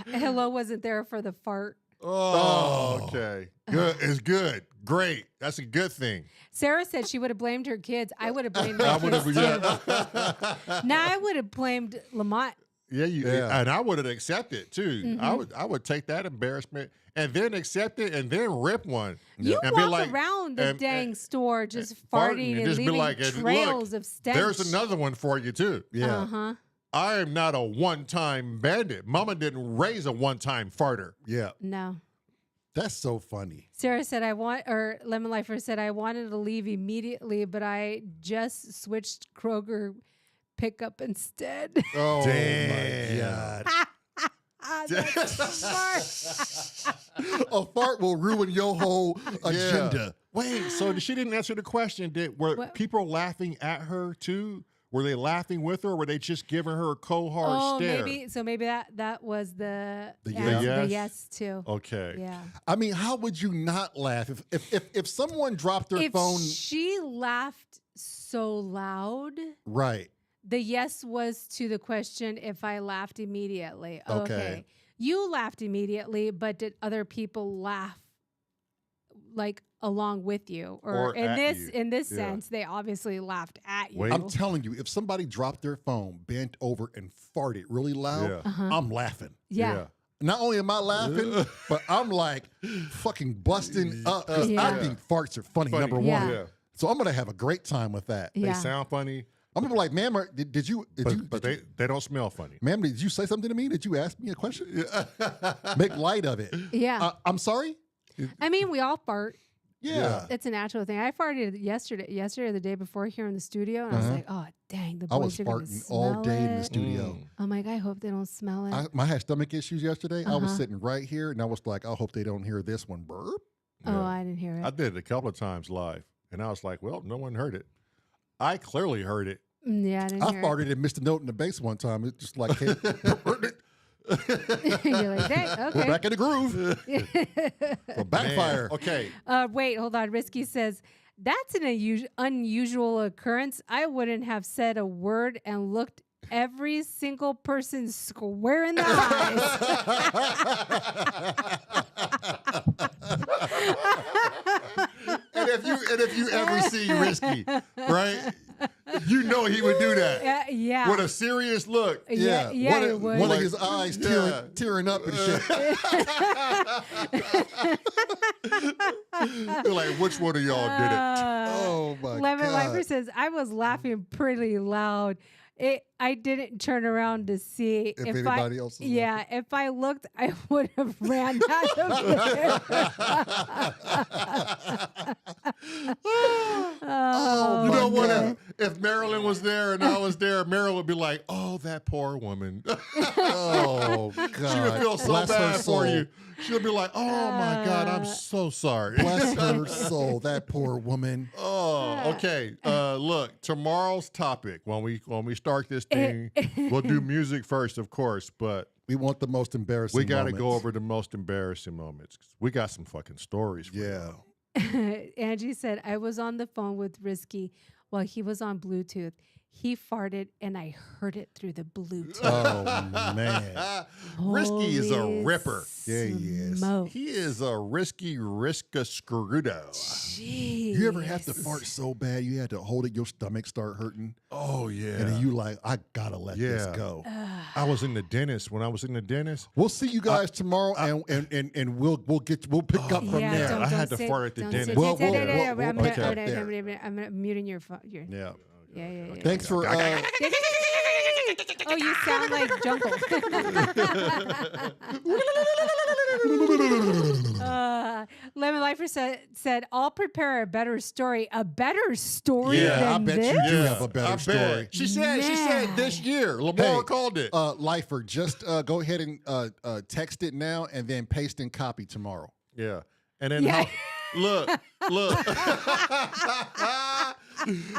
Hello wasn't there for the fart. Oh, okay. Good. It's good. Great. That's a good thing. Sarah said she would have blamed her kids. I would have blamed my I kids would too. have. Now I would have blamed Lamont. Yeah, and I would have accepted too. I would take that embarrassment and then accept it and then rip one. You and be walk like, around the and- dang store just farting farting and just be leaving like, and trails look, of stench. There's another one for you too. Yeah. Uh-huh. I am not a one-time bandit. Mama didn't raise a one-time farter. Yeah. No. That's so funny. Sarah said, Lemon Lifer said, I wanted to leave immediately, but I just switched Kroger pickup instead. Oh Damn. my God. That's smart. A fart will ruin your whole agenda. Wait, so she didn't answer the question. Were What? people laughing at her too? Were they laughing with her, or were they just giving her a cold hard stare? maybe that was the yes? yes too. Okay. Yeah. I mean, how would you not laugh if someone dropped their If phone? she laughed so loud, Right. the yes was to the question if I laughed immediately. Okay. You laughed immediately, but did other people laugh like along with you? Or in at this you. in this Yeah. sense, they obviously laughed at you. Wait. I'm telling you, if somebody dropped their phone, bent over, and farted really loud, Yeah. I'm laughing. yeah. Not only am I laughing, but I'm like fucking busting up because Yeah. I think farts are funny, Funny. number one. Yeah. So I'm gonna have a great time with that. Yeah. They sound funny, I'm gonna be like, ma'am, did you, but they don't smell funny. ma'am, did you say something to me? Did you ask me a question? Make light of it. Yeah. I'm sorry? I mean, we all fart. Yeah. It's a natural thing. I farted yesterday or the day before here in the studio, and I was like, "Oh, dang, the boys I was are gonna farting all smell day in the it." studio. I'm like, I hope they don't smell it. I had stomach issues yesterday. I was sitting right here and I was like, I hope they don't hear this one burp. Oh, I didn't hear it. I did it a couple of times live, and I was like, well, no one heard it. I clearly heard it. Yeah, I didn't I hear farted and missed a note in the bass one time. It just like hit. it. You're like, dang, We're okay. back in the groove. So backfire. Man, okay. Wait, hold on. Risky says, that's an unusual occurrence. I wouldn't have said a word and looked every single person square in the eyes. And if you ever see Risky, right? You know he would do that. Yeah. With a serious look. Yeah, it would. One of his eyes tearing up and shit. You're like, which one of y'all did it? Oh my Lemon God. Lifer says, I was laughing pretty loud. I didn't turn around to see If anybody else was yeah, if I looked, I would have ran out of there. Oh, You know what? man. If Marilyn was there and I was there, Marilyn would be like, oh, that poor woman. Oh God. She would feel so Bless her bad for soul. you. She would be like, oh my God, I'm so sorry. Bless her soul, that poor woman. Oh, okay. Look, tomorrow's topic when we start this thing, we'll do music first, of course, but We want the most embarrassing. we got to moments. go over the most embarrassing moments. We got some fucking stories. For Yeah. you. Angie said, I was on the phone with Risky while he was on Bluetooth. He farted and I heard it through the Bluetooth. Oh man. Risky is a Holy ripper. Yeah, he is. smokes. He is a risky scrudo. Jeez. You ever have to fart so bad you had to hold it, your stomach start hurting, Oh yeah. and then you like, I gotta let this Yeah. go. I was in the dentist. When I was in the dentist, We'll see you guys tomorrow, and we'll pick up from Yeah, there. don't I had to say- fart at the don't dentist. say- Well, I'm we'll gonna- pick up there. I'm gonna muting your phone. yeah. Yeah. Thanks for Oh, you sound like Jungle. Lemon Lifer said, I'll prepare a better story. A better story Yeah, I than bet this? you do have a better I story. bet. She said this year. Lamar called it. Lifer, just go ahead and text it now, and then paste and copy tomorrow. Yeah. And then Yeah. look.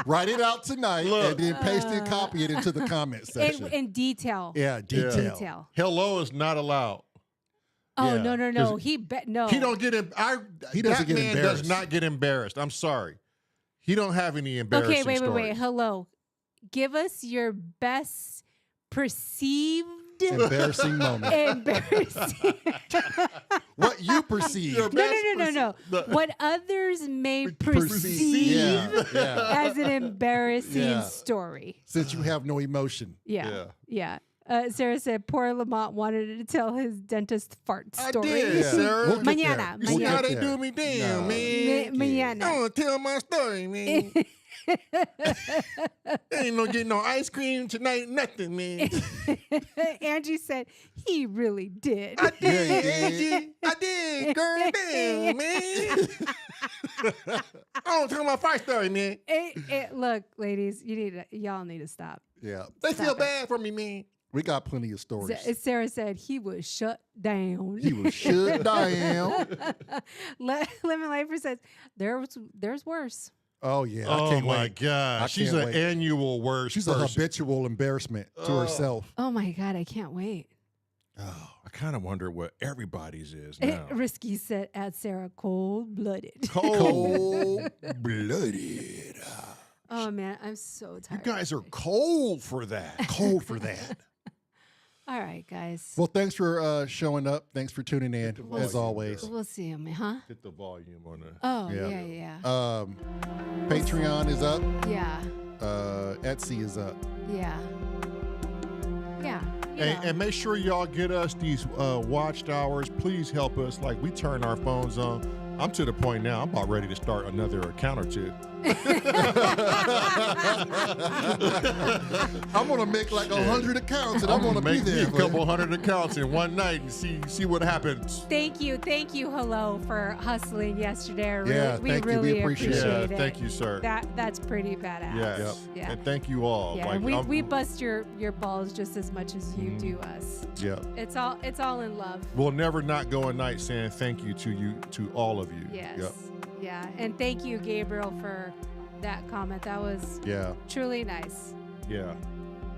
Write it out tonight, Look. and then paste and copy it into the comment section. In detail. Yeah, detail. Detail. Hello is not allowed. Oh, Yeah, no. He no. He don't get He doesn't that get man embarrassed. does not get embarrassed. I'm sorry. He don't have any embarrassing Okay, wait. stories. Hello. Give us your best perceived Embarrassing moment. embarrassing. What you perceive. No. What others may perceive Yeah. as an embarrassing Yeah. story. Since you have no emotion. Yeah. Sarah said poor Lamont wanted to tell his dentist fart I story. did, Yeah. Sarah. We'll get Mañana, there. mañana. See how get they there. do me down, No. man. Mañana. I want to tell my story, man. Ain't no getting no ice cream tonight, nothing, man. Angie said he really did. I did, Yeah, you did. Angie. I did, girl, damn, man. I want to tell my fight story, man. Look, ladies, y'all need to stop. Yeah. They Stop feel it. bad for me, man. We got plenty of stories. Sarah said he was shut down. He was shut down. Lemon Lifer says there's worse. Oh, yeah. I Oh can't my wait. God. I She's can't an wait. annual worst She's a person. habitual embarrassment to herself. Oh my God, I can't wait. Oh. I kind of wonder what everybody's is now. Risky said at Sarah, cold blooded. Cold-blooded. Oh man, I'm so You tired. guys are cold for that. Cold for that. All right, guys. Well, thanks for showing up. Thanks for tuning in, as always. We'll see him, huh? Hit the volume on the. Oh Yeah. yeah. Patreon is up. Yeah. Etsy is up. Yeah. you And, know. and make sure y'all get us these watched hours. Please help us. Like, we turn our phones on. I'm to the point now, I'm about ready to start another account or two. I'm gonna make like 100 accounts, and I'm gonna be make me there. a for couple it. hundred accounts in one night and see what happens. Thank you, hello, for hustling yesterday. Yeah, we thank you. We really appreciate it. appreciate Yeah, it. thank you, sir. That's pretty badass. Yes. Yep. Yeah. And thank you all. Yeah, Like, and we bust your balls just as much as you do us. Yeah. It's all in love. We'll never not go a night saying thank you to all of you. Yes. Yep. Yeah. And thank you, Gabriel, for that comment. That was Yeah. truly nice. Yeah.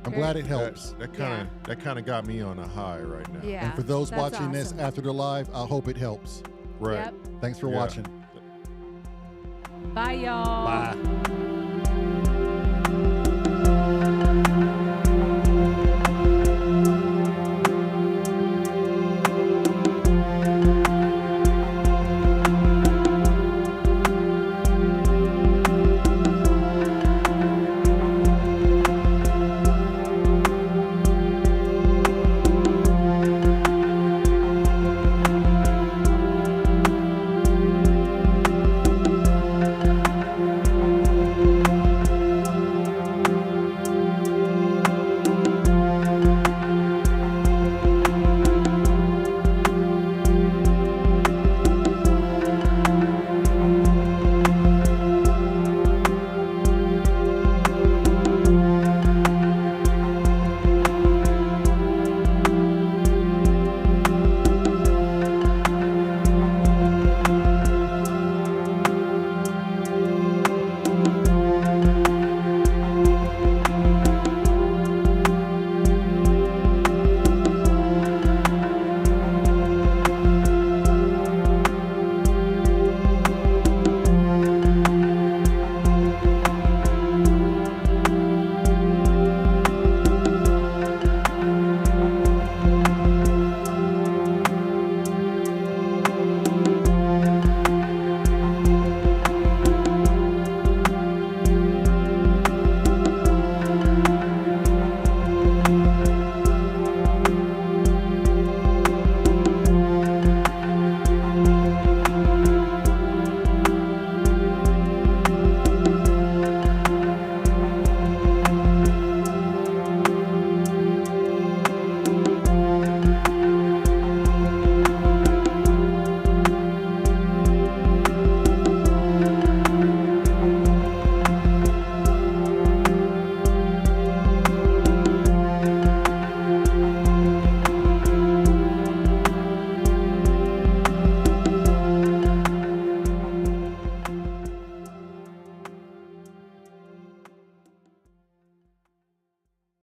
I'm glad it helps. That kind of got me on a high right now. Yeah. And for those that's watching this awesome. after the live, I hope it helps. Right. Yep. Thanks for Yeah. watching. Bye, y'all. Bye.